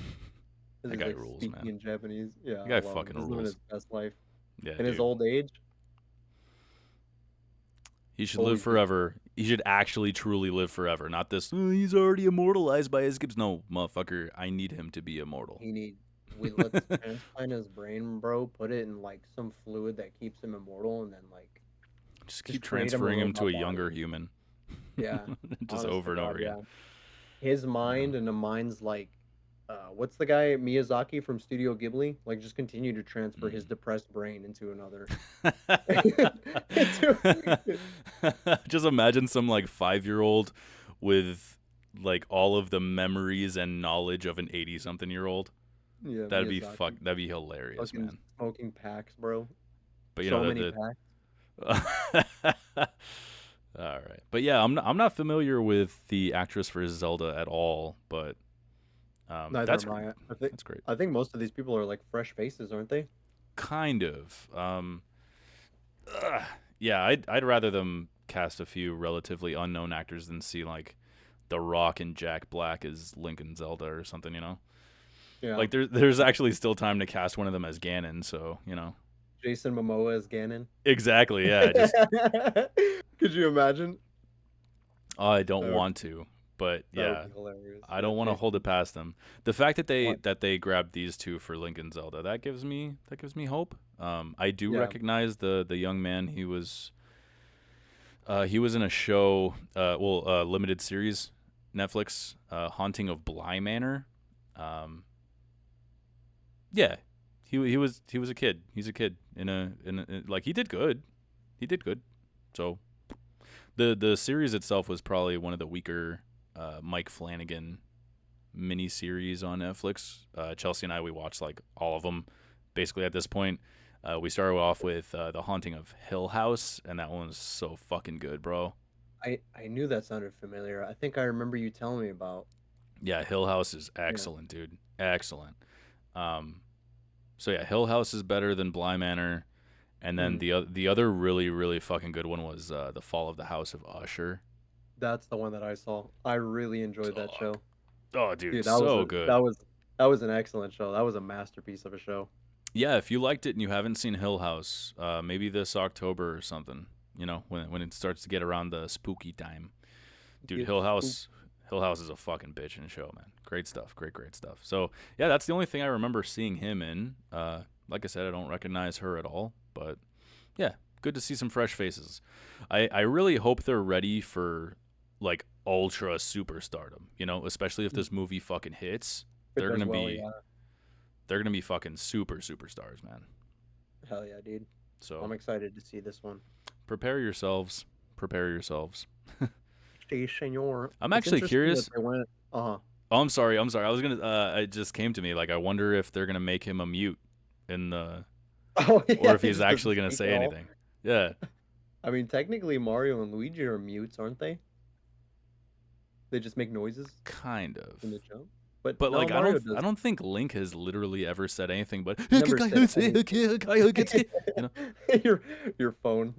[SPEAKER 1] That
[SPEAKER 2] he's
[SPEAKER 1] guy
[SPEAKER 2] like
[SPEAKER 1] rules,
[SPEAKER 2] speaking
[SPEAKER 1] man.
[SPEAKER 2] in Japanese. Yeah,
[SPEAKER 1] That
[SPEAKER 2] I
[SPEAKER 1] guy
[SPEAKER 2] love him.
[SPEAKER 1] fucking
[SPEAKER 2] He's living his
[SPEAKER 1] rules.
[SPEAKER 2] best life.
[SPEAKER 1] Yeah,
[SPEAKER 2] In his
[SPEAKER 1] dude.
[SPEAKER 2] old age,
[SPEAKER 1] He should live
[SPEAKER 2] always be
[SPEAKER 1] forever. He should actually truly live forever. Not this, "Oh, he's already immortalized by his gifts." No, motherfucker, I need him to be immortal.
[SPEAKER 2] he need we let's transplant his brain, bro, put it in like some fluid that keeps him immortal and then like
[SPEAKER 1] Just
[SPEAKER 2] just
[SPEAKER 1] keep
[SPEAKER 2] create him a
[SPEAKER 1] transferring him to
[SPEAKER 2] robot
[SPEAKER 1] a
[SPEAKER 2] body.
[SPEAKER 1] younger human.
[SPEAKER 2] Yeah.
[SPEAKER 1] Just
[SPEAKER 2] Honest
[SPEAKER 1] over
[SPEAKER 2] to
[SPEAKER 1] and
[SPEAKER 2] God,
[SPEAKER 1] over again.
[SPEAKER 2] yeah. His
[SPEAKER 1] Yeah.
[SPEAKER 2] mind and the mind's like what's the guy Miyazaki from Studio Ghibli? Like just continue to transfer his
[SPEAKER 1] Mm.
[SPEAKER 2] depressed brain into another into
[SPEAKER 1] Just imagine some like 5-year-old with like all of the memories and knowledge of an 80-something-year-old.
[SPEAKER 2] yeah,
[SPEAKER 1] That'd be fuck.
[SPEAKER 2] Miyazaki.
[SPEAKER 1] That'd be hilarious,
[SPEAKER 2] Fucking
[SPEAKER 1] man.
[SPEAKER 2] smoking packs, bro.
[SPEAKER 1] But you
[SPEAKER 2] So
[SPEAKER 1] know
[SPEAKER 2] many
[SPEAKER 1] the
[SPEAKER 2] packs.
[SPEAKER 1] all right. But yeah, I'm not familiar with the actress for Zelda at all. But
[SPEAKER 2] Neither
[SPEAKER 1] that's
[SPEAKER 2] am I.
[SPEAKER 1] that's great.
[SPEAKER 2] I think most of these people are like fresh faces, aren't they?
[SPEAKER 1] Kind of. Ugh. Yeah, I'd rather them cast a few relatively unknown actors than see like The Rock and Jack Black as Link and Zelda or something.
[SPEAKER 2] Yeah.
[SPEAKER 1] Like there's actually still time to cast one of them as Ganon. So.
[SPEAKER 2] Jason Momoa as Ganon.
[SPEAKER 1] Exactly. Yeah. Just
[SPEAKER 2] Could you imagine?
[SPEAKER 1] I don't
[SPEAKER 2] That would
[SPEAKER 1] want to, but
[SPEAKER 2] that would
[SPEAKER 1] yeah,
[SPEAKER 2] be hilarious.
[SPEAKER 1] I
[SPEAKER 2] Yeah,
[SPEAKER 1] don't want to hold it
[SPEAKER 2] Jason.
[SPEAKER 1] past them. The fact that they
[SPEAKER 2] What?
[SPEAKER 1] that they grabbed these two for Link and Zelda, that gives me hope. I do
[SPEAKER 2] Yeah,
[SPEAKER 1] recognize the young man. He was in a show, limited series, Netflix, Haunting of Bly Manor. Um, yeah, he was a kid. He's a kid like he did good. He did good. So the series itself was probably one of the weaker Mike Flanagan miniseries on Netflix. Chelsea and I, we watched like all of them basically at this point. We started off with The Haunting of Hill House, and that one was so fucking good, bro.
[SPEAKER 2] I knew that sounded familiar. I think I remember you telling me about.
[SPEAKER 1] Yeah, Hill House is
[SPEAKER 2] Yeah.
[SPEAKER 1] excellent, dude. Excellent. Um, so yeah, Hill House is better than Bly Manor, and then
[SPEAKER 2] Hmm.
[SPEAKER 1] the other really really fucking good one was The Fall of the House of Usher.
[SPEAKER 2] That's the one that I saw. I really enjoyed that
[SPEAKER 1] Fuck.
[SPEAKER 2] show.
[SPEAKER 1] Oh, dude,
[SPEAKER 2] Dude,
[SPEAKER 1] so good.
[SPEAKER 2] that was an excellent show. That was a masterpiece of a show.
[SPEAKER 1] Yeah, if you liked it and you haven't seen Hill House, maybe this October or something. When it starts to get around the spooky time, dude.
[SPEAKER 2] Get
[SPEAKER 1] Hill
[SPEAKER 2] spooked.
[SPEAKER 1] House, Hill House is a fucking bitch in show, man. Great stuff. Great stuff. So yeah, that's the only thing I remember seeing him in. Like I said, I don't recognize her at all, but yeah, good to see some fresh faces. I really hope they're ready for like ultra superstardom. You know, especially if this movie fucking hits,
[SPEAKER 2] It
[SPEAKER 1] they're
[SPEAKER 2] does
[SPEAKER 1] gonna
[SPEAKER 2] well,
[SPEAKER 1] be
[SPEAKER 2] yeah.
[SPEAKER 1] they're gonna be fucking superstars, man.
[SPEAKER 2] Hell yeah, dude.
[SPEAKER 1] So
[SPEAKER 2] I'm excited to see this one.
[SPEAKER 1] prepare yourselves. Prepare yourselves.
[SPEAKER 2] Sí, señor.
[SPEAKER 1] I'm
[SPEAKER 2] It's
[SPEAKER 1] actually
[SPEAKER 2] interesting that
[SPEAKER 1] curious.
[SPEAKER 2] they went.
[SPEAKER 1] Oh, I'm sorry. I'm sorry. I was gonna. It just came to me. Like, I wonder if they're gonna make him a mute in the,
[SPEAKER 2] Oh
[SPEAKER 1] or
[SPEAKER 2] yeah,
[SPEAKER 1] if
[SPEAKER 2] he
[SPEAKER 1] he's
[SPEAKER 2] just doesn't
[SPEAKER 1] actually gonna
[SPEAKER 2] speak at
[SPEAKER 1] say
[SPEAKER 2] all.
[SPEAKER 1] anything. Yeah.
[SPEAKER 2] I mean, technically, Mario and Luigi are mutes, aren't they? They just make noises
[SPEAKER 1] Kind of.
[SPEAKER 2] when they jump. But
[SPEAKER 1] But
[SPEAKER 2] no,
[SPEAKER 1] like,
[SPEAKER 2] Mario
[SPEAKER 1] I
[SPEAKER 2] does.
[SPEAKER 1] don't think Link has literally ever said anything but
[SPEAKER 2] He's never said anything.
[SPEAKER 1] you know.
[SPEAKER 2] your your phone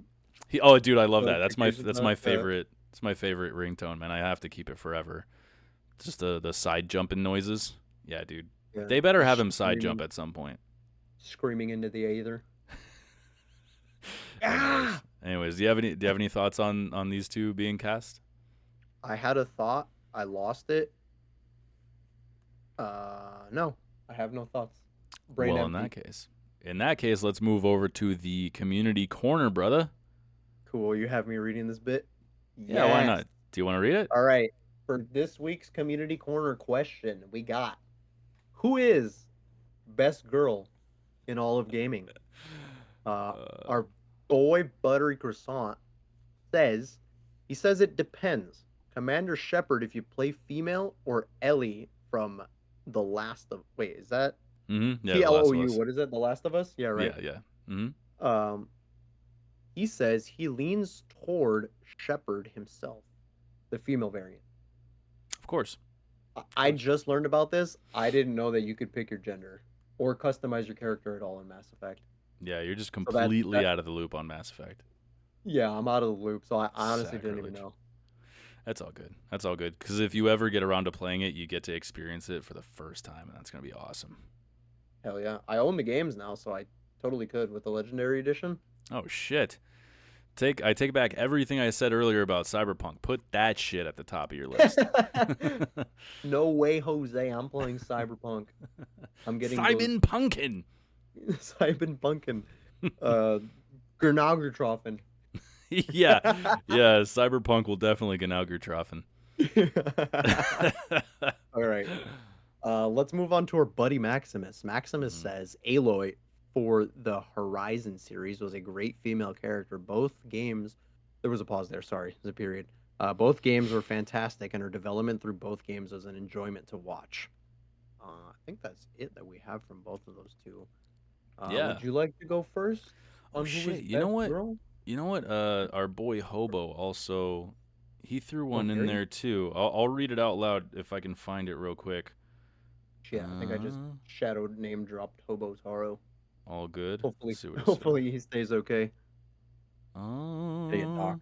[SPEAKER 1] Oh, dude, I love that.
[SPEAKER 2] notifications
[SPEAKER 1] That's
[SPEAKER 2] on.
[SPEAKER 1] my favorite. It's my favorite ringtone, man. I have to keep it forever. It's just the side jumping noises. Yeah, dude.
[SPEAKER 2] Yeah,
[SPEAKER 1] They better have
[SPEAKER 2] just
[SPEAKER 1] him side jump at some point.
[SPEAKER 2] screaming into the aether.
[SPEAKER 1] Anyways,
[SPEAKER 2] Ah!
[SPEAKER 1] do you have any thoughts on these two being cast?
[SPEAKER 2] I had a thought. I lost it. No, I have no thoughts. Brain
[SPEAKER 1] Well,
[SPEAKER 2] empty.
[SPEAKER 1] in that case, let's move over to the community corner, brother.
[SPEAKER 2] Cool. You have me reading this bit.
[SPEAKER 1] Yeah, why
[SPEAKER 2] Yes.
[SPEAKER 1] not? Do you want to read it?
[SPEAKER 2] All right. For this week's community corner question, we got who is best girl in all of gaming?
[SPEAKER 1] Uh,
[SPEAKER 2] Our boy Buttery Croissant says he says it depends. Commander Shepard if you play female or Ellie from The Last of Wait, is that
[SPEAKER 1] Yeah, The Last of
[SPEAKER 2] TLOU?
[SPEAKER 1] Us.
[SPEAKER 2] What is it? The Last of Us? Yeah, right.
[SPEAKER 1] Yeah. Mm-hmm.
[SPEAKER 2] Um he says he leans toward Shepard himself, the female variant.
[SPEAKER 1] Of course. Of
[SPEAKER 2] I
[SPEAKER 1] course.
[SPEAKER 2] just learned about this. I didn't know that you could pick your gender or customize your character at all in Mass Effect.
[SPEAKER 1] Yeah, you're just
[SPEAKER 2] So that
[SPEAKER 1] completely
[SPEAKER 2] that
[SPEAKER 1] out of the loop on Mass Effect.
[SPEAKER 2] yeah, I'm out of the loop. So I honestly didn't even
[SPEAKER 1] Sacrilege.
[SPEAKER 2] know.
[SPEAKER 1] That's all good. That's all good. Because if you ever get around to playing it, you get to experience it for the first time, and that's gonna be awesome.
[SPEAKER 2] Hell yeah. I own the games now, so I totally could with the Legendary Edition.
[SPEAKER 1] Oh shit. I take back everything I said earlier about Cyberpunk. Put that shit at the top of your list.
[SPEAKER 2] No way, Jose. I'm playing Cyberpunk. I'm getting those
[SPEAKER 1] Simon Punkin.
[SPEAKER 2] Cyberpunkin. Uh Gernaugertroffen.
[SPEAKER 1] Yeah. Yeah, Cyberpunk will definitely get Augertroffen.
[SPEAKER 2] All right. Let's move on to our buddy Maximus. Maximus says Aloy for the Horizon series was a great female character. Both games, there was a pause there. Sorry, there's a period. Both games were fantastic, and her development through both games was an enjoyment to watch. I think that's it that we have from both of those two.
[SPEAKER 1] Yeah.
[SPEAKER 2] Would you like to go first
[SPEAKER 1] Oh
[SPEAKER 2] on who is
[SPEAKER 1] shit. You know
[SPEAKER 2] best
[SPEAKER 1] what?
[SPEAKER 2] girl?
[SPEAKER 1] You know what? Our boy Hobo also he threw
[SPEAKER 2] Oh,
[SPEAKER 1] one in
[SPEAKER 2] Gary?
[SPEAKER 1] there too. I'll read it out loud if I can find it real quick.
[SPEAKER 2] Yeah, I think I just shadowed name dropped Hobo Taro.
[SPEAKER 1] All good.
[SPEAKER 2] Hopefully,
[SPEAKER 1] Let's see what it said.
[SPEAKER 2] hopefully he stays okay. Stay a
[SPEAKER 1] Uh,
[SPEAKER 2] doc.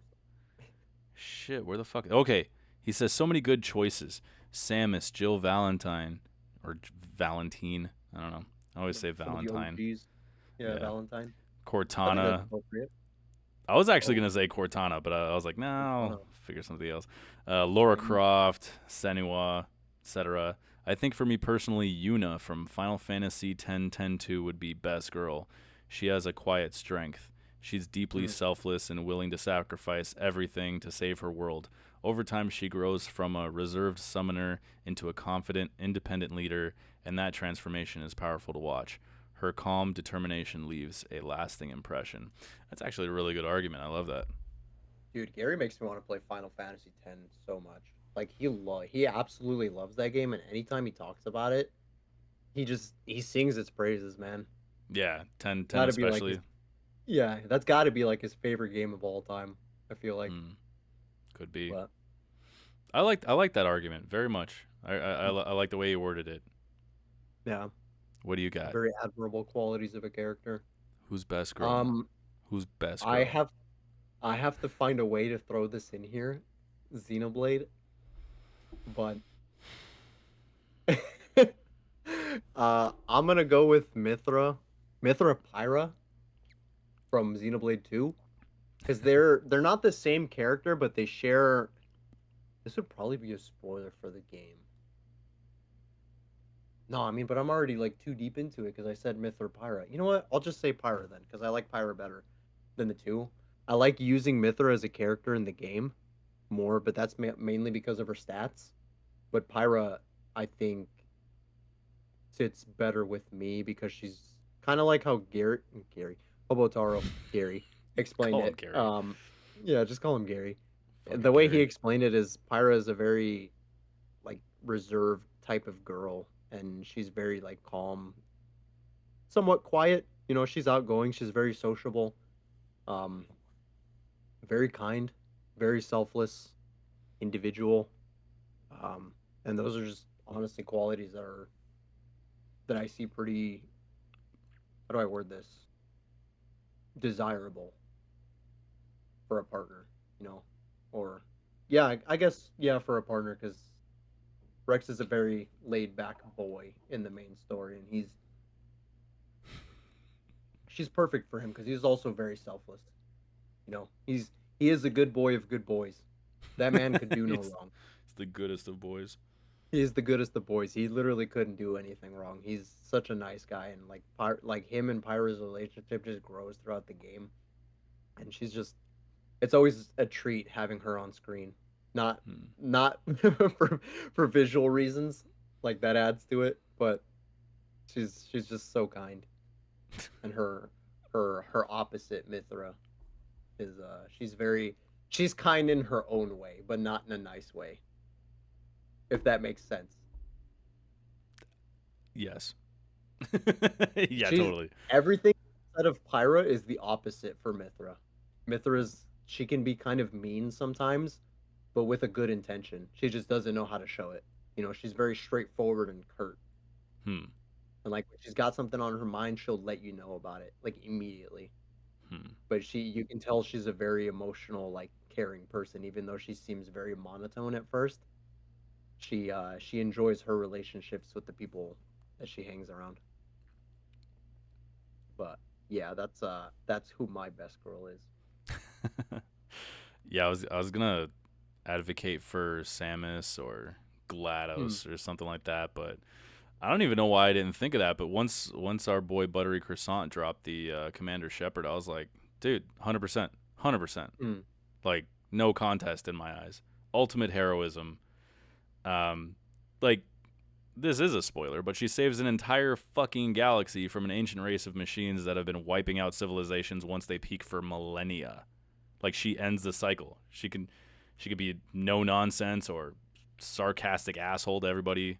[SPEAKER 1] shit. Where the fuck? Okay. He says so many good choices. Samus, Jill Valentine, or Valentine. I don't know. I always say
[SPEAKER 2] Some of the
[SPEAKER 1] Valentine.
[SPEAKER 2] OGs. Yeah,
[SPEAKER 1] Yeah.
[SPEAKER 2] Valentine. I think that's
[SPEAKER 1] Cortana.
[SPEAKER 2] appropriate.
[SPEAKER 1] I was actually
[SPEAKER 2] Oh,
[SPEAKER 1] gonna say Cortana, but I was like, no,
[SPEAKER 2] Cortana.
[SPEAKER 1] I'll figure something else. Laura
[SPEAKER 2] Mm.
[SPEAKER 1] Croft, Senua, etc. I think for me personally, Yuna from Final Fantasy X-10-2 would be best girl. She has a quiet strength. She's deeply
[SPEAKER 2] Mm.
[SPEAKER 1] selfless and willing to sacrifice everything to save her world. Over time, she grows from a reserved summoner into a confident, independent leader, and that transformation is powerful to watch. Her calm determination leaves a lasting impression. That's actually a really good argument. I love that.
[SPEAKER 2] Dude, Gary makes me want to play Final Fantasy X so much. Like he absolutely loves that game, and anytime he talks about it, he sings its praises, man.
[SPEAKER 1] Yeah, 10
[SPEAKER 2] Got to be like his
[SPEAKER 1] especially.
[SPEAKER 2] yeah, that's got to be like his favorite game of all time. I feel like,
[SPEAKER 1] Mm, could be.
[SPEAKER 2] but
[SPEAKER 1] I like that argument very much. I like the way you worded it.
[SPEAKER 2] yeah,
[SPEAKER 1] What do you got?
[SPEAKER 2] very admirable qualities of a character.
[SPEAKER 1] Who's best girl?
[SPEAKER 2] Um,
[SPEAKER 1] Who's best
[SPEAKER 2] I
[SPEAKER 1] girl?
[SPEAKER 2] have I have to find a way to throw this in here, Xenoblade, but I'm gonna go with Mithra Pyra from Xenoblade 2, because they're not the same character, but they share This would probably be a spoiler for the game. No, I mean, but I'm already like too deep into it because I said Myth or Pyra. You know what? I'll just say Pyra then because I like Pyra better than the two. I like using Mithra as a character in the game more, but that's mainly because of her stats. But Pyra, I think, sits better with me because she's kind of like how Gary, Hobotaro, Gary explained
[SPEAKER 1] Call him
[SPEAKER 2] it.
[SPEAKER 1] Gary.
[SPEAKER 2] Yeah, just call him Gary.
[SPEAKER 1] Fucking
[SPEAKER 2] The way he
[SPEAKER 1] Gary.
[SPEAKER 2] explained it is Pyra is a very like reserved type of girl, and she's very like calm, somewhat quiet. You know, she's outgoing. She's very sociable. Um, very kind, very selfless individual. Um, and those are just honestly qualities that I see pretty. How do I word this? Desirable for a partner, you know, or yeah, I guess yeah for a partner because Rex is a very laid back boy in the main story, and she's perfect for him because he's also very selfless. You know, he is a good boy of good boys. That man could do no
[SPEAKER 1] He's
[SPEAKER 2] wrong.
[SPEAKER 1] the goodest of boys.
[SPEAKER 2] He is the goodest of boys. He literally couldn't do anything wrong. He's such a nice guy, and like him and Pyra's relationship just grows throughout the game, and she's just it's always a treat having her on screen. Not
[SPEAKER 1] Hmm.
[SPEAKER 2] not for visual reasons, like that adds to it, but she's just so kind, and her opposite Mithra is she's kind in her own way, but not in a nice way, if that makes sense.
[SPEAKER 1] Yes. Yeah,
[SPEAKER 2] She's
[SPEAKER 1] totally.
[SPEAKER 2] everything outside of Pyra is the opposite for Mithra. Mithra's she can be kind of mean sometimes, but with a good intention. She just doesn't know how to show it. You know, she's very straightforward and curt.
[SPEAKER 1] Hmm.
[SPEAKER 2] And like when she's got something on her mind, she'll let you know about it like immediately.
[SPEAKER 1] Hmm.
[SPEAKER 2] But you can tell she's a very emotional, like caring person, even though she seems very monotone at first. She enjoys her relationships with the people that she hangs around. But yeah, that's who my best girl is.
[SPEAKER 1] Yeah, I was gonna advocate for Samus or
[SPEAKER 2] Hmm.
[SPEAKER 1] GLaDOS or something like that, but I don't even know why I didn't think of that. But once our boy Buttery Croissant dropped the Commander Shepard, I was like, dude, 100%, 100%,
[SPEAKER 2] Hmm.
[SPEAKER 1] like no contest in my eyes. Ultimate heroism. Um, like this is a spoiler, but she saves an entire fucking galaxy from an ancient race of machines that have been wiping out civilizations once they peak for millennia. Like she ends the cycle. She could be no nonsense or sarcastic asshole to everybody.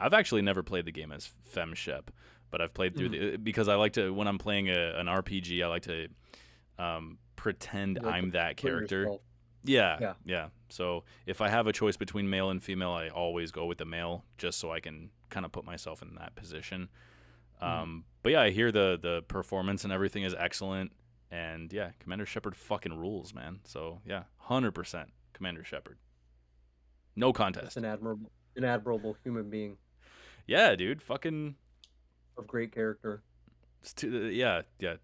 [SPEAKER 1] I've actually never played the game as FemShep, but I've played through
[SPEAKER 2] Hmm.
[SPEAKER 1] the because I like to when I'm playing an RPG, I like to pretend
[SPEAKER 2] You like to
[SPEAKER 1] I'm that
[SPEAKER 2] put
[SPEAKER 1] character.
[SPEAKER 2] yourself.
[SPEAKER 1] Yeah,
[SPEAKER 2] Yeah.
[SPEAKER 1] yeah. So if I have a choice between male and female, I always go with the male, just so I can kind of put myself in that position.
[SPEAKER 2] Hmm.
[SPEAKER 1] But yeah, I hear the performance and everything is excellent, and yeah, Commander Shepard fucking rules, man. So yeah, 100% Commander Shepard, no
[SPEAKER 2] Just
[SPEAKER 1] contest.
[SPEAKER 2] an admirable human being
[SPEAKER 1] Yeah, dude, fucking
[SPEAKER 2] of great character.
[SPEAKER 1] yeah, yeah.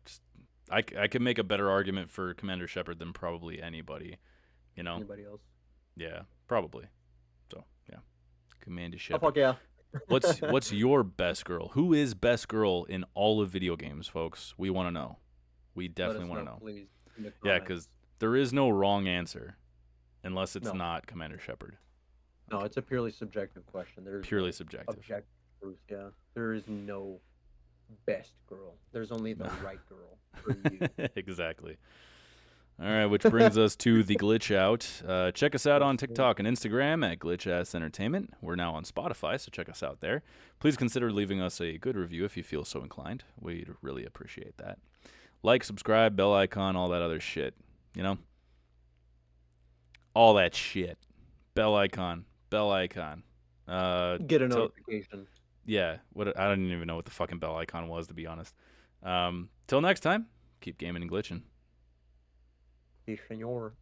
[SPEAKER 1] I can make a better argument for Commander Shepard than probably anybody. You know,
[SPEAKER 2] Anybody else?
[SPEAKER 1] yeah, probably. So yeah, Commander
[SPEAKER 2] Oh
[SPEAKER 1] Shepard.
[SPEAKER 2] fuck yeah!
[SPEAKER 1] What's your best girl? Who is best girl in all of video games, folks? We want to know. We
[SPEAKER 2] Let
[SPEAKER 1] definitely
[SPEAKER 2] us
[SPEAKER 1] want to
[SPEAKER 2] know,
[SPEAKER 1] know.
[SPEAKER 2] please, in the
[SPEAKER 1] Yeah, because
[SPEAKER 2] comments.
[SPEAKER 1] there is no wrong answer unless it's
[SPEAKER 2] No,
[SPEAKER 1] not Commander Shepard.
[SPEAKER 2] no,
[SPEAKER 1] Okay,
[SPEAKER 2] it's a purely subjective question. There's
[SPEAKER 1] purely
[SPEAKER 2] no
[SPEAKER 1] subjective.
[SPEAKER 2] objective truth. Yeah, there is no best girl. There's only the
[SPEAKER 1] No,
[SPEAKER 2] right girl for you.
[SPEAKER 1] exactly. All right, which brings us to the glitch out. Check us out
[SPEAKER 2] Yes,
[SPEAKER 1] on
[SPEAKER 2] sir.
[SPEAKER 1] TikTok and Instagram at Glitch Entertainment. We're now on Spotify, so check us out there. Please consider leaving us a good review if you feel so inclined. We'd really appreciate that. Like, subscribe, bell icon, all that other shit. You know, all that shit. Bell icon, bell icon.
[SPEAKER 2] Get a
[SPEAKER 1] Till
[SPEAKER 2] notification.
[SPEAKER 1] yeah, what I don't even know what the fucking bell icon was to be honest. Till next time, keep gaming and glitching.
[SPEAKER 2] Sí, señor.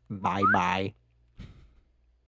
[SPEAKER 2] Bye bye.